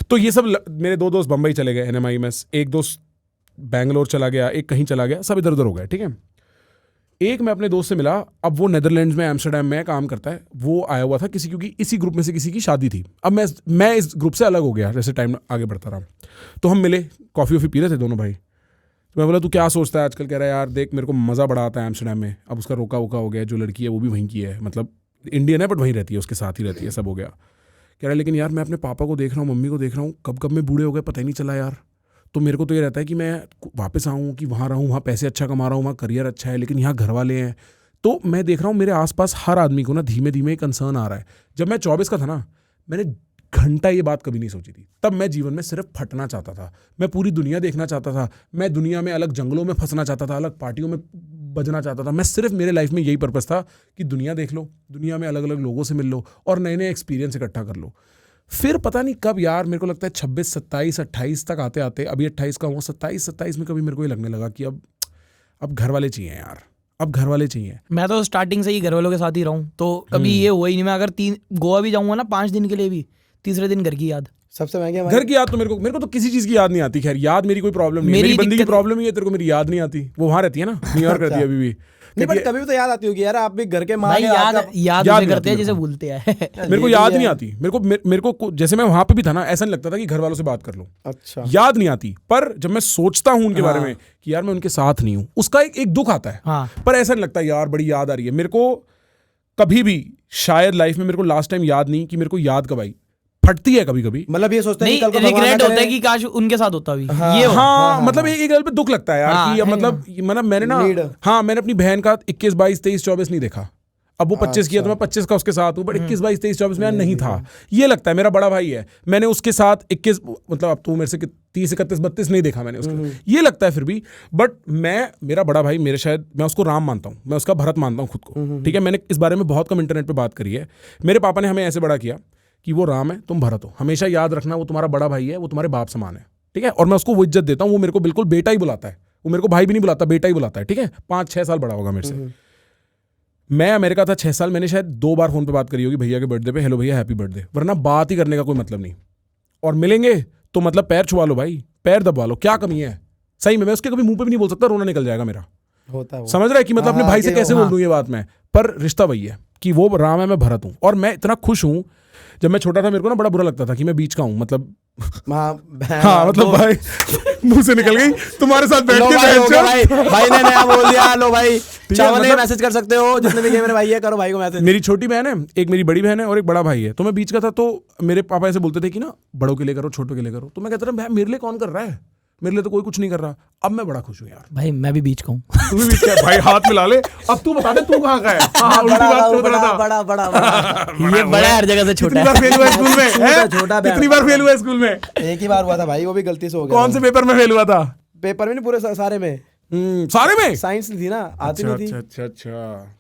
तो ये सब मेरे 2 दोस्त बम्बई चले गए NMI में, एक दोस्त बैंगलोर चला गया, एक कहीं चला गया, सब इधर उधर हो गए, ठीक है? एक मैं अपने दोस्त से मिला, अब वो नेदरलैंड्स में एम्स्टरडैम में काम करता है। वो आया हुआ था क्योंकि इसी ग्रुप में से किसी की शादी थी। अब मैं इस ग्रुप से अलग हो गया जैसे टाइम आगे बढ़ता रहा। तो हम मिले, कॉफ़ी वॉफ़ी पी रहे थे दोनों भाई। तो मैं बोला तू क्या सोचता है आजकल? कह रहा है यार देख मेरे को मज़ा बड़ा आता है एम्स्टरडैम में, अब उसका रोका वोका हो गया, जो लड़की है वो भी वहीं की है, मतलब इंडियन है बट वहीं रहती है, उसके साथ ही रहती है, सब हो गया। कह रहा है लेकिन यार मैं अपने पापा को देख रहा हूँ, मम्मी को देख रहा हूँ, कब में बूढ़े हो गए पता ही नहीं चला यार। तो मेरे को तो ये रहता है कि मैं वापस आऊँ, कि वहाँ रहूँ, वहाँ पैसे अच्छा कमा रहा हूँ, वहाँ करियर अच्छा है, लेकिन यहाँ घर वाले हैं। तो मैं देख रहा हूँ मेरे आसपास हर आदमी को ना धीमे धीमे कंसर्न आ रहा है। जब मैं 24 का था ना, मैंने घंटा ये बात कभी नहीं सोची थी। तब मैं जीवन में सिर्फ फटना चाहता था, मैं पूरी दुनिया देखना चाहता था, मैं दुनिया में अलग जंगलों में फंसना चाहता था, अलग पार्टियों में बजना चाहता था। मैं सिर्फ, मेरे लाइफ में यही पर्पस था कि दुनिया देख लो, दुनिया में अलग अलग लोगों से मिल लो और नए नए एक्सपीरियंस इकट्ठा कर लो। फिर पता नहीं कब यार, मेरे को लगता है 26, 27, 28 तक आते आते, अभी 28 का हूँ, 27 में कभी मेरे को ये लगने लगा कि अब घर वाले चाहिए यार, अब घर वाले चाहिए। मैं तो स्टार्टिंग से ही घर वालों के साथ ही रहूं, तो कभी ये हुआ ही नहीं। मैं अगर गोवा भी जाऊंगा ना 5 दिन के लिए भी, तीसरे दिन घर की याद। सबसे महंगे घर की याद तो मेरे को तो किसी चीज की याद नहीं आती। खैर याद मेरी कोई प्रॉब्लम नहीं, मेरी बंदी की प्रॉब्लम ही है, तेरे को मेरी याद नहीं आती। वो वहां रहती है ना, न्यूयॉर्क रहती है अभी भी। नहीं बट कभी भी तो याद आती होगी यार, आप भी घर के माँ याद नहीं करते हैं आती जैसे भूलते हैं। मेरे को याद नहीं आती। मेरे को जैसे मैं वहां पे भी था ना, ऐसा नहीं लगता था कि घर वालों से बात कर लूं। अच्छा, याद नहीं आती। पर जब मैं सोचता हूं उनके बारे में कि यार मैं उनके साथ नहीं हूं, उसका एक दुख आता है। हाँ। पर ऐसा नहीं लगता यार बड़ी याद आ रही है मेरे को। कभी भी शायद लाइफ में मेरे को लास्ट टाइम याद नहीं कि मेरे को याद कब आई। फटती है कभी कभी, मतलब ये सोचते हैं नहीं, रिग्रेट होता है कि काश उनके साथ होता भी। ये मतलब एक लेवल पे दुख लगता है यार कि मतलब मैंने ना, मैंने अपनी बहन का 21, 22, 23, 24 नहीं देखा। अब वो 25 किया तो मैं 25 का उसके साथ हूँ, बट 21, 22, 23, 24 में यार नहीं था। ये लगता है, मेरा बड़ा भाई है, मैंने उसके साथ 21, मतलब अब तो मेरे से 30, 31, 32 नहीं देखा मैंने उसको। ये लगता है फिर भी। बट मेरा बड़ा भाई, मैं उसको राम मानता हूँ, मैं उसका भरत मानता हूँ खुद को, ठीक है? मैंने इस बारे में बहुत कम इंटरनेट पे बात करी है। मेरे पापा ने हमें ऐसे बड़ा किया कि वो राम है, तुम भरत हो। हमेशा याद रखना वो तुम्हारा बड़ा भाई है, वो तुम्हारे बाप समान है, ठीक है। और मैं उसको वो इज्जत देता हूँ, वो मेरे को बिल्कुल बेटा ही बुलाता है, वो मेरे को भाई भी नहीं बुलाता, बेटा ही बुलाता है, ठीक है। 5-6 साल बड़ा होगा मेरे से। मैं अमेरिका था 6 साल, मैंने शायद 2 बार फोन पे बात करी होगी भैया के बर्थडे पे, हेलो भैया हैप्पी बर्थडे, वरना बात ही करने का कोई मतलब नहीं। और मिलेंगे तो मतलब पैर छुआ लो भाई, पैर दबवा लो, क्या कमी है सही में। मैं उसके कभी मुंह पे भी नहीं बोल सकता, रोना निकल जाएगा मेरा, होता है वो। समझ रहा है कि मतलब अपने भाई से कैसे बोल दूं ये बात मैं। पर रिश्ता वही है कि वो राम है, मैं भरत हूं। और मैं इतना खुश हूं, जब मैं छोटा था मेरे को ना बड़ा बुरा लगता था कि मैं बीच का हूं, मतलब हाँ मतलब भाई मुंह से निकल गई तुम्हारे साथ बैठ के भाई ने नया बोल दिया। लो भाई चावल मतलब- मैसेज कर सकते हो, जितने भी मेरे भाई है करो भाई को मैसेज। मेरी छोटी बहन है, एक मेरी बड़ी बहन है और एक बड़ा भाई है, तो मैं बीच का था। तो मेरे पापा ऐसे बोलते थे कि ना बड़ों के लिए करो, छोटों के लिए करो। तो मैं कहता था भाई मेरे लिए कौन कर रहा है, मेरे लिए तो कोई कुछ नहीं कर रहा। अब मैं बड़ा खुश हूँ यार। भाई मैं भी बीच का हूँ। तू भी बीच का है? भाई हाथ मिला ले। अब तू बता दे तू कहाँ का है। हाँ, उल्टी बात सोच रहा था। बड़ा बड़ा बड़ा ये बड़ा हर जगह से छोटा कितनी बार फेल हुआ है स्कूल में? हैं? छोटा बहन। कितनी बार फेल हुआ है स्कूल में? एक ही बार हुआ था भाई, वो भी गलती से हो गया। कौन से पेपर में फेल हुआ था? पेपर में नहीं, पूरे सारे में। सारे में? साइंस थी ना, आती नहीं थी। अच्छा।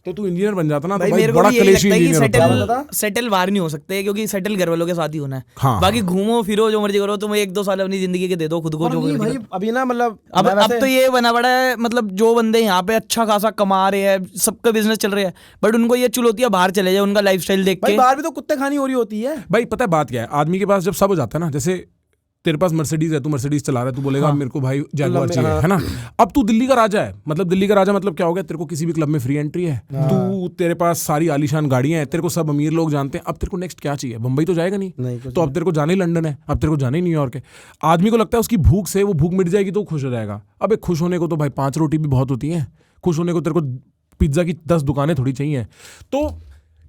तो तू इंजीनियर बन जाता ना, तो भाई भाई मेरे को बड़ा भी यही कलेशी लगता है कि इंजीनियर होता है। सेटल बाहर नहीं हो सकते, क्योंकि सेटल घर वालों के साथ ही होना है। हाँ, बाकी घूमो फिरो जो मर्जी करो, तुम 1-2 साल अपनी जिंदगी के दे दो खुद को, और जो नहीं मर्जी भाई करो। अभी ना मतलब अब तो ये बना पड़ा है, मतलब जो बंदे यहाँ पे अच्छा खासा कमा रहे हैं, सबका बिजनेस चल रहा है, बट उनको ये चुनौती है बाहर चले जाए, उनका लाइफस्टाइल देख भाई के। बाहर भी तो कुत्ते खानी हो रही होती है। भाई पता है बात क्या है, आदमी के पास जब सब हो जाता है ना, जैसे तेरे पास मर्सिडीज है, तू मर्सिडीज चला रहा है, तू बोलेगा मेरे को भाई जैगुआर चाहिए, है ना। अब तू दिल्ली का राजा है, मतलब दिल्ली का राजा मतलब क्या हो गया, तेरे को किसी भी क्लब में फ्री एंट्री है, तू तेरे पास सारी आलीशान गाड़ियां हैं, तेरे को सब अमीर लोग जानते हैं। अब तेरे को नेक्स्ट क्या चाहिए? बंबई तो जाएगा नहीं, तो अब तेरे को जाना ही लंदन है, अब तेरे को जाना ही न्यूयॉर्क है। आदमी को लगता है उसकी भूख से वो भूख मिट जाएगी तो वो खुश हो जाएगा। अब खुश होने को तो भाई 5 रोटी भी बहुत होती है, खुश होने को तेरे को पिज्जा की 10 दुकानें थोड़ी चाहिए। तो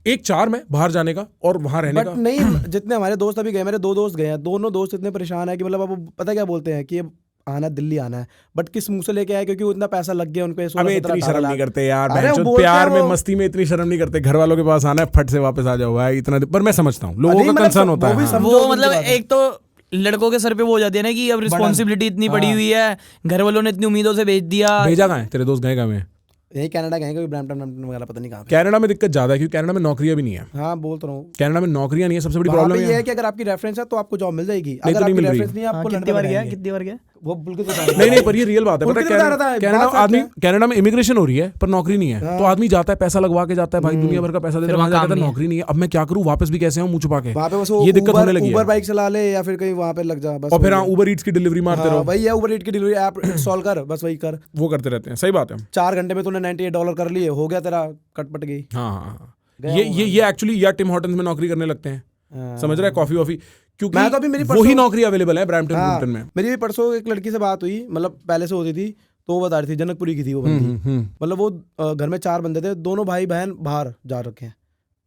एक 4 में बाहर जाने का और वहां रहने का। नहीं, जितने हमारे दोस्त अभी गए, मेरे 2 दोस्त गए हैं, दोनों दोस्त इतने परेशान है कि मतलब अब पता क्या बोलते हैं कि अब आना दिल्ली आना है, बट किस मुंह से लेके आए, क्योंकि उतना पैसा लग गया उनपे। अबे इतनी शर्म नहीं करते यार, अरे बहनचोद, वो प्यार में वो- मस्ती में इतनी शर्म नहीं करते। घर वालों के पास आना है, फट से वापस आ जाओ भाई, इतना। पर मैं समझता हूँ लोगों नहीं, का मतलब कंसर्न होता वो है। भी हाँ। समझो वो उनकी मतलब बात है। एक तो लड़कों के सर पे वो हो जाती है ना कि अब रिस्पॉन्सिबिलिटी इतनी पड़ी हुई है, घर वालों ने इतनी उम्मीदों से भेज दिया। भेजा कहाँ है तेरे दोस्त, गए कहाँ में? यही कनाडा गए, कोई ब्रैम्पटन वगैरह पता नहीं कहाँ पे। कनाडा में दिक्कत ज्यादा है क्योंकि कनाडा में नौकरियां भी नहीं है। हाँ बोल तो रहा हूँ, कनाडा में नौकरियां नहीं है, सबसे बड़ी वहाँ प्रॉब्लम पे ये है। है कि अगर आपकी रेफरेंस है तो आपको जॉब मिल जाएगी, तो अगर नहीं आपकी मिल रही। रेफरेंस नहीं है आपको कितनी बार गया, कितनी बार गया? वो बिल्कुल नहीं पर ये रियल बात है। पता उनके है लिए बता रहा था, कनाडा बात आदमी, सच है। कनाडा में इमिग्रेशन हो रही है पर नौकरी नहीं है, तो आदमी जाता है पैसा लगवा के जाता है भाई, दुनिया भर का पैसा देता है, वहाँ काम जाता है नहीं है। नौकरी नहीं है। अब मैं क्या करूँ, वापस भी कैसे आऊँ मुंह छुपा के? वहाँ पे बस वो ये दिक्कत होने लगी ऊबर है। बाइक चला ले या फिर कहीं वहाँ पे लग जा बस। और फिर हाँ ऊबर ईट्स की डिलीवरी मारते रहो, वही है, ऊबर ईट की डिलीवरी ऐप इंस्टॉल कर, बस वही कर। वो करते रहते हैं। सही बात है। 4 घंटे में तूने $98 कर लिए, हो गया तेरा, कटपट गई। हाँ। ये एक्चुअली या टिम हॉर्टन्स में नौकरी करने लगते हैं, समझ रहा है, कॉफी वॉफी, क्योंकि मैं तो अभी मेरी वही नौकरी अवेलेबल है ब्रैम्पटन हाँ, ब्रैम्पटन में। मेरी भी परसों एक लड़की से बात हुई, मतलब पहले से होती थी, तो वो बता रही थी, जनकपुरी की थी वो बंदी। मतलब वो घर में 4 बंदे थे, दोनों भाई बहन बाहर जा रखे हैं,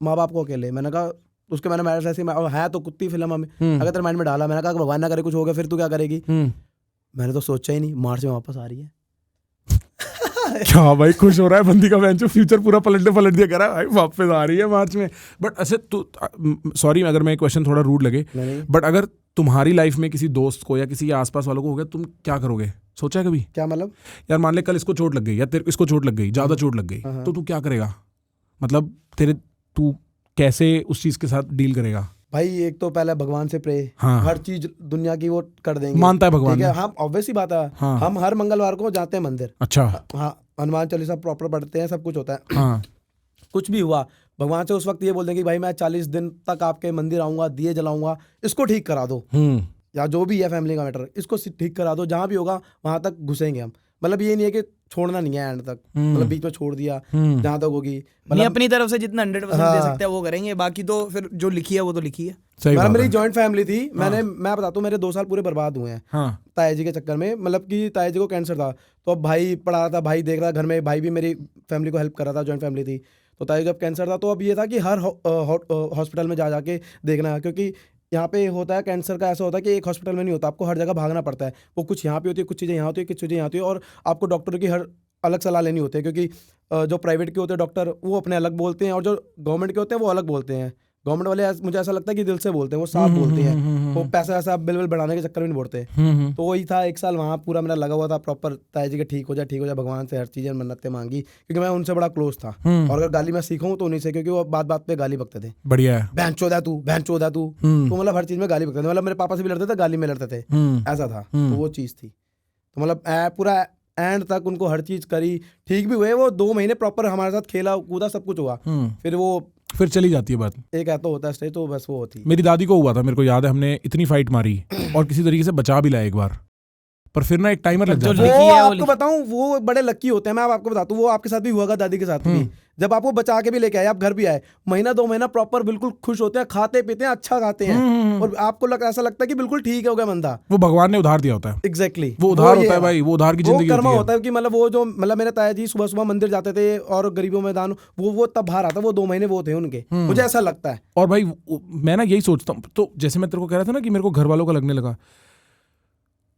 माँ बाप को अकेले। मैंने कहा उसके, मैंने मैरिज ऐसे है तो कुत्ती फिल्म हमें, अगर तेरे माइंड में डाला, मैंने कहा भगवान ना करे कुछ हो गया फिर तू क्या करेगी। मैंने तो सोचा ही नहीं, मार्च में वापस आ रही है। क्या भाई खुश हो रहा है बंदी का, बेंचो फ्यूचर पूरा पलट दिया, कह रहा है भाई वापस आ रही है मार्च में। बट अच्छा तू, सॉरी अगर मैं क्वेश्चन थोड़ा रूड लगे, बट अगर तुम्हारी लाइफ में किसी दोस्त को या किसी आसपास वालों को हो गया, तुम क्या करोगे? सोचा है कभी? क्या मतलब? यार मान ले कल इसको चोट लग गई या तेरे इसको चोट लग गई, ज्यादा चोट लग गई, तो तू क्या करेगा? मतलब तू कैसे उस चीज के साथ डील करेगा? भाई एक तो पहले भगवान से प्रे, हाँ। हर चीज दुनिया की वो कर देंगे, मानता है भगवान ठीक है, में? हम ऑब्वियस ही बात है। हाँ। हम हर मंगलवार को जाते हैं मंदिर। अच्छा। हाँ, हनुमान चालीसा प्रॉपर पढ़ते हैं, सब कुछ होता है। हाँ। कुछ भी हुआ, भगवान से उस वक्त ये बोल देंगे कि भाई मैं 40 दिन तक आपके मंदिर आऊंगा, दिए जलाऊंगा, इसको ठीक करा दो, या जो भी है फैमिली का मैटर, इसको ठीक करा दो, जहां भी होगा वहां तक घुसेंगे हम। मतलब ये नहीं है कि छोड़ना नहीं है एंड तक, मतलब बीच में छोड़ दिया, जहां तक होगी, नहीं अपनी तरफ से जितना 100% हाँ। दे सकते हैं वो करेंगे, बाकी तो फिर जो लिखी है वो तो लिखी है। सही बात मेरी है। जॉइंट फैमिली थी, मैं बताता हूँ, मेरे 2 साल पूरे बर्बाद हुए हैं हाँ। ताया जी के चक्कर में। मतलब कि ताया जी को कैंसर था, तो अब भाई पढ़ा रहा था, भाई देख रहा था घर में, भाई भी मेरी फैमिली को हेल्प कर रहा था, जॉइंट फैमिली थी। तो ताया जी जब कैंसर था, तो अब ये था कि हर हॉस्पिटल में जा के देखना, क्योंकि यहाँ पे होता है कैंसर का, ऐसा होता है कि एक हॉस्पिटल में नहीं होता, आपको हर जगह भागना पड़ता है। वो कुछ यहाँ पे होती है, कुछ चीज़ें यहाँ होती है, कुछ चीज़ें यहाँ होती है, और आपको डॉक्टर की हर अलग सलाह लेनी होती है, क्योंकि जो प्राइवेट के होते हैं डॉक्टर वो अपने अलग बोलते हैं, और जो गवर्नमेंट के होते हैं वो अलग बोलते हैं। गवर्नमेंट वाले मुझे ऐसा लगता है कि दिल से बोलते हैं, वो साफ बोलते हैं, वो पैसा ऐसा बिल बिल बढ़ाने के चक्कर में नहीं बोलते। तो वही था, 1 साल वहाँ पूरा मेरा लगा हुआ था प्रॉपर, ताया जी के ठीक हो जाए भगवान से हर चीज़ें मन्नतें मांगी, क्योंकि मैं उनसे बड़ा क्लोज था। और अगर गाली मैं सीखूं तो उन्हीं से, क्योंकि वो बात बात पे गाली बकते थे, बढ़िया है। बहन चोदा तू तो मतलब हर चीज में गाली बकते थे, मतलब मेरे पापा से भी लड़ते थे, गाली में लड़ते थे, ऐसा था। तो वो चीज थी, तो मतलब पूरा एंड तक उनको हर चीज करी, ठीक भी हुए वो 2 महीने प्रॉपर हमारे साथ खेला कूदा सब कुछ हुआ, फिर चली जाती है बात। एक ऐसा होता है स्टेज, तो बस वो होती। मेरी दादी को हुआ था, मेरे को याद है, हमने इतनी फाइट मारी और किसी तरीके से बचा भी लाया एक बार, पर फिर ना एक टाइमर लग जाता है। वो आपको बताऊं, वो बड़े लकी होते हैं, मैं आपको बताता हूँ, वो आपके साथ भी हुआ, दादी के साथ भी, जब आपको बचा के भी लेके आए, आप घर भी आए, महीना 2 महीना प्रॉपर बिल्कुल खुश होते हैं, खाते पीते हैं, अच्छा खाते हैं, और आपको ऐसा लगता है कि बिल्कुल ठीक हो गया बंदा। वो भगवान ने उधार दिया होता है। एग्जैक्टली, वो उधार होता है भाई, वो उधार की जिंदगी कर्मा होता है कि मतलब वो जो मतलब मेरे ताया जी सुबह सुबह मंदिर जाते थे और गरीबों में दान, वो तब बाहर आता, वो 2 महीने वो थे उनके, मुझे ऐसा लगता है। और भाई मैं ना यही सोचता हूँ, तो जैसे मैं तेरे को कह रहा था ना कि मेरे को घर वालों का लगने लगा,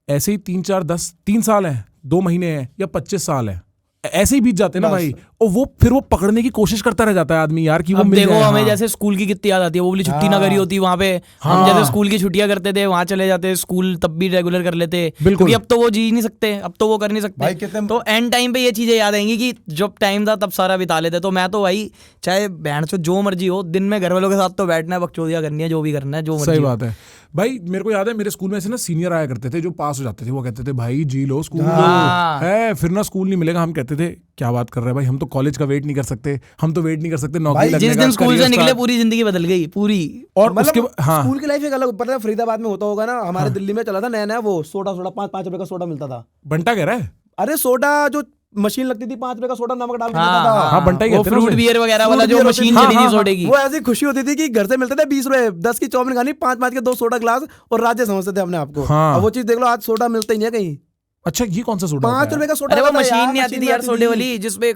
ऐसे ही 3 साल है, 2 महीने हैं या 25 साल है, ऐसे ही बीत जाते हैं ना भाई, और वो फिर वो पकड़ने की कोशिश करता रह जाता है आदमी यार कि वो मिल देखो जाए। हमें जैसे स्कूल की कितनी याद आती है, वो वाली छुट्टी ना करी होती वहाँ पे, हम जैसे स्कूल की छुट्टियां करते थे, वहाँ चले जाते स्कूल, तब भी रेगुलर कर लेते, क्योंकि अब तो वो जी नहीं सकते, अब तो वो कर नहीं सकते, तो एंड टाइम पे ये चीजें याद आएंगी कि जब टाइम था तब सारा बिता लेते। तो मैं तो भाई चाहे बहन से जो मर्जी हो, दिन में घर वालों के साथ तो बैठना है, बकचोदियां करनी है, जो भी करना है, जो मर्जी। सही बात है भाई। मेरे को याद है मेरे स्कूल में ऐसे ना सीनियर आया करते थे जो पास हो जाते थे, वो कहते थे भाई जी लो स्कूल है, फिर ना स्कूल नहीं मिलेगा। हम कहते थे क्या बात कर रहे हैं भाई, हम तो कॉलेज का वेट नहीं कर सकते, हम तो वेट नहीं कर सकते नौकरी लगने का। जिस दिन स्कूल से निकले पूरी जिंदगी बदल गई पूरी। और उसके स्कूल की लाइफ एक अलग, पता है फरीदाबाद में होता होगा ना, हमारे दिल्ली में चला था नया नया, वो सोडा 5 रुपए का सोडा मिलता था। बंटा कह रहा है, अरे सोडा जो मशीन लगती थी 5 रुपए का सोडा नमक डाल के देता था। हाँ बंटा ही कहते हैं फ्रूट बियर वगैरह वाला जो मशीन चली थी सोडे की, वो ऐसी खुशी होती थी कि घर से मिलते थे 20 रुपए, 10 की चाउमीन खानी, 5 के 2 सोडा ग्लास, और राज्य समझते थे अपने आप को। अब वो चीज देख लो, आज सोडा मिलता ही नहीं है कहीं। अच्छा ये कौन सा सोडा? 5 रुपए का सोडा। अरे वो मशीन नहीं आती थी यार सोडे वाली, जिसमें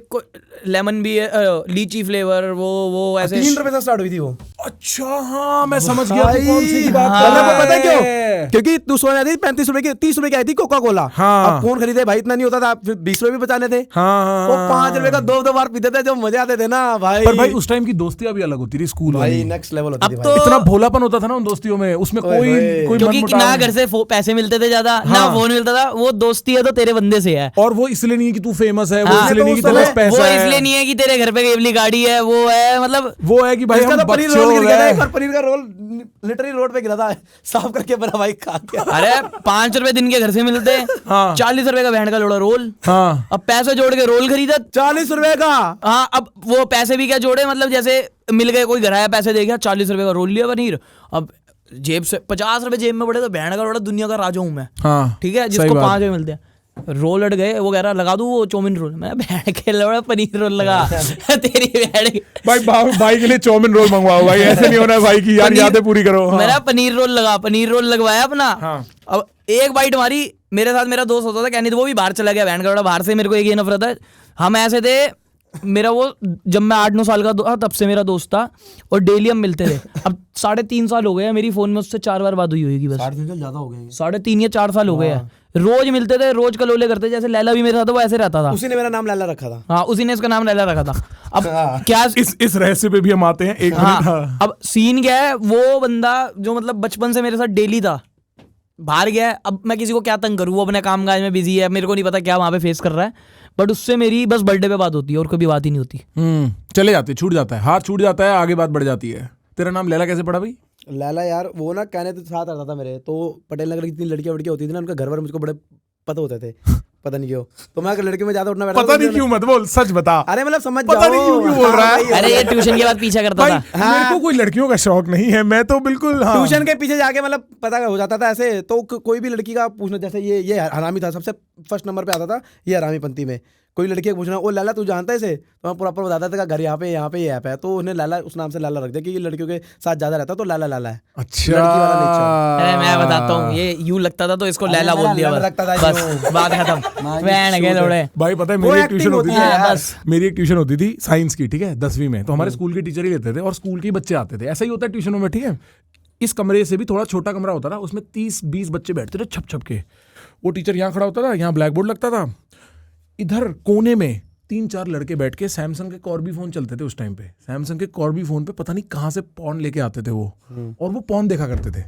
लेमन भी, लीची फ्लेवर, वो ऐसे 3 रुपए से स्टार्ट हुई थी वो। अच्छा हाँ मैं समझ गया तू कौन सी की बात कर रहा है। पता है क्यों? क्योंकि तू सोना थी 35 रुपए की, 30 रुपए की आई थी कोका कोला। अब कौन खरीदे भाई, इतना नहीं होता था, 20 रुपए भी बचाने थे। वो 5 रुपए का 2 बार पीते थे, जो मजे आते थे ना भाई। पर भाई उस टाइम की दोस्तियां भी अलग होती थी स्कूल वाली, नेक्स्ट लेवल होती थी। इतना भोलापन होता था ना उन दोस्तियों में, उसमें कोई क्योंकि ना घर से पैसे मिलते थे ज्यादा, ना फोन मिलता था, वो दोस्ती है तो तेरे बंदे से है। और वो इसलिए नहीं है कि तू फेमस है, वो इसलिए नहीं है कि तेरे पास पैसा है, वो इसलिए नहीं है कि तेरे घर पे केवली गाड़ी है, वो है मतलब वो है कि भाई हम पनीर का रोल लिटरली रोड पे गिरा था, साफ करके मेरा भाई खा गया। अरे 5 रुपए दिन के घर से मिलते, 40 रुपए का बहन का लोड़ा रोल। अब पैसे जोड़ के रोल खरीदा 40 रुपए का। हाँ अब वो पैसे भी क्या जोड़े, मतलब जैसे मिल गए, कोई घर आया पैसे दे गया, 40 रुपए का रोल लिया पनीर। अब जेब से 50 रुपए जेब में पड़े तो बहन का लोड़ा दुनिया का राजा हूं मैं, ठीक है, जिसको 5 रुपए मिलते हैं। रोल अट गए, वो कह रहा लगा दूं वो चाउमीन रोल, मैं बहन के लोड़ा पनीर रोल लगा तेरी बहन भाई के लिए चाउमीन रोल मंगवाओ भाई, ऐसे नहीं होना है भाई की यार यादें पूरी करो। मेरा पनीर रोल लगवाया अपना। अब एक बाइट मारी, मेरे साथ मेरा दोस्त होता था कहनी, तो वो भी बाहर चला गया, बहन का लोड़ा बाहर से। मेरे को एक ये नफरत है, हम ऐसे थे, मेरा वो जब मैं 8-9 साल का था तब से मेरा दोस्त था, और डेली हम मिलते थे। अब 3.5 साल हो गए, मेरी फोन में उससे 4 बार बात हुई होगी बस। 3.5 ज्यादा हो गए, 3.5 या 4 साल हो गए हैं। रोज मिलते थे, रोज कलोले करते, जैसे लैला भी मेरे साथ वो ऐसे रहता था। उसी ने मेरा नाम लैला रखा था। हाँ उसी ने इसका नाम लैला रखा था। अब क्या इस रहस्य पे भी हम आते हैं एक मिनट। अब सीन क्या है, वो बंदा जो मतलब बचपन से मेरे साथ डेली था, बाहर गया है। अब मैं किसी को क्या तंग करूँ, वो अपने काम काज में बिजी है, मेरे को नहीं पता क्या वहां पे फेस कर रहा है, बट उससे मेरी बस बर्थडे पे बात होती है और कभी बात ही नहीं होती। चले जाते, छूट जाता है, हाथ छूट जाता है, आगे बात बढ़ जाती है। तेरा नाम लैला कैसे पड़ा भाई? लैला यार वो ना कहने तो साथ रहता था मेरे, तो पटेल नगर की जितनी लड़कियां होती थी ना, उनका घर वाले मुझको बड़े पता होते थे, पता नहीं क्यों। तो मैं लड़की में ज्यादा उठना बैठा, पता नहीं क्यों मत बोल, सच बता। अरे मतलब समझ पता नहीं क्यों बोल रहा है। अरे ये ट्यूशन के बाद पीछा करता था। मेरे को कोई लड़कियों का शौक नहीं है, मैं तो बिल्कुल ट्यूशन के पीछे जाके मतलब पता हो जाता था ऐसे, तो कोई भी लड़की का पूछना, जैसे ये हरामी था, सबसे फर्स्ट नंबर पे आता था ये हरामी पंथी में। कोई लड़की का पूछना, ओ लाला तू जानता है इसे, तो मैं प्रॉपर बताता था घर यहाँ पे ये ऐप है, तो उन्हें लाला उस नाम से लाला रख दिया कि ये लड़कियों के साथ ज्यादा रहता तो लाला है। अच्छा अरे मैं बताता हूँ, ये यूं लगता था तो इसको लैला बोल दिया, बस बात खत्म। भाई पता है मेरी एक ट्यूशन होती थी, मेरी एक ट्यूशन होती थी साइंस की, ठीक है, 10वीं में। तो हमारे स्कूल के टीचर ही लेते थे और स्कूल के बच्चे आते थे, ऐसा ही होता है ट्यूशनों में, ठीक है। इस कमरे से भी थोड़ा छोटा कमरा होता था, उसमें 30-20 बच्चे बैठते थे छप छप के। वो टीचर यहाँ खड़ा होता था, यहाँ ब्लैक बोर्ड लगता था, इधर कोने में 3-4 लड़के बैठ के सैमसंग के कॉर्बी फोन चलते थे उस टाइम पे, सैमसंग के कॉर्बी फोन पे पता नहीं कहाँ से पॉन लेके आते थे वो, और वो पॉन देखा करते थे।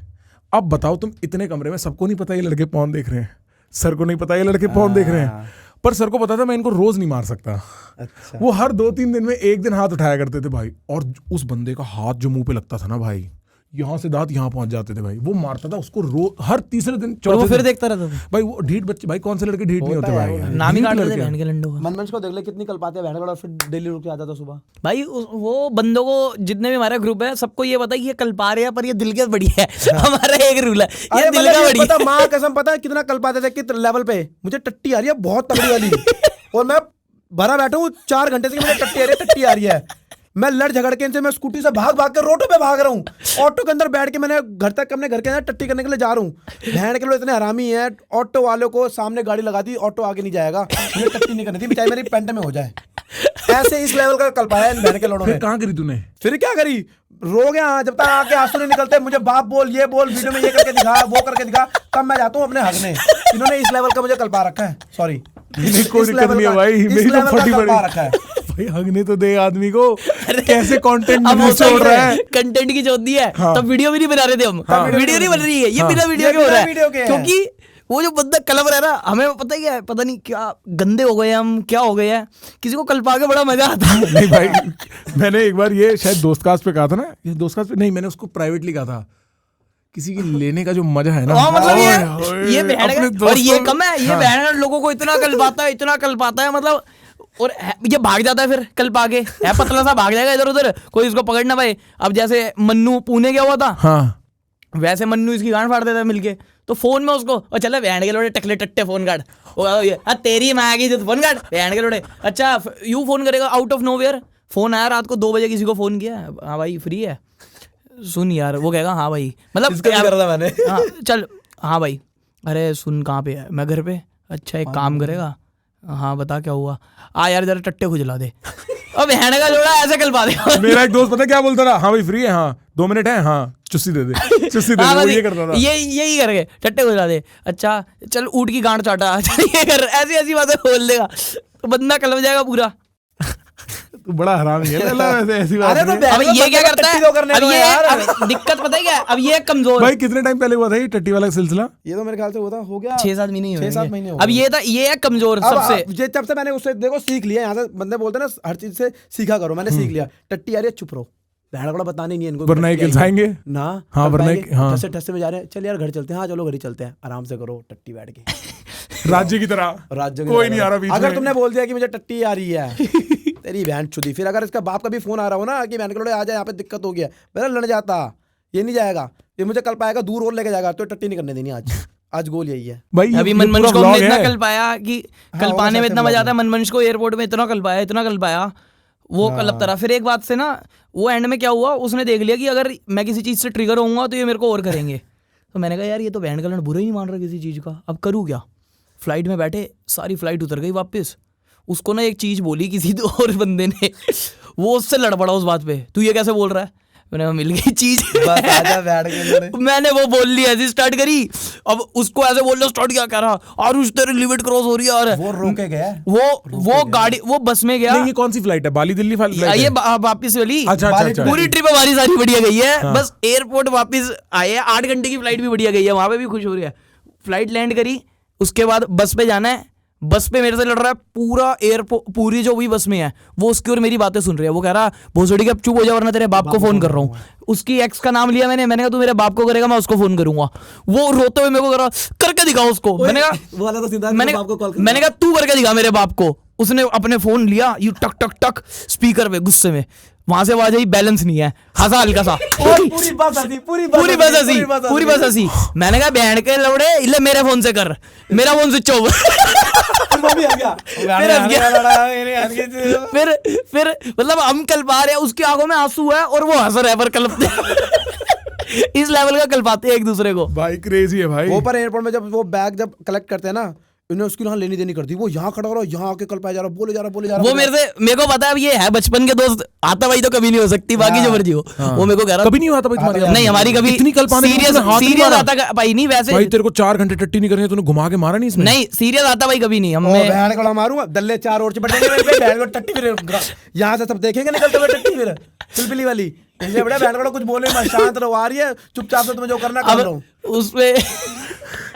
अब बताओ तुम इतने कमरे में, सबको नहीं पता ये लड़के पॉन देख रहे हैं, सर को नहीं पता ये लड़के पॉन देख रहे हैं, पर सर को पता था मैं इनको रोज नहीं मार सकता। अच्छा। वो हर 2-3 दिन में एक दिन हाथ उठाया करते थे भाई, और उस बंदे का हाथ जो मुंह पे लगता था ना भाई, यहाँ से दांत यहाँ पहुंच जाते थे भाई, वो मारता था उसको हर तीसरे दिन, और वो चौथे फिर दिन। देखता रहता था। भाई वो ढीठ बच्चे, भाई कौन से लड़के ढीठ नहीं होते भाई, नाम ही ढीठ काट देते लड़के। बहन के लंडों का। मनमंच को देख ले कितनी कल पाते हैं बहन, और फिर डेली रुक के आता था सुबह। भाई वो बंदों को, जितने भी हमारा ग्रुप है, सबको ये पता है कि ये कल पा रहे हैं, पर ये दिल के बढ़िया है। हमारा एक रूल है, ये अरे दिल मतलब का ये बढ़िया पता, है। माँ कसम पता है कितना कल पाते थे, किस लेवल पे मुझे टट्टी आ रही है बहुत तगड़ी वाली, और मैं भरा बैठा हूँ 4 घंटे से कि मुझे टट्टी आ रही है। मैं लड़ झगड़ के इनसे, मैं स्कूटी से भाग के रोडों पे भाग रहा हूँ, ऑटो के अंदर बैठ के मैंने घर तक अपने घर के अंदर टट्टी करने के लिए जा रहा हूँ। बहन के लोग इतने हरामी हैं, ऑटो वालों को सामने गाड़ी लगा दी, ऑटो आगे नहीं जाएगा, मुझे टट्टी नहीं करनी थी, चाहे मेरी पेंट में हो जाए। ऐसे इस लेवल का कल पाया इन बहन के लोगों ने। फिर कहाँ करी तूने? फिर क्या करी, रो गया जब तक आके आंसू नहीं निकलते, मुझे बाप बोल, ये बोल, वीडियो में ये करके दिखा, वो करके दिखा, तब मैं जाता हूँ अपने हगने। इन्होंने इस लेवल का मुझे कल पा रखा है, सॉरी कोई दिक्कत नहीं है भाई, मेरी तो फटी पड़ी रखा है भाई, हगने तो दे आदमी को, कैसे कंटेंट अब न्यूज़ छोड़ रहा है। कंटेंट की चौथी है, हाँ। तब वीडियो भी नहीं बना रहे थे हम, हाँ। वीडियो नहीं बन रही है, ये हाँ। बिना वीडियो ये के हो बिना रहा है, वीडियो के है। क्योंकि वो जो बंदा कलप रहा है ना, हमें पता ही क्या है, पता नहीं क्या गंदे हो गए हम, क्या हो गए हैं, किसी को कल्पा के बड़ा मजा आता है। नहीं भाई, मैंने एक बार ये शायद दोस्तकास्ट पे कहा था ना, ये दोस्तकास्ट पे नहीं, मैंने उसको प्राइवेटली कहा था, किसी की लेने का जो मजा है ना, हाँ, मतलब ओए, ये अपने बहन और दोस्तों ये में- कम है, ये हाँ। बहन लोगों को इतना कल पाता है, इतना कल पाता है, मतलब, और ये भाग जाता है फिर कल पाके, है पतला सा, भाग जाएगा इधर उधर, कोई इसको पकड़ ना पाए। अब जैसे मन्नू पुणे गया हुआ था, हाँ वैसे मन्नू इसकी गांड फाड़ देता है मिलके, तो फोन में उसको, और चला बहन के लोड़े टकले टट्टे फोन काट, तेरी माँ की फोन काट बहन के लोड़े। अच्छा यू फोन करेगा आउट ऑफ नोवेयर, फोन आया रात को 2 बजे, किसी को फोन किया, हाँ भाई फ्री है, सुन यार, वो कहेगा हाँ भाई, मतलब इसका भी करा था मैंने। हाँ चल, हाँ भाई, अरे सुन कहाँ पे है, मैं घर पे, अच्छा एक काम करेगा, हाँ बता क्या हुआ, आ यार जरा टट्टे खुजला दे। अब बहन का जोड़ा ऐसे कल पा दे। मेरा एक दोस्त पता है क्या बोलता रहा, हाँ भाई फ्री है, हाँ 2 मिनट है, हाँ चुस्सी दे दे, चुस्सी दे हाँ, दे, वो बस ये करता था। यही करके टट्टे खुजला दे, अच्छा चल ऊँट की गांड चाटा, चल ये कर, ऐसी ऐसी बातें बोल देगा, तो बंदा कल जाएगा पूरा। तू बड़ा हरामी है लल्ला, वैसे ऐसी बात अरे तो नहीं है। बहन अब को ये क्या बंदे को करता है, टट्टी तो करने अब दो ये यार। अब दिक्कत पता है क्या है? अब ये कमजोर, भाई कितने टाइम पहले हुआ था ये टट्टी वाला सिलसिला? ये तो मेरे ख्याल से हुआ था, हो गया 6-7 महीने ही 6-7 होंगे। महीने हो अब गए। ये था, ये है कमजोर अब सबसे। ये जब से मैंने उससे देखो सीख लिया, यहाँ से बंदे बोलते हैं ना हर चीज से सीखा करो, मैंने सीख लिया, टट्टी आ रही है चुप रहो, बहन को बताने नहीं है इनको, वरना ये टट्टी आई है। खिलसाएंगे ना हाँ, वरना हाँ। ठस्से ठस्से में जा रहे हैं, चल यार घर चलते हैं, हाँ चलो घर ही चलते हैं, आराम से करो टट्टी बैठ के, राज्य की तरह राज्य कोई नहीं आ रहा बीच अगर में। तुमने बोल दिया कि मुझे टट्टी आ रही है, तेरी बहन चुदी। फिर अगर इसका बाप का भी फोन आ रहा हो ना कि बहन के लोड़े आ जाए, यहाँ पे दिक्कत हो गया, मेरा लड़ जाता, ये नहीं जाएगा, ये मुझे कल पाएगा, दूर और लेके जाएगा, तो टट्टी नहीं करने देनी आज गोल यही है। भाई अभी ये मनमंच पूरा को हमने vlog इतना है। कल पाया कि कल वो पाने में ऐसे इतना मजा vlog आता है, मनमंच को एयरपोर्ट में इतना कल पाया वो कलपता रहा। फिर एक बात से ना, वो एंड में क्या हुआ, उसने देख लिया कि अगर मैं किसी चीज से ट्रिगर होऊंगा तो ये मेरे को और करेंगे, तो मैंने कहा यार ये तो बहन का लड़ बुरा ही नहीं मान रहा किसी चीज का, अब करूँ क्या। फ्लाइट में बैठे, सारी फ्लाइट उतर गई वापस, उसको ना एक चीज बोली किसी और बंदे ने, वो उससे लड़ पड़ा उस बात पे, तू ये कैसे बोल रहा है, मैंने कहा मिल गई चीज, बस आजा बैठ के लोड़े। मैंने वो बोल ली, ऐसी स्टार्ट करी, अब उसको ऐसे बोलना स्टार्ट किया, कह रहा आरुष तेरी लिमिट क्रॉस हो रही है यार, वो रोके गया, वो गाड़ी, वो बस में गया, नहीं ये कौन सी फ्लाइट है? बाली दिल्ली फ्लाइट है? ये वापिस वाली, अच्छा अच्छा अच्छा। पूरी ट्रिप हमारी सारी बढ़िया गई है, बस एयरपोर्ट वापस आए हैं, 8 घंटे की फ्लाइट भी बढ़िया गई है, वहां पे भी खुश हो रही है। फ्लाइट लैंड करी, उसके बाद बस पे जाना है, बस पे मेरे से लड़ रहा है, पूरा एयरपोर्ट, पूरी जो भी बस में है वो उसकी और मेरी बातें सुन रही है, वो कह रहा भोसड़ी के अब चुप हो जा वरना तेरे बाप को फोन कर रहा हूँ। उसकी एक्स का नाम लिया मैंने कहा तू मेरे बाप को करेगा मैं उसको फोन करूंगा, वो रोते हुए मेरे को करा करके दिखा उसको, मैंने वो वाला तो सीधा बाप को कॉल कहा मैंने कहा तू करके दिखा मेरे बाप को, उसने अपने फोन लिया, यू टक टक टक स्पीकर पे, गुस्से में, वहां से आवाज आई बैलेंस नहीं है, हंसा हल्का सा, पूरी बस हंसी, पूरी बस हंसी। मैंने कहा बहन के लौड़े इले मेरे फोन से कर, मेरा फोन स्विच ऑफ। वो भी आ गया, फिर मतलब हम कल पा रहे हैं, उसकी आंखों में आंसू है और वो हंस रहा है पर कलपते इस लेवल का कल पाते हैं एक दूसरे को। भाई क्रेजी है भाई। वो पर एयरपोर्ट में जब वो बैग जब कलेक्ट करते हैं ना, इन्हें उसकी यहाँ लेनी देनी कर दी, वो यहाँ खड़ा हो रहा, यहाँ आके कल पाया जा रहा, बोले जा रहा वो मेरे को पता है, अब ये है बचपन के दोस्त, आता भाई तो कभी नहीं हो सकती, बाकी जो मर्जी हो। वो मेरे को कह रहा कभी नहीं हुआ था भाई तुम्हारे? नहीं हमारी कभी इतनी कल पाने सीरियस आता भाई नहीं, वैसे भाई तेरे को 4 घंटे टट्टी नहीं करनी है, तूने घुमा के मारा नहीं इसमें? नहीं सीरियस आता भाई कभी नहीं। हमें बहन को मारूंगा, दल्ले 4 और चिपटेंगे बहन को टट्टी फिर यहाँ से सब देखेंगे निकलते हुए टट्टी फिर पिलपिली वाली, इसलिए बड़ा बहन को कुछ बोले मत, शांत रहो, आ रही है चुपचाप से, तुम्हें जो करना कर लो। उसमें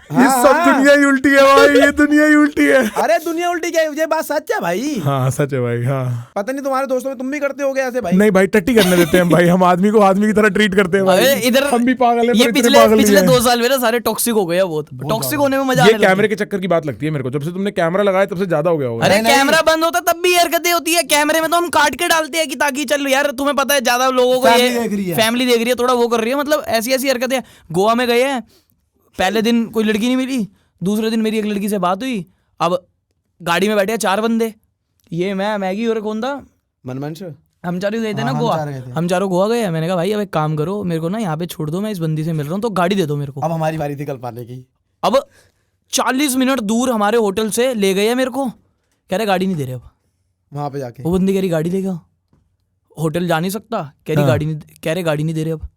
ये सब दुनिया ही उल्टी है भाई, ये दुनिया ही उल्टी है। अरे दुनिया उल्टी क्या है, ये बात सच है भाई। हाँ सच है भाई। हाँ पता नहीं तुम्हारे दोस्तों में तुम भी करते होगे ऐसे भाई? नहीं भाई, टट्टी करने देते हैं भाई, हम आदमी को आदमी की तरह ट्रीट करते हैं भाई। इधर हम भी पागल हैं, ये पर इतने पागल पिछले नहीं 2 साल मेरे सारे टॉक्सिक हो गए, बहुत टॉक्सिक होने में मजा ये आने लगा। कैमरे के चक्कर की बात लगती है मेरे को, जब से तुमने कैमरा लगाया तब से ज्यादा हो गया होगा। अरे कैमरा बंद होता तब भी हरकतें होती है, कैमरे में तो हम काट के डालते हैं कि ताकि चल यार, तुम्हें पता है ज्यादा लोगों को ये फैमिली देख रही है, थोड़ा वो कर रही है, मतलब ऐसी ऐसी हरकतें। गोवा में गए हैं, पहले दिन कोई लड़की नहीं मिली, दूसरे दिन मेरी एक लड़की से बात हुई, अब गाड़ी में बैठे हैं 4 बंदे, ये मैं मैगी और कौन था, मनमंच, हम चारों गए थे ना गोवा, हम चारों गोवा गए। मैंने कहा भाई अब एक काम करो, मेरे को ना यहाँ पे छोड़ दो, मैं इस बंदी से मिल रहा हूँ, तो गाड़ी दे दो मेरे को। अब हमारी बारी थी कल पाने की। अब 40 मिनट दूर हमारे होटल से ले गए मेरे को, कह रहे गाड़ी नहीं दे रहे। अब वहां पे जाके वो बंदी कह रही गाड़ी लेगा, होटल जा नहीं सकता, कह रही गाड़ी नहीं, कह रहे गाड़ी नहीं दे रहे। अब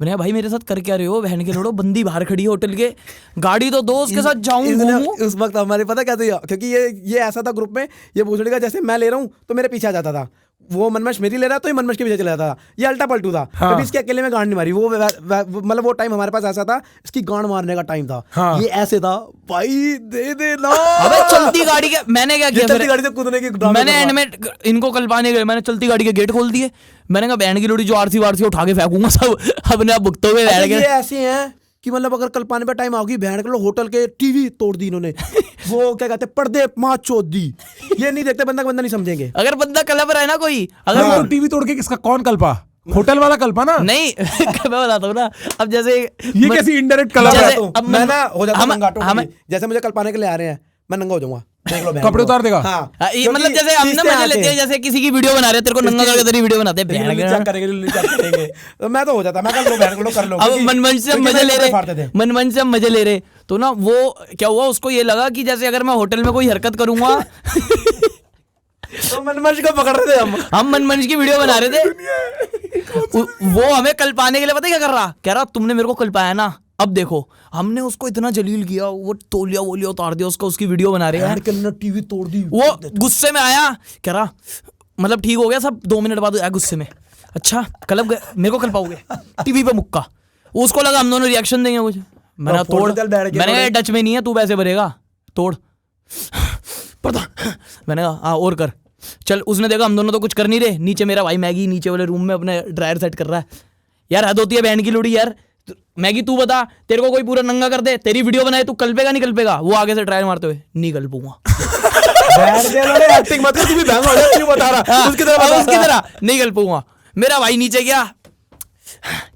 मैंने कहा भाई मेरे साथ कर क्या रहे हो, बहन के लोड़ो, बंदी बाहर खड़ी है होटल के, गाड़ी तो दो, उसके साथ जाऊं घूमूं। उस वक्त हमारे पता क्या था, क्योंकि ये ऐसा था ग्रुप में, ये भोसड़ी का जैसे मैं ले रहा हूँ तो मेरे पीछे आ जाता था, वो मनमश मेरी ले रहा तो ये मनमश के पीछे चला जाता था, ये अल्टा पलटू था। कभी इसके अकेले में गांड नहीं मारी, वो मतलब वो टाइम हमारे पास ऐसा था, इसकी गांड मारने का टाइम था। ये ऐसे था भाई, दे दे ना। अबे चलती गाड़ी के, मैंने क्या किया, चलती गाड़ी से कूदने की मैंने एंड में इनको कल पाने गए, मैंने चलती गाड़ी के गेट खोल दिए, मैंने कहा बैंड की लोड़ी जो आरसी वारसी उठा के फेंकूंगा सब, अपने आप भुगतो हुए बैठ गए। ये ऐसे हैं कि मतलब अगर कल पाने पे टाइम आओगी, बहन के लोग होटल के टीवी तोड़ दी इन्होंने, वो क्या कहते हैं पर्दे माँ चोद दी, ये नहीं देखते बंदा नहीं समझेंगे। अगर बंदा कलप रहा है ना कोई, अगर वो टीवी तोड़ के किसका, कौन कल्पा? होटल वाला कल्पा ना? नहीं मैं बताता हूँ ना, अब जैसे ये कैसी इनडायरेक्ट कल्पा जैसे है? अब मैं ना हो जाता हूँ नंगा, हमें जैसे मुझे कल पाने के लिए आ रहे हैं, मैं नंगा हो जाऊंगा, देख लो कपड़े उतार देगा। हाँ, ये मतलब जैसे हम ना मजे लेते हैं, जैसे किसी की वीडियो बना रहे हैं, तेरे को नंगा करके तेरी वीडियो बनाते हैं, करेंगे तो मैं तो हो जाता, मैं कर लो बहन को कर लो। अब मनमन से हम मजे ले रहे, मनमन से हम मजे ले रहे, तो ना वो क्या हुआ, उसको ये लगा कि जैसे अगर मैं होटल में कोई हरकत करूंगा तो मनमंच को पकड़ रहे थे हम मनमंच की वीडियो बना रहे थे, वो हमें कल पाने के लिए पता क्या कर रहा, कह रहा तुमने मेरे को कल पाया ना, अब देखो। हमने उसको इतना जलील किया, वो तोलिया वोलिया उतार दिया उसका, उसकी वीडियो बना रहे हैं, टीवी तोड़ दी। वो गुस्से में आया, कह रहा मतलब ठीक हो गया सब, 2 मिनट बाद आया गुस्से में, अच्छा कल मेरे को कल पाओगे, टीवी पे मुक्का। उसको लगा हम दोनों रिएक्शन देंगे कुछ, मैंने तोड़, मैंने टच में नहीं है, तू पैसे भरेगा, तोड़ पता, मैंने कहा हाँ और कर, चल। उसने देखा हम दोनों तो कुछ कर नहीं रहे, नीचे मेरा भाई मैगी नीचे वाले रूम में अपने ड्रायर सेट कर रहा है। यार हद होती है बहन की लोड़ी यार, मैगी तू बता, तेरे को कोई पूरा नंगा कर दे, तेरी वीडियो बनाए, तू कल पेगा नहीं कल पेगा? वो आगे से ट्रायल मारते हुए नहीं कल पूंगा, एक्टिंग मत कर, तू भी बहन हो जा, क्यों बता रहा उसकी तरह नहीं कल पूंगा। मेरा भाई नीचे गया,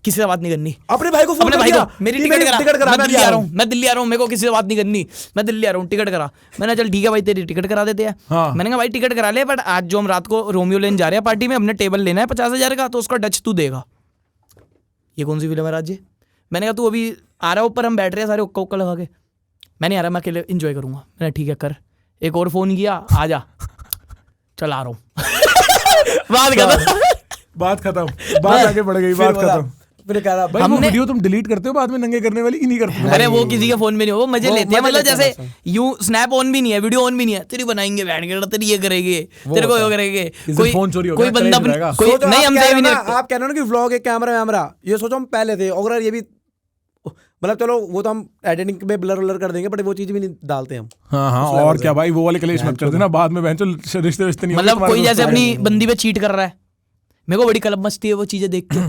किसी से बात नहीं करनी, अपने भाई को फोन, अपने भाई को, मेरी टिकट करा, मैं दिल्ली आ रहा हूँ, मेरे को किसी से बात नहीं करनी, मैं दिल्ली आ रहा हूँ, टिकट करा। मैंने चल ठीक है भाई तेरी टिकट करा देते हैं। मैंने कहा भाई टिकट करा ले, बट आज जो हम रात को रोमियो लेने जा रहे हैं पार्टी में, हमने टेबल लेना है 50,000 का, तो उसका डच तू देगा। ये कौन सी फिल्म है राज? मैंने कहा तू अभी आ रहा है ऊपर, हम बैठ रहे हैं सारे उक्का उक्का लगा के, मैं नहीं आ रहा, मैं अकेले इंजॉय करूंगा। मैंने ठीक है कर, एक और फोन किया, आ जा, चल आ रहा हूँ बात खत्म, बात आगे बढ़ गई, बात खत्म। भाई वो वीडियो तुम डिलीट करते हो बाद में नंगे करने वाली, कि नहीं करते? अरे वो किसी के फोन में नहीं हो, वो मजे लेते हैं, मतलब जैसे यूं स्नैप ऑन भी नहीं है, वीडियो ऑन भी नहीं है, तेरी बनाएंगे बैठ के, तेरी ये करेंगे, तेरे को ये करेंगे, कोई बंदा कोई नहीं, हमसे भी नहीं। आप कह रहे हो ना कि व्लॉग एक कैमरा वैमरा, ये सोचो हम पहले थे, अगर ये भी मतलब चलो वो तो हम एडिटिंग में ब्लर व्लर कर देंगे, बट वो चीज भी नहीं डालते हम। हाँ और क्या भाई, वो वाले क्लेश मत कर देना बाद में, रिश्ते रिश्ते नहीं। मतलब कोई जैसे अपनी बंदी पे चीट कर रहा है, मेरे को बड़ी कलब मस्ती है वो चीजें देख के,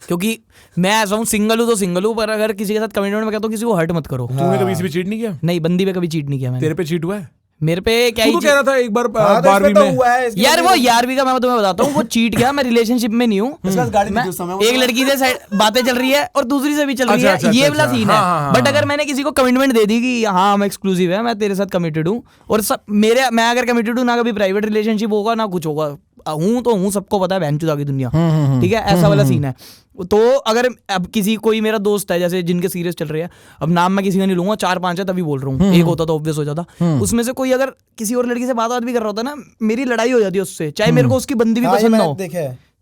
क्योंकि मैं ऐसा हूँ सिंगल हूँ तो सिंगल हूँ, पर अगर किसी के साथ कमिटमेंट में कहता हूँ किसी को हर्ट मत करो। तूने कभी इसी पे चीट नहीं किया? नहीं, बंदी पे कभी चीट नहीं किया मैंने। तेरे पे चीट हुआ है? मेरे पे क्या ही तू तो कह रहा था एक बार हाँ, 12वीं में यार, वो 11वीं का मैं तुम्हें बताता हूँ, वो चीट गया, मैं रिलेशनशिप में नहीं हूँ, एक लड़की से बातें चल रही है और दूसरी से भी चल रही है, ये वाला सीन है। बट अगर मैंने किसी को कमिटमेंट दे दी कि हाँ हम एक्सक्लूसिव है, मैं तेरे साथ कमिटेड हूँ, और सब मैं अगर कमिटेड हूँ, ना कभी प्राइवेट रिलेशनशिप होगा ना कुछ होगा, हूँ तो हूँ, सबको पता है बहनचोद की दुनिया, ठीक है, ऐसा वाला सीन है। तो अगर अब किसी कोई मेरा दोस्त है जैसे जिनके सीरियस चल रहे हैं, अब नाम मैं किसी का नहीं लूंगा, 4-5 है तभी बोल रहा हूँ, एक होता तो ऑब्वियस हो जाता, उसमें से कोई अगर किसी और लड़की से बात भी कर रहा होता ना, मेरी लड़ाई हो जाती है उससे, चाहे मेरे को उसकी बंदी भी पसंद ना हो,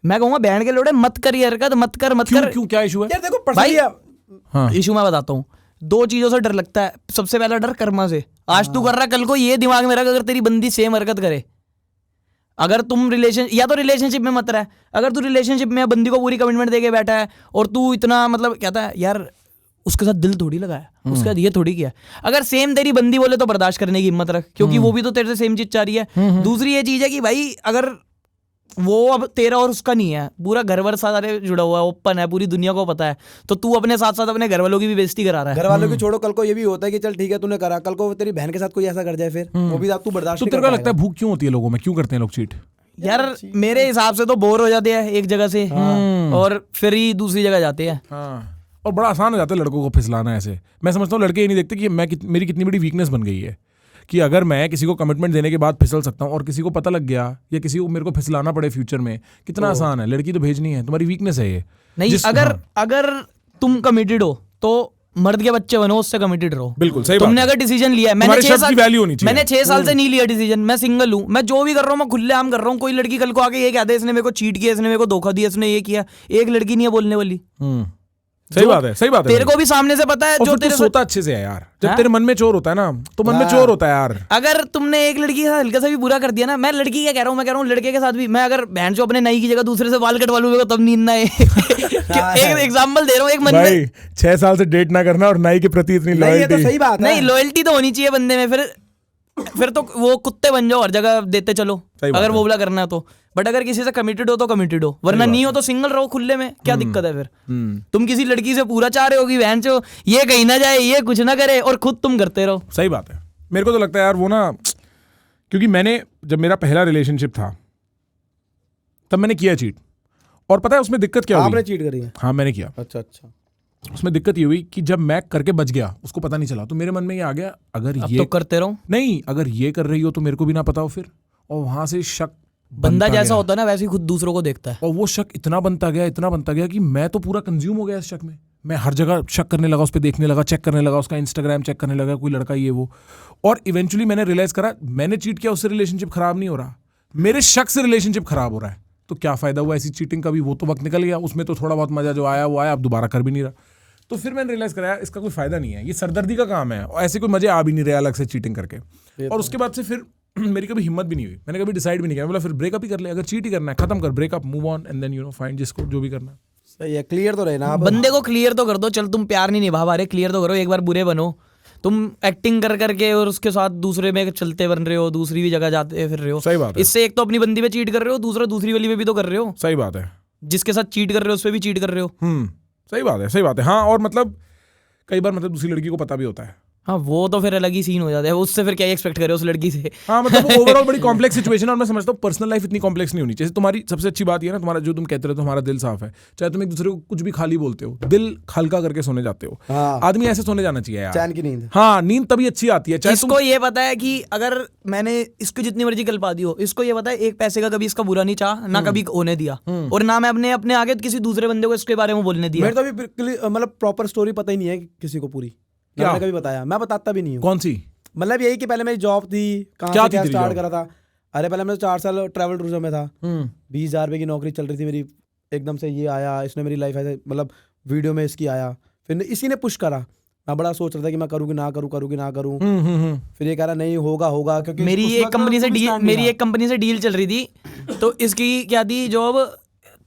मैं कहूंगा बहन के लोड़े मत कर ये हरकत, मत कर। क्यों क्या इशू है? यार देखो भाई इशू मैं बताता हूँ, 2 चीजों से डर लगता है। सबसे पहला डर कर्मा से, आज तू कर रहा कल को ये दिमाग में रख, अगर तेरी बंदी सेम हरकत करे, अगर तुम रिलेशनशिप में मत रह, अगर तू रिलेशनशिप में बंदी को पूरी कमिटमेंट देके बैठा है और तू इतना मतलब कहता है यार उसके साथ दिल थोड़ी लगाया, उसके साथ ये थोड़ी किया, अगर सेम तेरी बंदी बोले तो बर्दाश्त करने की हिम्मत रख, क्योंकि वो भी तो तेरे से सेम चीज चाह रही है। दूसरी ये चीज है कि भाई अगर वो अब तेरा और उसका नहीं है, पूरा घर वर सारे जुड़ा हुआ है, ओपन है, पूरी दुनिया को पता है, तो तू अपने साथ साथ अपने घर वालों की भी बेइज्जती करा रहा है। घर वालों की छोड़ो, कल को ये भी होता है कि चल ठीक है तूने करा, कल को तेरी बहन के साथ कोई ऐसा कर जाए फिर वो भी तू बर्दाश्त तो तेरे को लगता है भूख क्यों होती है लोगों में, क्यों करते हैं लोग चीट? यार मेरे हिसाब से तो बोर हो जाते हैं एक जगह से और फिर ही दूसरी जगह जाते हैं। और बड़ा आसान हो जाता है लड़कों को फिसलाना ऐसे। मैं समझता हूँ लड़के ये नहीं देखते कि मेरी कितनी बड़ी वीकनेस बन गई है कि अगर मैं किसी को कमिटमेंट देने के बाद फिसल सकता हूँ और किसी को पता लग गया या किसी को मेरे को फिसलाना पड़े फ्यूचर में, कितना आसान है। लड़की तो भेजनी है, तुम्हारी वीकनेस है ये नहीं। अगर तुम कमिटेड हो तो मर्द के बच्चे बनो, उससे कमिटेड रहो। बिल्कुल सही तुमने अगर डिसीजन लिया है, मैंने 6 साल से नहीं लिया डिसीजन, मैं सिंगल हूँ, मैं जो भी कर रहा हूँ मैं खुलेआम कर रहा हूँ। कोई लड़की कल को आके ये कहते इसने मेरे को चीट किया, इसने मेरे को धोखा दिया, इसने ये किया, एक लड़की नहीं है बोलने वाली। सही बात है तेरे को भी सामने से पता है, जो तेरे सोता अच्छे से है यार। जब तेरे मन में चोर होता है ना, तो मन में चोर होता है यार। अगर तुमने एक लड़की का हल्का सा भी बुरा कर दिया ना, मैं लड़की क्या कह रहा हूँ, मैं कह रहा हूँ लड़के के साथ भी, मैं अगर बहन जो अपने नई की जगह दूसरे से बाल कटवा लूंगा तब नींद ना आए। एक एग्जांपल दे रहा हूँ, एक मन में 6 साल से डेट ना करना और नाई के प्रति इतनी लॉयल्टी। सही बात नहीं, लॉयल्टी तो होनी चाहिए बंदे में। फिर तो वो कुत्ते बन जाओ, हर जगह देते चलो, अगर वो वाला करना है तो। बट अगर किसी से कमिटेड हो तो कमिटेड हो, वरना नहीं हो तो सिंगल रहो खुले में, क्या दिक्कत है फिर? तुम किसी लड़की से पूरा चाह रहे हो कि बहन चो ये कहीं ना जाए, ये कुछ ना करे, और खुद तुम करते रहो। सही बात है। मेरे को तो लगता है यार वो ना, क्योंकि मैंने जब मेरा पहला रिलेशनशिप था तब मैंने किया चीट, और पता है उसमें दिक्कत क्या हुई? आपने चीट करी है? हाँ मैंने किया। अच्छा। उसमें दिक्कत ये हुई कि जब मैं करके बच गया, उसको पता नहीं चला, तो मेरे मन में ये आ गया अगर ये तो करते रहो, नहीं अगर ये कर रही हो तो मेरे को भी ना पता हो फिर। और वहां से शक बंदा जैसा होता है ना वैसे ही खुद दूसरों को देखता है, और वो शक इतना बनता गया कि मैं तो पूरा कंज्यूम हो गया इस शक में। मैं हर जगह शक करने लगा, उस पर देखने लगा, चेक करने लगा, उसका इंस्टाग्राम चेक करने लगा, कोई लड़का ये वो। और इवेंचुअली मैंने रियलाइज करा मैंने चीट किया, उससे रिलेशनशिप खराब नहीं हो रहा, मेरे शक से रिलेशनशिप खराब हो रहा है। तो क्या फायदा हुआ ऐसी चीटिंग का भी? वो तो वक्त निकल गया, उसमें तो थोड़ा बहुत मजा जो आया वो आया, अब दोबारा कर भी नहीं रहा। तो फिर मैंने रियलाइज कराया इसका कोई फायदा नहीं है, ये सरदर्दी का काम है, और ऐसे कोई मजे आ भी नहीं रहे अलग से चीटिंग करके। और उसके बाद से फिर मेरी कभी हिम्मत भी नहीं हुई, मैंने कभी डिसाइड भी नहीं किया, बोला फिर ब्रेकअप ही कर ले, अगर चीट ही करना है खत्म कर, breakup, move on, and then find जिसको जो भी करना है। सही है, क्लियर तो रहे ना आप। बंदे को क्लियर तो कर दो, चल तुम प्यार नहीं निभा पा रहे, क्लियर तो करो, एक बार बुरे बनो, तुम एक्टिंग कर करके और उसके साथ दूसरे में चलते बन रहे हो, दूसरी भी जगह जाते फिर रहे हो। सही बात है। इससे एक तो अपनी बंदी पे चीट कर रहे हो, दूसरा दूसरी वाली पे भी तो कर रहे हो। सही बात है। जिसके साथ चीट कर रहे हो उस पे भी चीट कर रहे हो। सही बात है। हाँ, और मतलब कई बार मतलब दूसरी लड़की को पता भी होता है। हाँ, वो तो फिर अलग ही सीन हो जाता है, उससे फिर क्या एक्सपेक्ट करे उस लड़की से। हाँ, मतलब ओवरऑल बड़ी कॉम्प्लेक्स सिचुएशन। और मैं समझता हूँ पर्सनल लाइफ इतनी कॉम्प्लेक्स नहीं होनी चाहिए। तुम्हारी सबसे अच्छी बात ये ना, तुम्हारा जो तुम कहते रहते हो तुम्हारा दिल साफ है, चाहे तुम एक दूसरे को कुछ भी खाली बोलते हो, दिल हल्का करके सोने जाते हो। आदमी ऐसे सोने जाना चाहिए यार, चैन की नींद। हाँ, नींद तभी अच्छी आती है। इसको ये पता है कि अगर मैंने इसको जितनी मर्जी कल्पा दी हो, इसको ये पता है एक पैसे का कभी इसका बुरा नहीं चाह, ना कभी होने दिया, और ना मैं अपने आगे किसी दूसरे बंदे को इसके बारे में बोलने दिया। मेरे तो अभी मतलब प्रॉपर स्टोरी पता ही नहीं है किसी को पूरी। क्या कभी बताया? मैं बताता भी नहीं हूँ। कौन सी? मतलब यही कि पहले मेरी जॉब थी, कहाँ से स्टार्ट करा था। अरे पहले मैं 4 साल ट्रैवल टूरिज्म में था, 20,000 रुपये की नौकरी चल रही थी मेरी, एकदम से ये आया, इसने मेरी लाइफ ऐसे मतलब वीडियो में इसकी आया, फिर इसी ने पुश करा। मैं बड़ा सोच रहा था कि मैं करूँ कि ना करूँ। फिर ये कह रहा नहीं होगा क्योंकि मेरी एक कंपनी से डील चल रही थी, तो इसकी क्या थी जॉब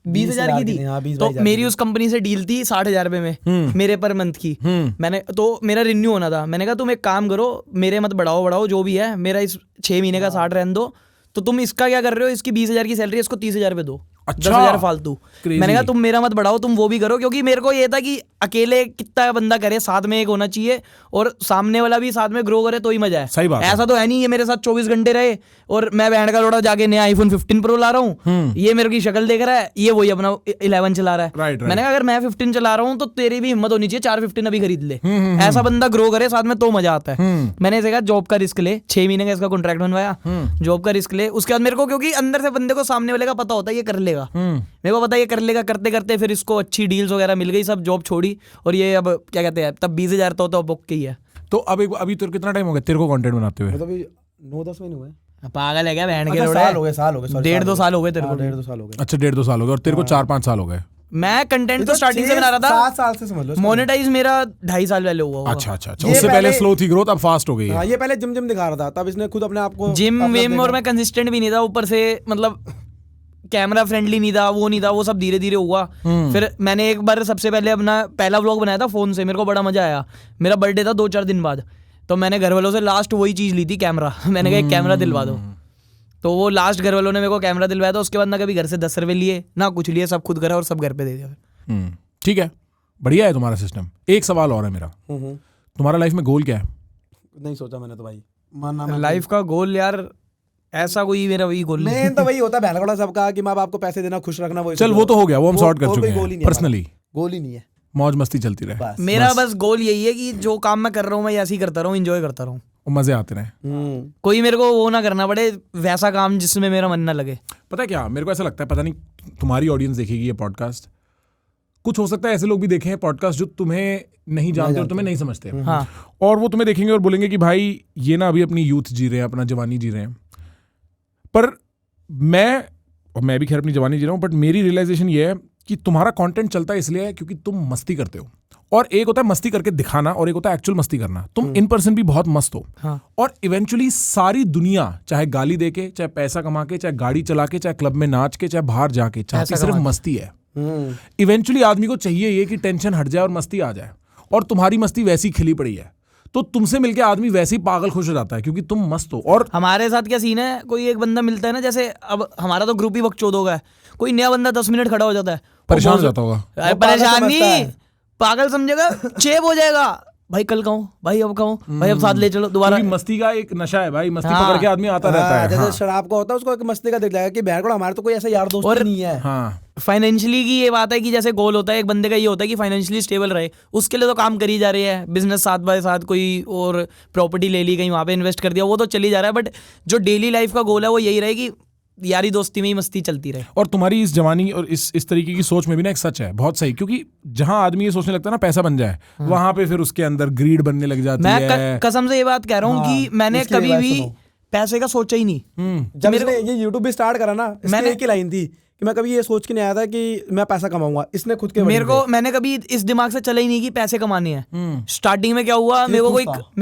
20,000 की थी, तो मेरी उस कंपनी से डील थी 60,000 रुपए में मेरे पर मंथ की। मैंने तो मेरा रिन्यू होना था, मैंने कहा तुम एक काम करो, मेरे मत बढ़ाओ जो भी है, मेरा इस 6 महीने का 60 रहने दो, तो तुम इसका क्या कर रहे हो, इसकी 20,000 की सैलरी इसको 30,000 रुपए दो, अच्छा। 10,000 फालतू। Crazy। मैंने कहा तुम मेरा मत बढ़ाओ, तुम वो भी करो, क्योंकि मेरे को ये था कि अकेले कितना बंदा करे, साथ में एक होना चाहिए और सामने वाला भी साथ में ग्रो करे तो ही मजा है। सही बात है। ऐसा तो है नहीं ये मेरे साथ 24 घंटे रहे और मैं बैंड का लोड़ा जाके नया iPhone 15 Pro ला रहा हूँ, ये मेरे की शक्ल देख रहा है, ये वही अपना 11 चला रहा है। Right, right। मैंने कहा अगर मैं 15 चला रहा हूँ तो तेरी भी हिम्मत होनी चाहिए 415 अभी खरीद ले। ऐसा बंदा ग्रो करे साथ में तो मजा आता है। मैंने इसे कहा जॉब का रिस्क ले, 6 महीने का इसका कॉन्ट्रैक्ट बनवाया, जॉब का रिस्क ले। उसके बाद मेरे को, क्योंकि अंदर से बंदे को सामने वाले का पता होता है ये कर लेगा, मेरे को पता है ये कर लेगा, करते करते फिर इसको अच्छी डील्स वगैरह मिल गई, सब जॉब छोड़ी और ये अब क्या कहते हैं, तब 20,000 तो बुक की है। तो अब अभी तेरे कितना टाइम हो गया तेरे को कंटेंट बनाते हुए? मतलब 9-10 महीने हुए। पागल है क्या बैंड के अच्छा, लोड़े? साल हो गए, sorry, 1.5-2 साल हो गए तेरे को? 1.5-2 साल हो गए। अच्छा 1.5-2 साल हो गए और तेरे को 4-5 साल हो गए। मैं कंटेंट तो स्टार्टिंग से बना रहा था, 7 साल से समझ लो। मोनेटाइज मेरा 2.5 साल पहले हुआ होगा। अच्छा अच्छा अच्छा, ये उससे पहले पहले- स्लो थी ग्रोथ, अब फास्ट हो गई है। हाँ, ये पहले जिम दिखा रहा था, तब इसने खुद अपने आप को जिम अपना विम, और देखा। मैं कंसिस्टेंट भी नहीं था ऊपर से, मतलब कैमरा फ्रेंडली नहीं था, वो नहीं था, वो सब धीरे धीरे हुआ। फिर मैंने एक बार सबसे पहले अपना पहला व्लॉग बनाया था फोन से, मेरे को बड़ा मजा आया। मेरा बर्थडे था 2-4 दिन बाद, तो मैंने घर वालों से लास्ट वही चीज ली थी, कैमरा। मैंने कहा एक कैमरा दिलवा दो, तो वो लास्ट घर वालों ने मेरे को कैमरा दिलवाया था। उसके बाद ना कभी घर से 10 रुपये लिए ना कुछ लिए, सब खुद करा और सब घर पे दे दिया। ठीक है, बढ़िया है तुम्हारा सिस्टम। एक सवाल और है मेरा, तुम्हारा लाइफ में गोल क्या है? नहीं सोचा मैंने तो भाई, मानना मैं लाइफ का गोल यार ऐसा कोई मेरा वही गोल नहीं। मेन तो वही होता है बहलगड़ा सबका कि माँ बाप को पैसे देना, खुश रखना। वो चल वो तो हो गया, वो हम सॉर्ट कर और चुके कोई गोल ही हैं। नहीं है पर्सनली गोल ही नहीं है, मौज मस्ती चलती रहे, बस। मेरा बस गोल यही है कि जो काम मैं कर रहा हूँ मैं ऐसे ही करता रहूँ, इंजॉय करता रहूँ, और मजे आते रहे। कोई मेरे को वो ना करना पड़े, वैसा काम जिसमें मेरा मन ना लगे। पता है क्या, मेरे को ऐसा लगता है, पता नहीं तुम्हारी ऑडियंस देखेगी ये पॉडकास्ट, कुछ हो सकता है ऐसे लोग भी देखें पॉडकास्ट जो तुम्हें नहीं जानते और तुम्हें नहीं समझते, हाँ। और वो तुम्हें देखेंगे और बोलेंगे कि भाई ये ना अभी अपनी यूथ जी रहे हैं, अपना जवानी जी रहे हैं। पर मैं भी खैर अपनी जवानी जी रहा हूँ, बट मेरी रियलाइजेशन ये है कि तुम्हारा कंटेंट चलता है इसलिए है क्योंकि तुम मस्ती करते हो, और एक होता है मस्ती करके दिखाना और एक होता है एक्चुअल मस्ती करना। तुम इन पर्सन भी बहुत मस्त हो, हाँ। और इवेंचुअली सारी दुनिया चाहे गाली दे के, चाहे पैसा कमा के, चाहे गाड़ी चला के, चाहे क्लब में नाच के, चाहे बाहर जाके, चाहती सिर्फ मस्ती है। इवेंचुअली आदमी को चाहिए ये कि टेंशन हट जाए और मस्ती आ जाए, और तुम्हारी मस्ती वैसी खिली पड़ी है, तो तुमसे मिलके आदमी वैसे ही पागल खुश हो जाता है क्योंकि तुम मस्त हो। और हमारे साथ क्या सीन है, कोई एक बंदा मिलता है ना, जैसे अब हमारा तो ग्रुप ही बकचोद होगा, कोई नया बंदा 10 मिनट खड़ा हो जाता है, परेशान हो जाता होगा। अरे परेशान नहीं, पागल समझेगा, चेप हो जाएगा, भाई कल कहूँ, भाई अब कहूँ, भाई अब साथ ले चलो दोबारा। क्योंकि मस्ती का एक नशा है भाई, मस्ती हाँ। पकड़ के आदमी आता रहता है। जैसे हाँ। शराब का होता है, उसको एक मस्ती का दिख जाएगा कि बहलगड़ा हमारे तो कोई ऐसा यार दोस्त ही नहीं है। हाँ। फाइनेंशियली की ये बात है कि जैसे गोल होता है एक बंदे का, ये होता है कि फाइनेंशियली स्टेबल रहे, उसके लिए तो काम करी जा रही है, बिजनेस साथ बाय साथ, कोई और प्रॉपर्टी ले ली, कहीं वहाँ पे इन्वेस्ट कर दिया, वो तो चली जा रहा है। बट जो डेली लाइफ का गोल है वो यही रहे कि यारी दोस्ती में ही मस्ती चलती रहे। और तुम्हारी इस जवानी और इस तरीके की सोच में भी ना एक सच है, बहुत सही, क्योंकि जहां आदमी ये सोचने लगता है ना पैसा बन जाए, वहां पे फिर उसके अंदर ग्रीड बनने लग जाती मैं है। कसम से ये बात कह रहा हूँ कि मैंने इसकी कभी बात भी सुनो। पैसे का सोचा ही नहीं। जब इसने ये यूट्यूब भी स्टार्ट करा ना, इसकी मैंने- एक ही लाइन थी कि मैं कभी ये सोच के नहीं आया था कि मैं पैसा कमाऊंगा। इसने खुद के मैंने कभी इस दिमाग से चला ही नहीं कि पैसे कमाने हैं। स्टार्टिंग में क्या हुआ, मेरे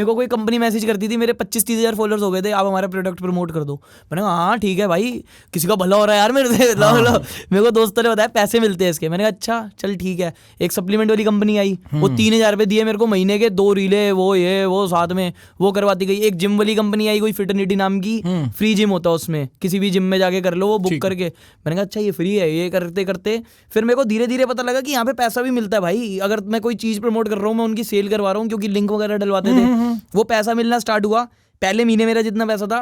को कोई कंपनी मैसेज करती थी, मेरे 25-30 हज़ार फॉलोअर्स हो गए थे, आप हमारा प्रोडक्ट प्रमोट कर दो। मैंने कहा हाँ ठीक है भाई, किसी का भला हो रहा है यार मेरे से, लो। मेरे को दोस्तों ने बताया पैसे मिलते हैं इसके। मैंने कहा अच्छा चल ठीक है। एक सप्लीमेंट वाली कंपनी आई, वो 3,000 रुपये दिए मेरे को महीने के, 2 रीले वो साथ में वो करवाती गई। एक जिम वाली कंपनी आई, कोई फिटनिटी नाम की, फ्री जिम होता है उसमें, किसी भी जिम में जाके कर लो वो बुक करके। मैंने कहा अच्छा ये फ्री है। ये करते करते फिर मेरे को धीरे धीरे पता लगा कि यहाँ पे पैसा भी मिलता है भाई। अगर मैं कोई चीज़ प्रमोट कर रहा हूँ, मैं उनकी सेल करवा रहा हूँ, क्योंकि लिंक वगैरह डलवाते थे, वो पैसा मिलना स्टार्ट हुआ। पहले महीने मेरा जितना पैसा था,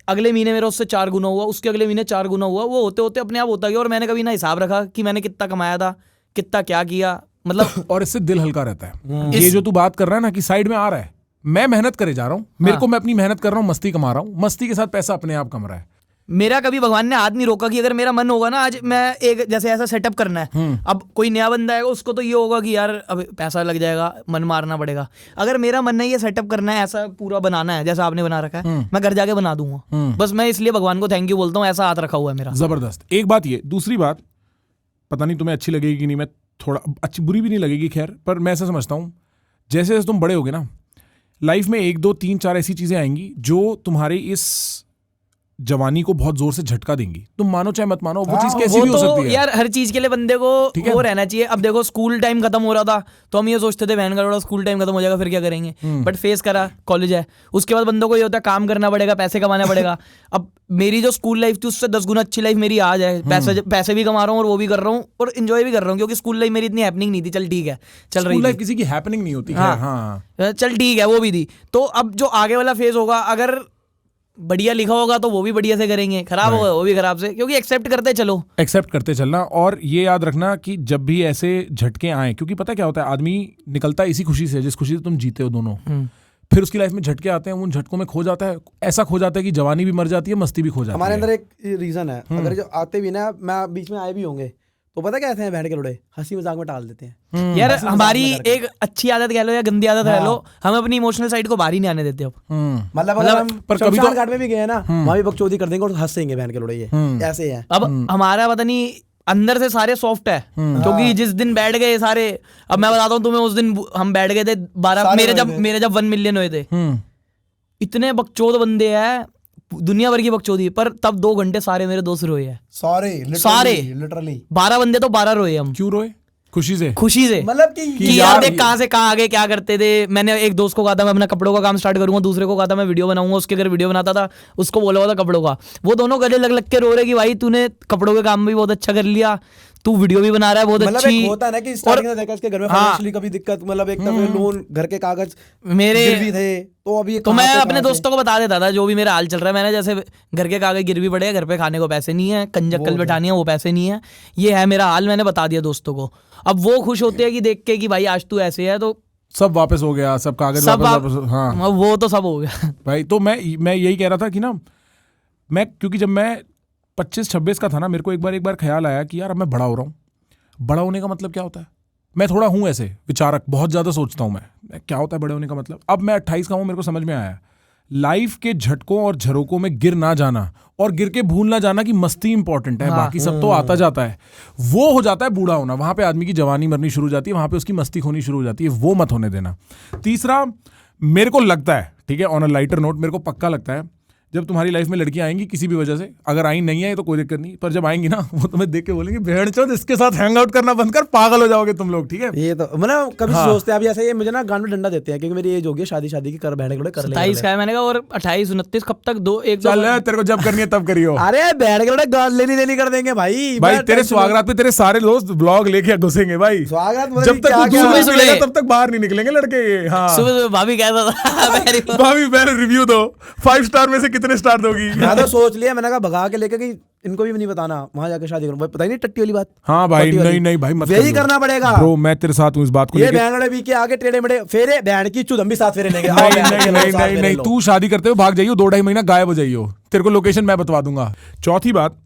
अगले महीने मेरा उससे 4 गुना हुआ, उसके अगले महीने 4 गुना हुआ। वो होते होते अपने आप होता गया, और मैंने कभी ना हिसाब रखा कि मैंने कितना कमाया था, कितना क्या किया, मतलब। और इससे दिल हल्का रहता है। ये जो तू बात कर रहा है ना कि साइड में आ रहा है, मैं मेहनत करे जा रहा हूँ, मेरे को मैं अपनी मेहनत कर रहा हूँ, मस्ती कमा रहा हूँ, मस्ती के साथ पैसा अपने आप कम रहा है। मेरा कभी भगवान ने हाथ नहीं रोका कि अगर मेरा मन होगा ना आज मैं एक जैसे ऐसा सेटअप करना है, अब कोई नया बंदा आएगा उसको तो ये होगा कि यार अब पैसा लग जाएगा, मन मारना पड़ेगा। अगर मेरा मन नहीं, ये सेटअप करना है, ऐसा पूरा बनाना है जैसा आपने बना रखा है, मैं घर जाके बना दूंगा। बस मैं इसलिए भगवान को थैंक यू बोलता हूँ, ऐसा हाथ रखा हुआ है मेरा। जबरदस्त। एक बात ये, दूसरी बात पता नहीं तुम्हें अच्छी लगेगी कि नहीं, मैं थोड़ा अच्छी बुरी भी नहीं लगेगी खैर, पर मैं ऐसा समझता हूँ जैसे जैसे तुम बड़े होगे ना, लाइफ में 1, 2, 3, 4 ऐसी चीजें आएंगी जो तुम्हारे इस जवानी को बहुत जोर से झटका देंगी, तुम मानो चाहे मत मानो, वो चीज कैसी वो भी हो तो सकती है यार हर चीज के लिए बंदे को ठीक है? वो रहना चाहिए। अब देखो स्कूल टाइम खत्म हो रहा था तो हम ये सोचते थे बहन का लोड़ा स्कूल टाइम खत्म हो जाएगा फिर क्या करेंगे, बट फेस करा कॉलेज है, उसके बाद बंदों को ये होता है काम करना पड़ेगा, पैसे कमाना पड़ेगा। अब मेरी जो स्कूल लाइफ थी उससे 10 गुना अच्छी लाइफ मेरी आज है, पैसे भी कमा रहा हूँ और वो भी कर रहा हूँ और एंजॉय भी कर रहा हूँ, क्योंकि स्कूल लाइफ मेरी इतनी हैपनिंग नहीं थी। चल ठीक है, चल रही स्कूल लाइफ थी, किसी की हैपनिंग नहीं होती है। हाँ चल ठीक है वो भी थी। तो अब जो आगे वाला फेज होगा, अगर बढ़िया लिखा होगा तो वो भी बढ़िया से करेंगे, खराब होगा वो भी खराब से, क्योंकि एक्सेप्ट करते चलो, एक्सेप्ट करते चलना। और ये याद रखना कि जब भी ऐसे झटके आए, क्योंकि पता क्या होता है, आदमी निकलता है इसी खुशी से जिस खुशी से तुम जीते हो दोनों, फिर उसकी लाइफ में झटके आते हैं, उन झटकों में खो जाता है, ऐसा खो जाता है कि जवानी भी मर जाती है, मस्ती भी खो जाती है। हमारे अंदर एक रीजन है, अगर जो आते भी ना, मैं बीच में आए भी होंगे तो पता क्या ऐसे हैं बैठ के लोड़े हंसी मजाक में टाल देते हैं। यार हमारी एक अच्छी आदत कह लो या गंदी आदत कह लो, हम अपनी इमोशनल साइड को बाहर ही नहीं आने देते अब। मतलब अगर हम पर कभी तो- शमशान घाट में भी गए ना, वहाँ भी बकचोदी कर देंगे और हंसेंगे बहन के लोड़े, ये ऐसे हैं। अब हमारा पता नहीं अंदर से सारे सॉफ्ट है, क्योंकि जिस दिन बैठ गए सारे, अब मैं बताता हूँ तुम्हें, उस दिन हम बैठ गए थे 12 मेरे जब 1 मिलियन हुए थे, इतने बकचोद बंदे हैं, दुनिया भर की बकचोदी, पर तब 2 घंटे सारे मेरे दोस्त रोए हैं, सारे लिटरली 12 बंदे तो 12 रोए हम। क्यों रोए? खुशी से। खुशी से, मतलब कि यार देख कहाँ से कहाँ आगे क्या करते थे। मैंने एक दोस्त को कहा था मैं अपना कपड़ों का काम स्टार्ट करूंगा, दूसरे को कहा था मैं वीडियो बनाऊंगा, उसके घर वीडियो बनाता था, उसको बोला हुआ था कपड़ों का, वो दोनों गले लग लग के रो रहे कि भाई तूने कपड़ों के काम भी बहुत अच्छा कर लिया, तू वीडियो भी बना रहा है बहुत मतलब अच्छी। एक होता है ना कि स्टार्टिंग में देखा इसके घर में फाइनेंशियली कभी दिक्कत, मतलब एक तरफ लोन, घर के कागज मेरे गिरवी थे, तो अभी तो मैं अपने दोस्तों को बता देता था जो भी मेरा हाल चल रहा है, मैंने जैसे घर के कागज गिरवी पड़े हैं, घर पे खाने को पैसे नहीं है, कंजक्कल बैठानी है वो पैसे नहीं है, ये है मेरा हाल, मैंने बता दिया दोस्तों को। अब वो खुश होते हैं कि देख के कि भाई आज तू ऐसे है, तो सब वापस हो गया, सब कागज सब वापस। हाँ वो तो सब हो गया भाई। तो मैं यही कह रहा था कि ना, मैं क्योंकि जब मैं 25-26 का था ना, मेरे को एक बार ख्याल आया कि यार अब मैं बड़ा हो रहा हूँ। बड़ा होने का मतलब क्या होता है? मैं थोड़ा हूँ ऐसे विचारक, बहुत ज़्यादा सोचता हूँ मैं क्या होता है बड़े होने का मतलब। अब मैं 28 का हूँ, मेरे को समझ में आया लाइफ के झटकों और झरोकों में गिर ना जाना और गिर के भूल ना जाना कि मस्ती इंपॉर्टेंट है, बाकी सब तो आता जाता है। वो हो जाता है बूढ़ा होना, वहां पे आदमी की जवानी मरनी शुरू हो जाती है, वहां पे उसकी मस्ती खोनी शुरू हो जाती है, वो मत होने देना। तीसरा, मेरे को लगता है, ठीक है, ऑन अ लाइटर नोट, मेरे को पक्का लगता है जब तुम्हारी लाइफ में लड़कियां आएंगी किसी भी वजह से, अगर आई नहीं है तो कोई दिक्कत नहीं, पर जब आएंगी ना वो तुम्हें देख के बोलेंगे भेड़चोद इसके साथ हैंग आउट करना बंद कर, पागल हो जाओगे तुम लोग। ठीक है, ये तो मतलब कभी सोचते हैं अभी ऐसा, ये मुझे ना गांड में डंडा देते हैं क्योंकि मेरी एज हो गई शादी की, कर बहने के कर ले 27 का है मैंने कहा, और 28-29 कब तक चल तेरे को जब करनी है तब करियो। अरे बहने के गांड लेनी देनी कर देंगे भाई। भाई तेरे स्वागत पे तेरे सारे दोस्त ब्लॉग लेके घुसेंगे भाई, स्वागत जब तक तू दूर नहीं मिलेगा तब तक बाहर नहीं निकलेंगे लड़के। हाँ सुबह भाभी कहता था भाभी पहले रिव्यू दो, 5 स्टार में से कितने स्टार दोगी? मैं तो सोच लिया, मैंने कहा भगा के लेके कि इनको भी नहीं बताना वहां जाके शादी करूं, पता ही नहीं टट्टी वाली बात। हाँ भाई नहीं भाई मत यही करना पड़ेगा ब्रो, मैं तेरे साथ हूँ इस बात को ये बहन भी के आगे टेढ़े मेढ़े फेरे, बहन की चुद हम भी साथ फेरे लेंगे। नहीं, तू शादी करते हो भाग जाइयो, 2-2.5 महीना गायब हो जाइयो, तेरे को लोकेशन मैं बतवा दूंगा। चौथी बात,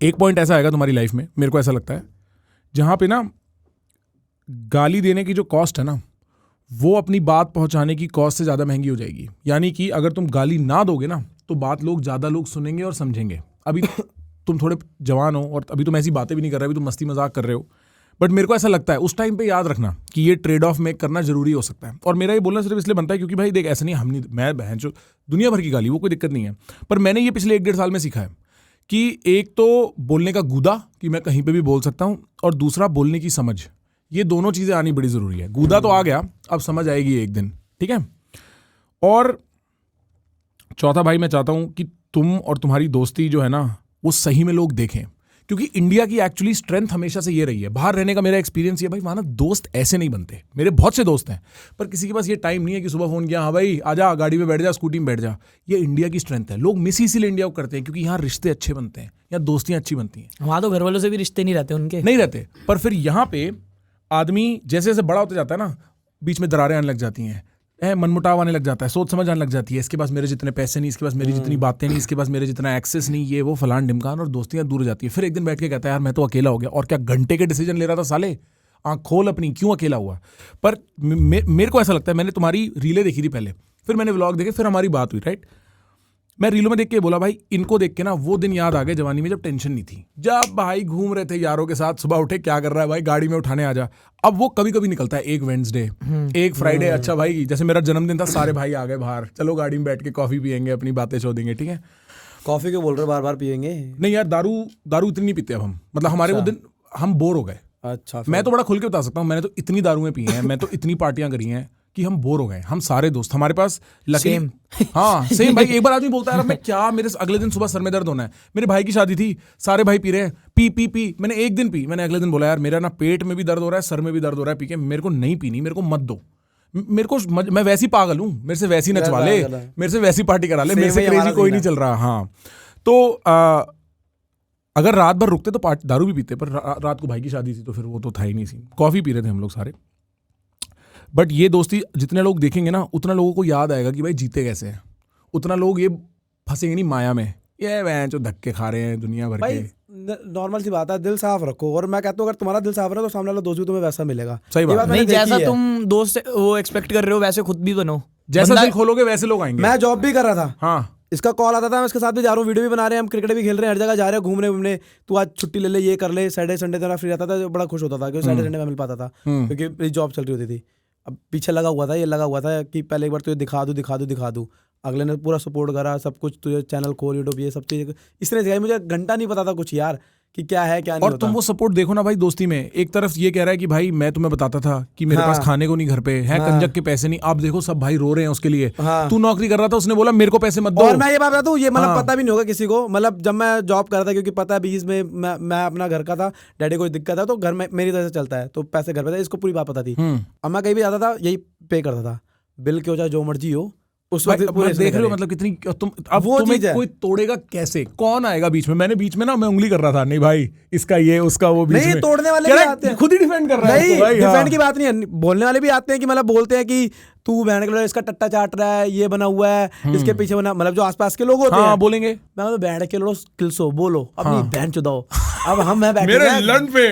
एक पॉइंट ऐसा आएगा तुम्हारी लाइफ में, मेरे को ऐसा लगता है, जहां पे ना गाली देने की जो कॉस्ट है ना, वो अपनी बात पहुंचाने की कॉस्ट से ज्यादा महंगी हो जाएगी। यानी कि अगर तुम गाली ना दोगे ना तो बात ज्यादा लोग सुनेंगे और समझेंगे। अभी तुम थोड़े जवान हो और अभी तुम ऐसी बातें भी नहीं कर रहे, अभी तुम मस्ती मजाक कर रहे हो, बट मेरे को ऐसा लगता है उस टाइम पे याद रखना कि ये ट्रेड ऑफ मेक करना जरूरी हो सकता है। और मेरा ये बोलना सिर्फ इसलिए बनता है क्योंकि भाई देख, ऐसा नहीं मैं बहन जो दुनिया भर की गाली, वो कोई दिक्कत नहीं है, पर मैंने ये पिछले 1-1.5 साल में सीखा है कि एक तो बोलने का गूदा कि मैं कहीं पर भी बोल सकता हूँ, और दूसरा बोलने की समझ, ये दोनों चीजें आनी बड़ी जरूरी है। गूदा तो आ गया, अब समझ आएगी एक दिन, ठीक है। और चौथा भाई, मैं चाहता हूं कि तुम और तुम्हारी दोस्ती जो है ना वो सही में लोग देखें, क्योंकि इंडिया की एक्चुअली स्ट्रेंथ हमेशा से ये रही है। बाहर रहने का मेरा एक्सपीरियंस ये भाई, वहां ना दोस्त ऐसे नहीं बनते। मेरे बहुत से दोस्त हैं, पर किसी के पास ये टाइम नहीं है कि सुबह फोन किया, हाँ भाई आजा, गाड़ी में बैठ जा, स्कूटी में बैठ जा। ये इंडिया की स्ट्रेंथ है। लोग मिस इसीलिए इंडिया को करते हैं क्योंकि यहाँ रिश्ते अच्छे बनते हैं, यहाँ दोस्तियां अच्छी बनती हैं। वहां तो घर वालों से भी रिश्ते नहीं रहते, उनके नहीं रहते, पर फिर यहाँ पे आदमी जैसे जैसे बड़ा होता जाता है ना, बीच में दरारें आने लग जाती हैं, मनमुटाव आने लग जाता है, सोच समझ आने लग जाती है, इसके पास मेरे जितने पैसे नहीं, इसके पास मेरी जितनी बातें नहीं, इसके पास मेरे जितना एक्सेस नहीं, ये वो फलान ढिमकान, और दोस्तियां दूर हो जाती है। फिर एक दिन बैठ के कहता है यार मैं तो अकेला हो गया, और क्या घंटे के डिसीजन ले रहा था साले, आँख खोल अपनी, क्यों अकेला हुआ। पर मेरे को ऐसा लगता है, मैंने तुम्हारी रीलें देखी थी पहले, फिर मैंने व्लॉग देखे, फिर हमारी बात हुई, राइट। मैं रीलों में देख के बोला भाई, इनको देख के ना वो दिन याद आ गए जवानी में जब टेंशन नहीं थी, जब भाई घूम रहे थे यारों के साथ, सुबह उठे क्या कर रहा है भाई, गाड़ी में उठाने आ जा। अब वो कभी कभी निकलता है, एक वेडनेसडे, एक फ्राइडे, अच्छा भाई जैसे मेरा जन्मदिन था, सारे भाई आ गए बाहर, चलो गाड़ी में बैठ के कॉफी पियेंगे, अपनी बातें छोड़ेंगे, ठीक है। कॉफी क्यों बोल रहे हो, बार बार पियेंगे? नहीं यार, दारू इतनी नहीं पीते अब हम, मतलब हमारे वो दिन हम बोर हो गए। अच्छा, मैं तो बड़ा खुल के बता सकता हूँ, मैंने तो इतनी दारुएं पी हैं, मैं तो इतनी पार्टियां करी हैं कि हम बोर हो गए। हम सारे दोस्त, हमारे पास Same. हाँ सेम भाई। एक बार आदमी बोलता है यार मैं क्या, मेरे अगले दिन सुबह सर में दर्द होना है। मेरे भाई की शादी थी, सारे भाई पी रहे हैं, पी मैंने एक दिन पी, मैंने अगले दिन बोला यार मेरा ना पेट में भी दर्द हो रहा है, सर में भी दर्द हो रहा है, पी के मेरे को नहीं पीनी, मेरे को मत दो, मेरे को मैं वैसी पागल हूँ, मेरे से वैसी नचवा ले, मेरे से वैसी पार्टी करा ले, मेरे से क्रेजी कोई नहीं चल रहा। हाँ तो अगर रात भर रुकते तो दारू भी पीते, पर रात को भाई की शादी थी तो फिर वो तो था ही नहीं सीन, कॉफी पी रहे थे हम लोग सारे। बट ये दोस्ती जितने लोग देखेंगे ना, उतना लोगों को याद आएगा कि भाई जीते कैसे हैं, उतना लोग ये फंसेंगे नहीं माया में, ये वह जो धक्के खा रहे हैं दुनिया भर के। नॉर्मल सी बात है, दिल साफ रखो। और मैं कहता हूँ अगर तुम्हारा दिल साफ रहे तो सामने वाला दोस्त भी तुम्हें वैसा मिलेगा। सही बात नहीं, जैसा तुम दोस्त वो एक्सपेक्ट कर रहे हो वैसे खुद भी बनो, जैसा दिल खोलोगे वैसे लोग आएंगे। मैं जॉब भी कर रहा था, हाँ इसका कॉल आता था, मैं इसके साथ भी जा रहा हूँ, वीडियो भी बना रहे हैं, हम क्रिकेट भी खेल रहे हैं, हर जगह जा रहे हैं घूमने, तू आज छुट्टी ले ले, ये कर ले, सैटरडे संडे तेरा फ्री रहता था, बड़ा खुश होता था क्योंकि सैटरडे संडे में मिल पाता था, क्योंकि मेरी जॉब चल रही होती थी। अब पीछे लगा हुआ था, ये लगा हुआ था कि पहले एक बार तुझे दिखा दूँ, अगले ने पूरा सपोर्ट करा, सब कुछ, तुझे चैनल खोल, यूट्यूब, ये सब चीज़ इसने सिखाई। मुझे घंटा नहीं पता था कुछ यार कि क्या है क्या नहीं और तुम वो सपोर्ट देखो ना भाई दोस्ती में, एक तरफ ये कह रहा है कि भाई मैं तुम्हें बताता था कि मेरे पास खाने को नहीं घर पे है, कंजक के पैसे नहीं, आप देखो सब भाई रो रहे हैं उसके लिए। तू नौकरी कर रहा था, उसने बोला मेरे को पैसे मत दो। और मैं ये बात बताता हूँ, ये मतलब पता भी नहीं होगा किसी को, मतलब जब मैं जॉब कर रहा था, क्योंकि पता है बीच में मैं अपना घर का था, डैडी को दिक्कत है तो घर में मेरी तरह से चलता है, तो पैसे घर पे था, इसको पूरी बात पता थी। अब मैं कहीं भी जाता था यही पे करता था, बिल क्यों चाहे जो मर्जी हो, उस वक्त देख रहे हो मतलब कितनी अब वो तुम्हें कोई तोड़ेगा कैसे, कौन आएगा बीच में। मैंने बीच में ना मैं उंगली कर रहा था, नहीं भाई इसका ये उसका वो, बीच नहीं में तोड़ने वाले भी आते हैं, खुद ही डिफेंड कर रहा है। नहीं भाई डिफेंड की बात नहीं है, बोलने वाले भी आते हैं कि मतलब बोलते हैं कि तू बहन के इसका टट्टा चाट रहा है, ये बना हुआ है, इसके पीछे बना, मतलब जो आसपास के लोग होते हैं बोलेंगे। मैं तो बहन के लोग किल्सो बोलो अपनी बहन चुदाओ। अब हम मैं बैठे मेरे लन पे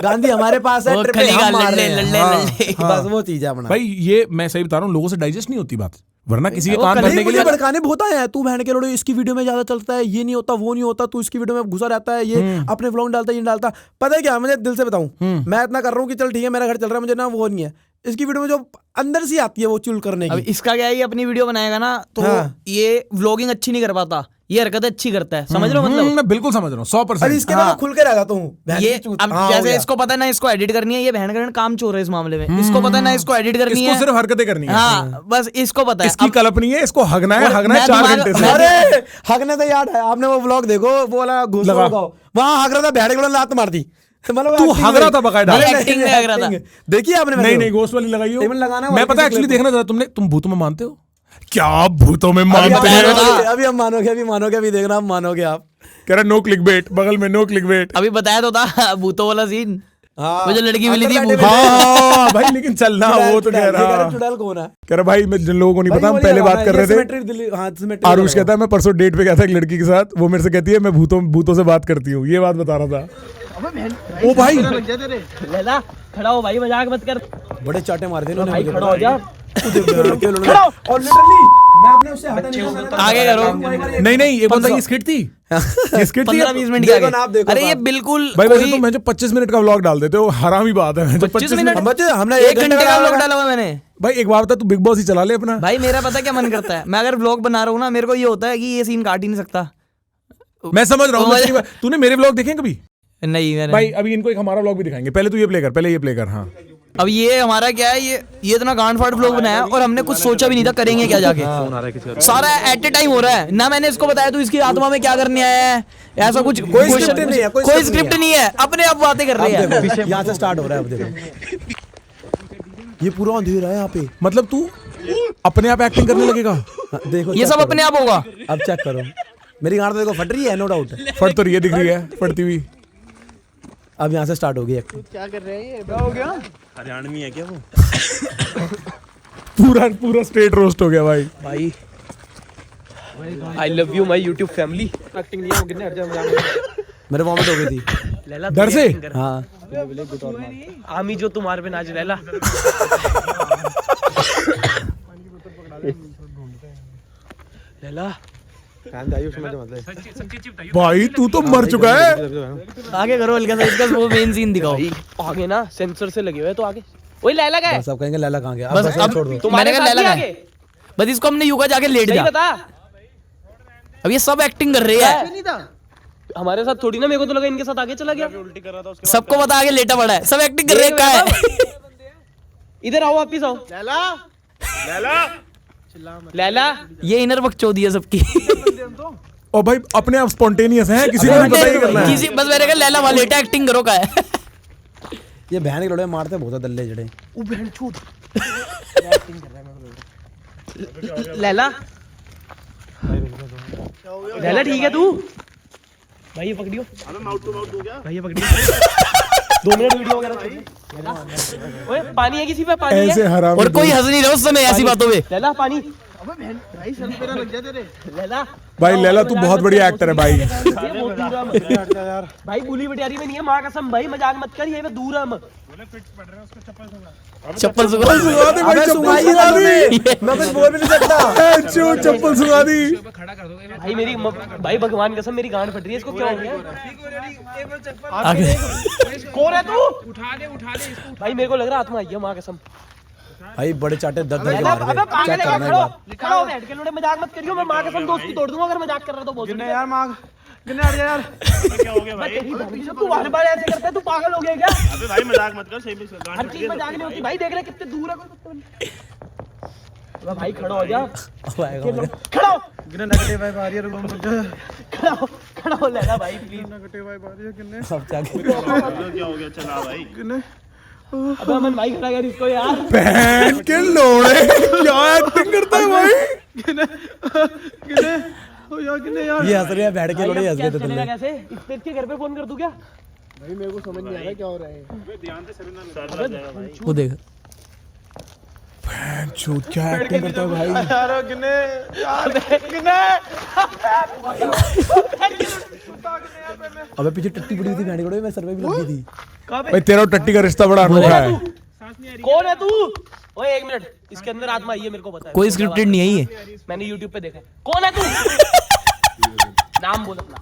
गांधी हमारे पास है, ट्रिप पे हम मार रहे हैं, हाँ। बस वो चीज है अपना। भाई ये मैं सही बता रहा हूँ, लोगों से डाइजेस्ट नहीं होती बात, वरना किसी के कान भरने के लिए भड़काने बहुत आए हैं, तू बहन के लोड़ो इसकी वीडियो में ज्यादा चलता है, ये नहीं होता वो नहीं होता, तू इसकी वीडियो में घुसा रहता है, ये अपने व्लॉग डालता है, ये डालता। पता है क्या, मुझे दिल से बताऊं, मैं इतना कर रहा हूँ कि चल ठीक है मेरा घर चल रहा है, मुझे ना वो नहीं है, इसकी वीडियो में जो अंदर से आती है वो चुल करने की। इसका क्या है, ये अपनी वीडियो बनाएगा ना तो ये व्लॉगिंग अच्छी नहीं कर पाता, ये हरकत अच्छी करता है, समझ रहे हो मतलब। मैं बिल्कुल समझ रहा हूँ 100%। इसके बाद खुल के रह जाता हूँ ये अब जैसे इसको पता है ना इसको एडिट करनी है, ये बहन का काम चोर है इस मामले में, इसको पता है ना इसको एडिट करनी है, इसको सिर्फ हरकतें करनी है। हाँ बस इसको पता है, इसकी कल्पनी है, इसको हगना है 4 घंटे से। अरे हगने से याद है, आपने वो व्लॉग देखो, वो वाला घुस वहां हग रहा था, बहन के लात मार दी, मतलब तू हग रहा था बकायदा, एक्टिंग में हग रहा था। देखिए आपने, नहीं गोश्त वाली लगाई हो, लगाना। मैं पता एक्चुअली देखना चाहता, तुम भूतों में मानते हो क्या? भूतों में मानते हैं? अभी हम मानोगे, अभी देखना, हम मानोगे आप। कह रहा नो क्लिकबेट, बगल में नो क्लिकबेट। अभी बताया तो था भूतों वाला सीन, वो जो लड़की मिली थी। हाँ भाई लेकिन चलना वो तो कह रहा, चुड़ैल कौन है? कह रहा भाई मैं जिन लोगों को नहीं पता, हम पहले बात कर रहे थे। आरुष कहता है मैं परसों डेट पे गया था एक लड़की के साथ, वो मेरे से कहती है मैं भूतों से बात करती हूँ, ये बात बता रहा था। ओ भाई लैला खड़ा हो भाई, मजाक मत कर, बड़े चाटे मार दिए भाई खड़ा हो जा। और लिटरली मैं अपने उससे हटा नहीं, आगे करो। नहीं ये बंदा, ये स्किट थी, ये स्किट थी। 15-20 मिनट की आगे। अरे ये बिल्कुल भाई वैसे तुम जो 25 मिनट का व्लॉग डाल देते हो, हरामी बात है। 25 मिनट हमने 1 घंटे का व्लॉग डाला हुआ मैंने। भाई एक बार बता, तू बिग बॉस ही चला ले अपना। भाई मेरा पता क्या मन करता है, मैं अगर व्लॉग बना रहा हूँ ना, मेरे को ये होता है कि ये सीन काट ही नहीं सकता। मैं समझ रहा हूँ, तूने मेरे व्लॉग देखे कभी? नहीं मैंने। भाई अभी इनको एक हमारा व्लॉग भी दिखाएंगे, पहले तू ये प्ले कर। हाँ अब ये हमारा क्या है, ये इतना गांड फाड़ व्लॉग बनाया और हमने कुछ सोचा भी नहीं था करेंगे क्या जाके, सारा एट ए टाइम हो रहा है ना। मैंने इसको बताया तू इसकी आत्मा में क्या करने आया है, ऐसा कुछ कोई स्क्रिप्ट नहीं है, अपने आप बातें कर रहे हैं। यहाँ से स्टार्ट हो रहा है, अब देखो ये पूरा अंधेरा है यहाँ पे, मतलब तू अपने आप एक्टिंग करने लगेगा। देखो ये सब अपने आप होगा। अब चेक करो, मेरी गांड तो देखो फट रही है, नो डाउट फट तो रही है, दिख रही है फटती हुई। अब यहाँ से स्टार्ट होगी एक्टिंग। क्या कर रहे हैं ये, क्या हो गया? हरियाणवी है क्या वो? पूरा स्टेट रोस्ट हो गया भाई। I love you my YouTube family. Acting नहीं हो, कितने हट जा, मेरे वॉमिट हो गई थी लैला डर से। हाँ आमी जो तुम्हारे पे नाच लैला। लैला भाई तू तो मर चुका है। आगे करो हल्का सा, इसका वो मेन सीन दिखाओ। आगे ना सेंसर से लगे हुए तो आगे। वही लैला का है। बस अब कहेंगे लैला कहाँ गया, बस अब छोड़ दो। मैंने कहा लैला का है, बस इसको हमने यूं का जाके लेट जा। बता अब ये सब एक्टिंग कर रही है, नहीं था हमारे साथ थोड़ी ना, मेरे को तो लगा इनके साथ आगे चला गया। उल्टी कर रहा था उसके सबको बता आगे लेटा पड़ा है, सब एक्टिंग कर रहे हैं। क्या है इधर आओ, वापिस आओ। लैला लैला लैला, ये इनर बकचोदी है सबकी। और भाई अपने आप स्पॉन्टेनियस है, किसी को नहीं पता ही करना है। किसी बस मैंने कहा लैला वाला लेटा एक्टिंग करो। का है ये बहन के लोड़े मारते बहुत दल्ले जड़े। लैला लैला ठीक है तू? भाई ये पकड़ियो, भाई ये पकड़ियो। 2 मिनट वीडियो वगैरह। ओए पानी है किसी पे? पानी है? ऐसे हराम और कोई हंस नहीं रहा उस समय ऐसी बातों पे। लैला पानी। अबे बहन भाई सर मेरा लग गया तेरे। लैला भाई लैला तू बहुत बढ़िया एक्टर है भाई। भाई बुली बटियारी में नहीं है, माँ कसम भाई मजाक मत कर, ये पे दूर हम। चप्पल सुखा दे भाई, चप्पल सुखा दी। मैं कुछ बोल भी नहीं सकता। चप्पल सुखा दी। भाई मेरी भाई भगवान कसम मेरी गांड फट रही है, इसको क्या हो गया? आगे कौन है तू? उठा दे इसको। भाई मेरे को लग रहा आत्मा आई है, माँ कसम। भाई बड़े चाटे दर्द अबे पागल है, खड़ो बैठ के लोड़े, मजाक मत करियो, मैं माँ कसम दोस्ती तोड़ दूंगा अगर मजाक कर रहा तो। बोल यार माँ यार क्या हो गया भाई? तू हर बार ऐसे करता है, तू पागल हो गया क्या? अबे भाई मजाक मत कर, सही में हर चीज मजाक नहीं होती भाई, देख रहे कितने दूर है कोई। अबे भाई खड़ा हो जा, खड़ा हो। नेगेटिव वाइब आ रही है, रुको मुझे। खड़ा हो लेना भाई प्लीज। नेगेटिव वाइब आ रही है किन्ने? अब क्या क्या हो गया? चला भाई किन्ने? अबे अमन भाई खड़ा कर इसको यार। बहन के लोड़े क्या एक्टिंग करता है भाई। किन्ने ओ यार किन्ने यार? ये हंस रहे हैं, बैठ के लोड़े हंस गए थे चलेगा तुमने। कैसे? इसके घर पे फोन कर दूं क्या? भाई मेरे को समझ नहीं आ रहा क्या हो रहा है। अबे ध्यान से सर ना लग जाएगा भाई। वो देख छूट क्या एक्टिंग करता है भाई। यार किन्ने यार किन्ने? अबे पीछे टट्टी पड़ी हुई थी बहन के लोड़े, मैं सर पे भी लगी थी। भाई तेरा और टट्टी का रिश्ता बड़ा अनोखा है। कौन है तू? ओए 1 मिनट, इसके अंदर आत्मा आई है, मेरे को पता है। कोई स्क्रिप्टेड नहीं है ये। मैंने YouTube पे देखा है। कौन है तू? नाम बोल अपना,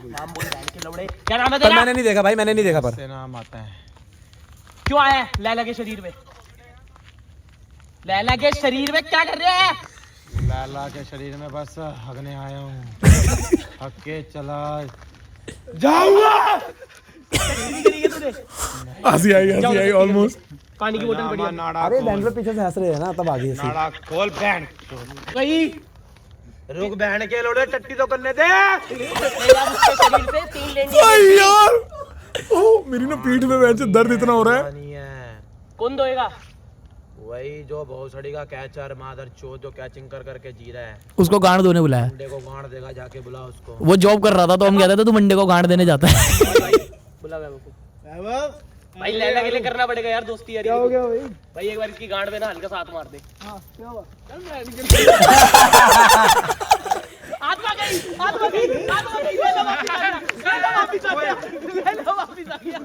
नाम बोल बहन के लौड़े। क्या नाम है पर तेरा? मैंने नहीं देखा भाई, मैंने नहीं देखा। पर नाम आता है। क्यों आया है लैला के शरीर में? लैला के शरीर में क्या कर रहे हैं? लाला के शरीर में बस हगने आया हूँ। हग के चला जाऊंगा। हंसी आई ऑलमोस्ट। पानी की बोतल पड़ी है। अरे बहन पे पीछे से हंस रहे हैं ना, तब आगे से। नाड़ा खोल बहन। कहीं रुक बहन के लोड़े, टट्टी तो करने दे। लैला उसके शरीर पे 3 लेंगे। भाई यार ओह मेरी ना पीठ में वैसे दर्द इतना हो रहा है। नहीं है कौन धोएगा? वही जो भोसड़ी का कैचर मादर चोद जो कैचिंग कर करके जी रहा है। उसको गांड धोने बुलाया। मंडे को गांड देगा, जाके बुला उसको। वो जॉब कर रहा था तो हम कहते थे तू मंडे को गांड देने जाता है। बुला भाई लैला के लिए करना पड़ेगा यार दोस्ती यार। क्या हो गया भाई? भाई एक बार इसकी गांड में ना हल्का सा हाथ मार दे। आत्मा गई, आत्मा गई, आत्मा गई। लैला वापस आ गया, लैला वापस आ गया, लैला वापस आ गया।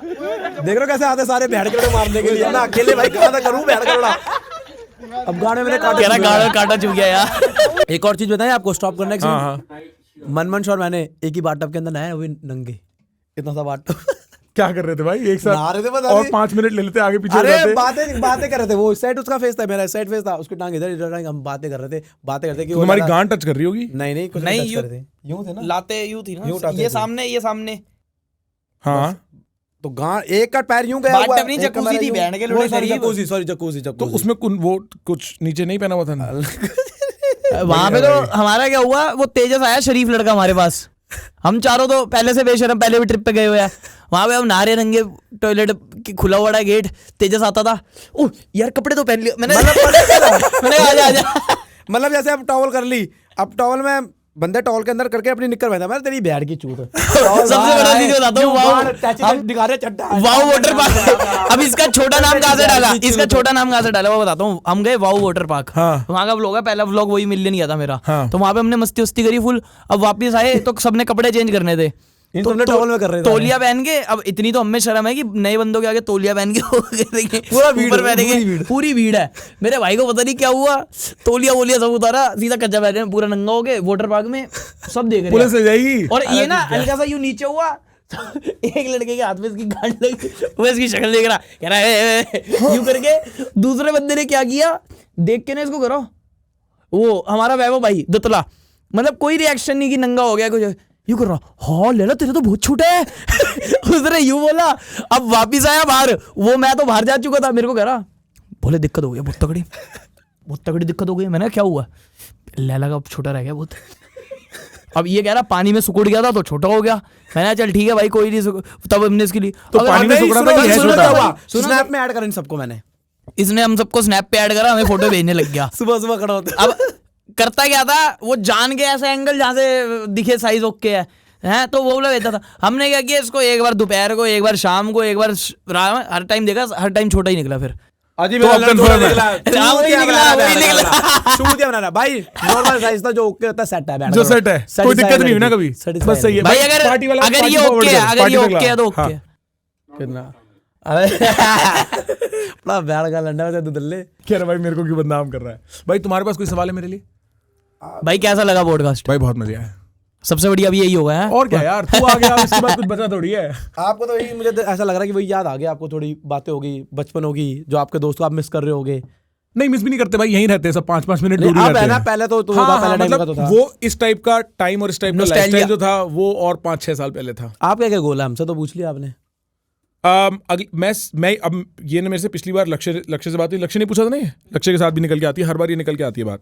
देख रहे हो कैसे आते सारे बहन के लोड़े मारने के लिए ना। अकेले भाई कहाँ तक करूँ बहन का लोड़ा। अब गाने मैंने कह रहा गाड़ा काटा चुक गया यार। एक और चीज बताएं आपको स्टॉप करने के मनमन और मैंने एक ही बाथटब के अंदर नहाए, वो भी नंगे। इतना सा बाथटब। क्या कर रहे थे भाई एक नहा रहे थे, साथ? बता और दी। 5 मिनट ले लेते आगे पीछे हो अरे जाते। बातें कर रहे थे। वो सेट उसका फेस था, मेरा सेट फेस था। उसकी टांग इधर इधर, हम बातें कर रहे थे कि वो तुम्हारी ज्यादा- गांड टच कर रही होगी। नहीं कुछ नहीं, टच यूं- कर रहे थे। यूं थे ना, लाते यूं थी यूं ना, उठाते ये थे। सामने ये सामने। हाँ तो गांड एक का पैर यूं गया हुआ, बाथटब नहीं, एक का जकूजी मेरा थी यूं- बहन के वो लोड़े सॉरी, करीब। जकूजी तो उसमें वो कुछ नीचे नहीं पहना हुआ था। वहां पे तो हमारा क्या हुआ, वो तेजस आया शरीफ लड़का हमारे पास। हम चारों तो पहले से बेशरम, पहले भी ट्रिप पे गए हुए हैं। वहां पे हम नारे रंगे, टॉयलेट खुला हुआ है गेट। तेजस आता था, ओह यार कपड़े तो पहन लिए। मैंने मैंने आजा आजा। मतलब जैसे अब टॉवल कर ली, अब टॉवल में बंदे टॉवल के अंदर करके अपनी निक्कर पहनता। मैं तेरी बैठ की चूत। सबसे बड़ा चीज बताता हूँ, वाओ दिखा रहे चड्डा। Wow water park. अब इसका छोटा नाम कहाँ से डाला, इसका छोटा नाम कहाँ से डाला वो बताता हूँ। हम गए वाओ वाटर पार्क, हाँ। वहाँ का व्लॉग है, पहला व्लॉग वही मिलियन गया था मेरा। हाँ। तो वहाँ पे हमने मस्ती वस्ती करी फुल। अब वापस आए तो सबने कपड़े चेंज करने थे। इन सबने टॉवल में कर रहे थे। तौलिया पहन के, अब इतनी तो हमें शर्म है कि नए बंदों के आगे तौलिया पहन के पूरा भीड़, ऊपर पहनेंगे, पूरी भीड़ है। मेरे भाई को पता नहीं क्या हुआ, तौलिया वोलिया सब उतारा, सीधा कच्चा पहने, पूरा नंगा हो गए वाटर पार्क में। सब देख रहे पुलिस आ जाएगी। और ये ना हल्का सा यूं नीचे हुआ, एक लड़के के हाथ में इसकी गांड लगी, वो इसकी शक्ल देख रहा, कह रहा है यूं करके। दूसरे बंदे ने क्या किया, देख के ना इसको करो, वो हमारा वैभव भाई दुतला, मतलब कोई रिएक्शन नहीं कि नंगा हो गया कुछ, यूं कर रहा, हाँ ले लो तेरे तो बहुत छोटा है उसने यूं बोला। अब वापिस आया बाहर, वो मैं तो बाहर जा चुका था, मेरे को कह रहा बोले दिक्कत हो गई बहुत तगड़ी दिक्कत हो गई। मैंने कहा क्या हुआ? लैला का छोटा रह गया बहुत। अब ये कह रहा पानी में सुकुड़ गया था तो छोटा हो गया। मैंने कहा चल ठीक है भाई कोई नहीं, तब हमने इसके लिए तो पानी में सुकुड़ा था कि है छोटा? स्नैप में ऐड करा इन सबको मैंने, इसने हम सबको स्नैप पे ऐड करा, हमें फोटो भेजने लग गया। सुबह खड़ा होता। अब करता क्या था, वो जान के ऐसा एंगल जहाँ से दिखे साइज ओके है तो वो बोला भेजता था। हमने क्या किया, इसको एक बार दोपहर को, एक बार शाम को, एक बार हर टाइम देखा, हर टाइम छोटा ही निकला। फिर अजीब तो अब confirm है। बनाना भाई, नॉर्मल साइज था जो ओके होता है, सेट है, जो सेट है, कोई दिक्कत नहीं हुई ना कभी, बस सही है भाई। अगर पार्टी वाला, अगर ये ओके है, अगर ये ओके है तो ओके है। कितना अरे बड़ा बैड का लंडा है दुदल्ले। कह रहा भाई मेरे को क्यों बदनाम कर रहा है। भाई तुम्हारे पास कोई सवाल है मेरे लिए? भाई कैसा लगा पॉडकास्ट? भाई बहुत मजा आया। सबसे बढ़िया अभी यही होगा है। और क्या यार, तू आ गया, इसके बाद कुछ बचा थोड़ी है। आपको तो यही, मुझे ऐसा लग रहा है कि वही याद आ गया आपको, थोड़ी बातें होगी, बचपन होगी, जो आपके दोस्तों आप मिस कर रहे होगे। नहीं मिस भी नहीं करते भाई, यहीं रहते हैं सब, 5-5 मिनट दूर आप रहते है ना, हैं। पहले तो हाँ, पहले टाइम का मतलब तो था वो इस टाइप का टाइम और इस टाइप का लाइफस्टाइल जो था वो और 5-6 साल पहले था। आप क्या गोल है, हमसे तो पूछ लिया आपने। मैं अब ये ना, मेरे से पिछली बार लक्ष्य से बात हुई, लक्ष्य ने पूछा था नहीं, लक्ष्य के साथ भी निकल के आती है, हर बार ये निकल के आती है बात।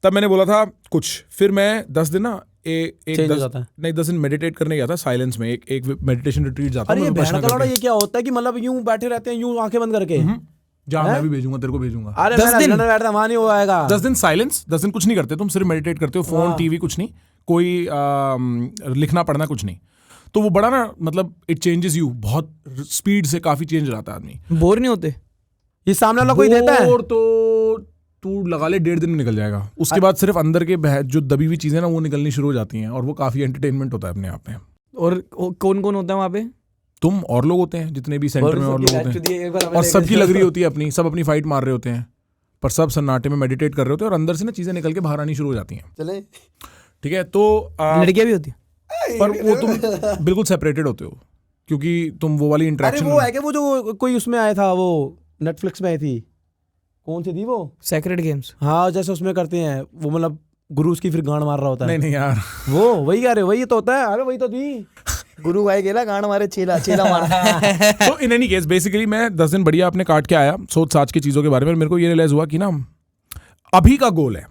तब मैंने बोला था कुछ, फिर मैं 10 दिन ना 10 दिन मेडिटेट करने गया था साइलेंस में, एक मेडिटेशन रिट्रीट जाता हूं। अरे ये क्या होता है कि मतलब यूं बैठे रहते हैं, यूं आंखें बंद करके? जहाँ मैं भी भेजूंगा, तेरे को भेजूंगा। अरे 10 दिन बैठता वहां नहीं होगा। 10 दिन साइलेंस, 10 दिन कुछ नहीं करते तुम, सिर्फ मेडिटेट करते हो, फोन टीवी कुछ नहीं, कोई लिखना पढ़ना कुछ नहीं। तो वो बड़ा ना, मतलब इट चेंजेस यू, बहुत स्पीड से काफी चेंज रहता है आदमी। बोर नहीं होते? ये सामने वाला कोई देता है? बोर तो तू लगा ले 1.5 दिन में निकल जाएगा। उसके बाद सिर्फ अंदर के जो दबी हुई चीजें ना वो निकलनी शुरू हो जाती हैं, और वो काफी एंटरटेनमेंट होता है अपने आप में। और कौन कौन होता है वहाँ पे? तुम और लोग होते हैं, जितने भी सेंटर में और लोग होते हैं, और सबकी लग रही होती है अपनी, सब अपनी फाइट मार रहे होते हैं, पर सब सन्नाटे में मेडिटेट कर रहे होते हैं, और अंदर से ना चीजें निकल के बाहर आनी शुरू हो जाती हैं। चले ठीक है, तो लड़कियां भी होती है, पर वो तुम बिल्कुल सेपरेटेड होते हो, क्योंकि तुम वो वाली इंटरेक्शन। वो है कि वो जो कोई उसमें आया था, वो नेटफ्लिक्स में आई थी, कौन सी थी वो? Sacred games. हाँ, जैसे उसमें करते हैं वो, मतलब गुरु उसकी फिर गांड मार रहा होता है। नहीं यार, वो वही कह रहे, वही तो होता है। अरे वही तो थी, गुरु भाई गेला गांड मारे, चेला मारा। तो इन एनी केस बेसिकली मैं 10 दिन बढ़िया अपने काट के आया, सोच साच की चीज़ों के बारे में। मेरे को ये रियलाइज हुआ कि ना अभी का गोल है,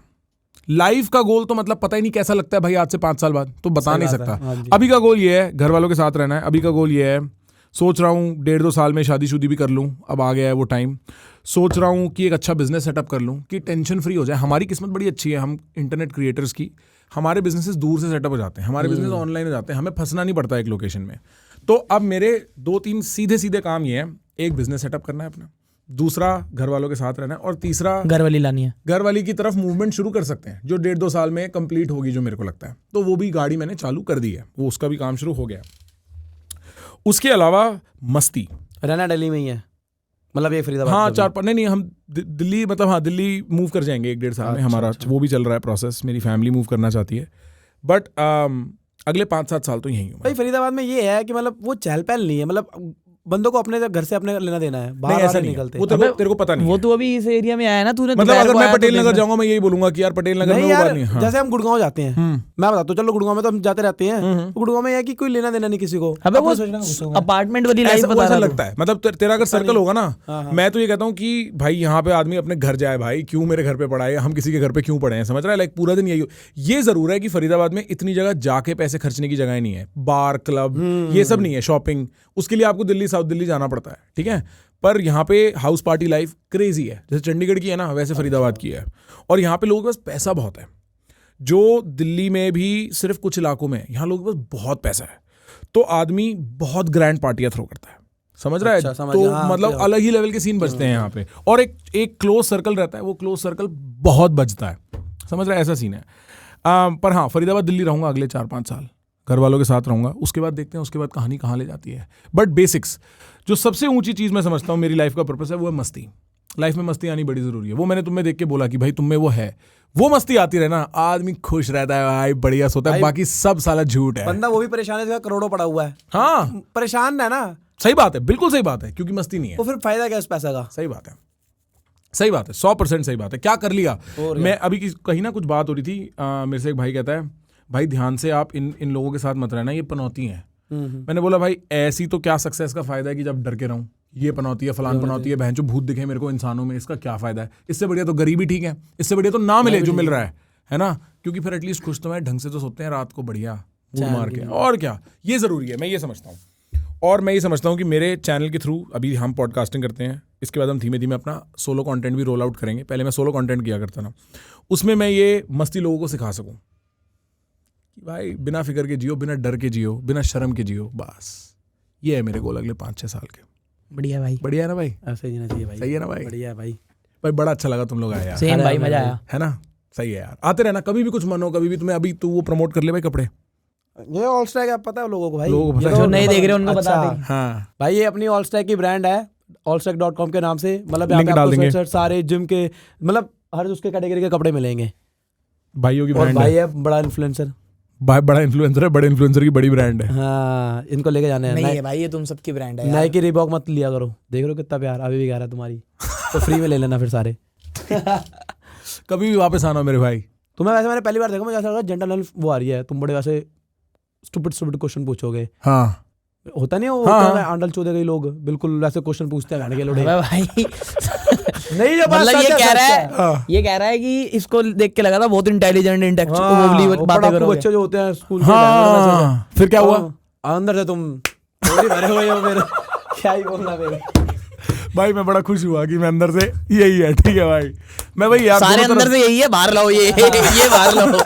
लाइफ का गोल तो मतलब पता ही नहीं कैसा लगता है भाई आज से 5 साल बाद, तो बता नहीं सकता। अभी का गोल ये है, घर वालों के साथ रहना है। अभी का गोल ये है, सोच रहा हूँ 1.5-2 साल में शादी भी कर लूँ, अब आ गया है वो टाइम। सोच रहा हूँ कि एक अच्छा बिजनेस सेटअप कर लूँ कि टेंशन फ्री हो जाए। हमारी किस्मत बड़ी अच्छी है, हम इंटरनेट क्रिएटर्स की, हमारे बिजनेसेस दूर से सेटअप हो जाते हैं, हमारे बिजनेस ऑनलाइन हो जाते हैं, हमें फंसना नहीं पड़ता एक लोकेशन में। तो अब मेरे 2-3 सीधे काम ये है, एक बिजनेस सेटअप करना है अपना, दूसरा घर वालों के साथ रहना है, और तीसरा घर वाली लानी है। घर वाली की तरफ मूवमेंट शुरू कर सकते हैं, जो 1.5-2 साल में कंप्लीट होगी, जो मेरे को लगता है। तो वो भी गाड़ी मैंने चालू कर दी है, वो उसका भी काम शुरू हो गया। उसके अलावा मस्ती, रहना दिल्ली में ही है, मतलब ये फरीदाबाद। हाँ 4-5 नहीं हम दिल्ली, मतलब हाँ दिल्ली मूव कर जाएंगे 1-1.5 साल में। हमारा वो भी चल रहा है प्रोसेस, मेरी फैमिली मूव करना चाहती है, बट अगले 5-7 साल तो यहीं हूँ भाई। फरीदाबाद में ये है कि मतलब वो चहल पहल नहीं है, मतलब बंदों को अपने घर से अपने लेना देना है, बाहर ऐसा नहीं नहीं निकलते। वो तेरे को पता नहीं वो तो अभी इस एरिया में आया ना तूने, मतलब अगर मैं पटेल नगर जाऊंगा मैं यही बोलूंगा कि यार पटेल नगर में वो बात नहीं। जैसे हम गुड़गांव जाते हैं, मैं बताता हूँ, चलो गुड़गांव में तो हम जाते रहते हैं, गुड़गांव में यह कि कोई लेना देना नहीं किसी को। अबे वो अपार्टमेंट वाली लाइफ बता ऐसा रहा लगता है, मतलब तेरा अगर सर्कल होगा ना, मैं तो ये कहता हूँ कि भाई यहाँ पे आदमी अपने घर जाए, भाई क्यों मेरे घर पे पड़ा है, हम किसी के घर पे क्यों पड़े हैं, समझ रहा है? लाइक पूरा दिन यही। ये जरूर है कि फरीदाबाद में इतनी जगह जाके पैसे खर्चने की जगह नहीं है, बार क्लब ये सब नहीं है, शॉपिंग, उसके लिए आपको दिल्ली साउथ दिल्ली जाना पड़ता है, ठीक है। पर यहाँ पे हाउस पार्टी लाइफ क्रेजी है, जैसे चंडीगढ़ की है ना, वैसे फरीदाबाद की है। और यहाँ पे लोगों के पास पैसा बहुत है, जो दिल्ली में भी सिर्फ कुछ इलाकों में, यहाँ लोगों के पास बहुत पैसा है, तो आदमी बहुत ग्रैंड पार्टियां थ्रो करता है, समझ रहा है? तो मतलब अलग ही लेवल के सीन बजते हैं यहाँ पे, और एक क्लोज सर्कल रहता है, वो क्लोज सर्कल बहुत बजता है, समझ रहा है? ऐसा सीन है। पर हाँ, फरीदाबाद दिल्ली रहूंगा अगले 4-5 साल, घर वालों के साथ रहूंगा, उसके बाद देखते हैं उसके बाद कहानी कहाँ ले जाती है। बट बेसिक्स, जो सबसे ऊंची चीज़ मैं समझता हूँ मेरी लाइफ का पर्पस है, वो है मस्ती। लाइफ में मस्ती आनी बड़ी ज़रूरी है। वो मैंने तुम्हें देख के बोला कि भाई तुम में वो है, वो मस्ती आती रहे ना, आदमी खुश रहता है भाई, बढ़िया सोता है, बाकी सब साला झूठ है। बंदा वो भी परेशान है, करोड़ों पड़ा हुआ है। हाँ परेशान है ना, सही बात है, बिल्कुल सही बात है, क्योंकि मस्ती नहीं है। तो फिर फायदा क्या इस पैसा का? सही बात है, सही बात है, 100% सही बात है। क्या कर लिया मैं अभी कहीं ना कुछ बात हो रही थी, मेरे से एक भाई कहता है भाई ध्यान से आप इन लोगों के साथ मत रहना, ये पनौती हैं। मैंने बोला भाई ऐसी तो क्या सक्सेस का फायदा है कि जब डर के रहूं, ये पनौती है फलान पनौती है, बहन जो भूत दिखे मेरे को इंसानों में, इसका क्या फायदा है? इससे बढ़िया तो गरीबी ठीक है, इससे बढ़िया तो ना मिले जो मिल रहा है ना? क्योंकि फिर एटलीस्ट खुश तो मैं ढंग से तो सोते हैं रात को बढ़िया मूड मार के, और क्या ये जरूरी है, मैं ये समझता हूँ। और मैं ये समझता हूँ कि मेरे चैनल के थ्रू अभी हम पॉडकास्टिंग करते हैं, इसके बाद हम धीमे धीमे अपना सोलो कंटेंट भी रोल आउट करेंगे। पहले मैं सोलो कंटेंट किया करता ना, उसमें मैं ये मस्ती लोगों को सिखा सकूँ कि भाई बिना फिक्र के जियो, बिना डर के जियो, बिना शर्म के जियो, बस ये है मेरे गोल अगले 5-6 साल के। बढ़िया भाई, बढ़िया है ना भाई? ऐसे जीना चाहिए भाई। सही है ना भाई? बढ़िया है भाई। भाई बड़ा अच्छा लगा तुम लोग आए यार। सेम भाई, मजा आया, है ना? सही है यार, आते रहना कभी भी कुछ मन हो, कभी भी तुम्हें। अभी तू वो प्रमोट कर ले भाई कपड़े, ये ऑल स्टैक है, पता है लोगों को भाई, लोगों को पता ये है, जो नहीं देख रहे उनको अच्छा। बता दे। हाँ भाई ये अपनी ऑल स्टैक की ब्रांड है, allstack.com के नाम से। मतलब यहाँ लिंक पे डाल आपको देंगे। sweatshirt सारे जिम के, मतलब हर उसके कैटेगरी के कपड़े मिलेंगे। भाइयों की और ब्रांड भाई है, है बड़ा इन्फ्लुएंसर। भाई बड़ा इन्फ्लुएंसर है, बड़े इन्फ्लुएंसर की बड़ी ब्रांड है। हाँ, इनको लेके जाने नहीं हैं। है भाई, ये तुम सबकी ब्रांड है यार। नाइकी रिबॉक मत लिया करो, देख रहे हो कितना प्यार अभी भी कह रहा है तुम्हारी, तो फ्री में ले लेना फिर सारे। कभी भी वापस आना मेरे भाई। तुम्हें वैसे मैंने पहली बार देखा, मुझे ऐसा लगा जनरल वो आ रही है, तुम बड़े वैसे स्टूपिड क्वेश्चन पूछोगे। हाँ होता नहीं है वो, हाँ, होता है आंडल चौधरी लोग बिल्कुल वैसे क्वेश्चन पूछते हैं, के लोड़े अबे भाई नहीं, जो बात मतलब सच ये कह सच रहा है। है, ये कह रहा है कि इसको देख के लगा था बहुत इंटेलिजेंट हाँ, वो बातें पढ़ाकू करोगे। बच्चे जो होते हैं स्कूल के, हाँ, फिर क्या हुआ? अंदर से तुम थोड़ी भरे हुए हो मेरे, क्या ही बोलना मेरे। भाई मैं बड़ा खुश हुआ कि मैं अंदर से यही है। ठीक है भाई, मैं भाई यार सारे अंदर से यही है, बाहर लाओ ये बाहर लाओ।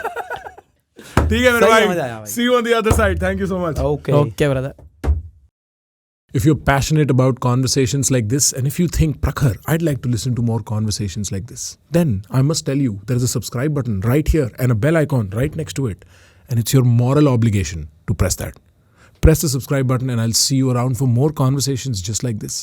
ठीक है मेरे सही भाई, समझ आया भाई। See you on the other side, thank you so much. Okay okay brother. If you're passionate about conversations like this, and if you think, Prakhar, I'd like to listen to more conversations like this, then I must tell you, there is a subscribe button right here and a bell icon right next to it. And it's your moral obligation to press that. Press the subscribe button and I'll see you around for more conversations just like this.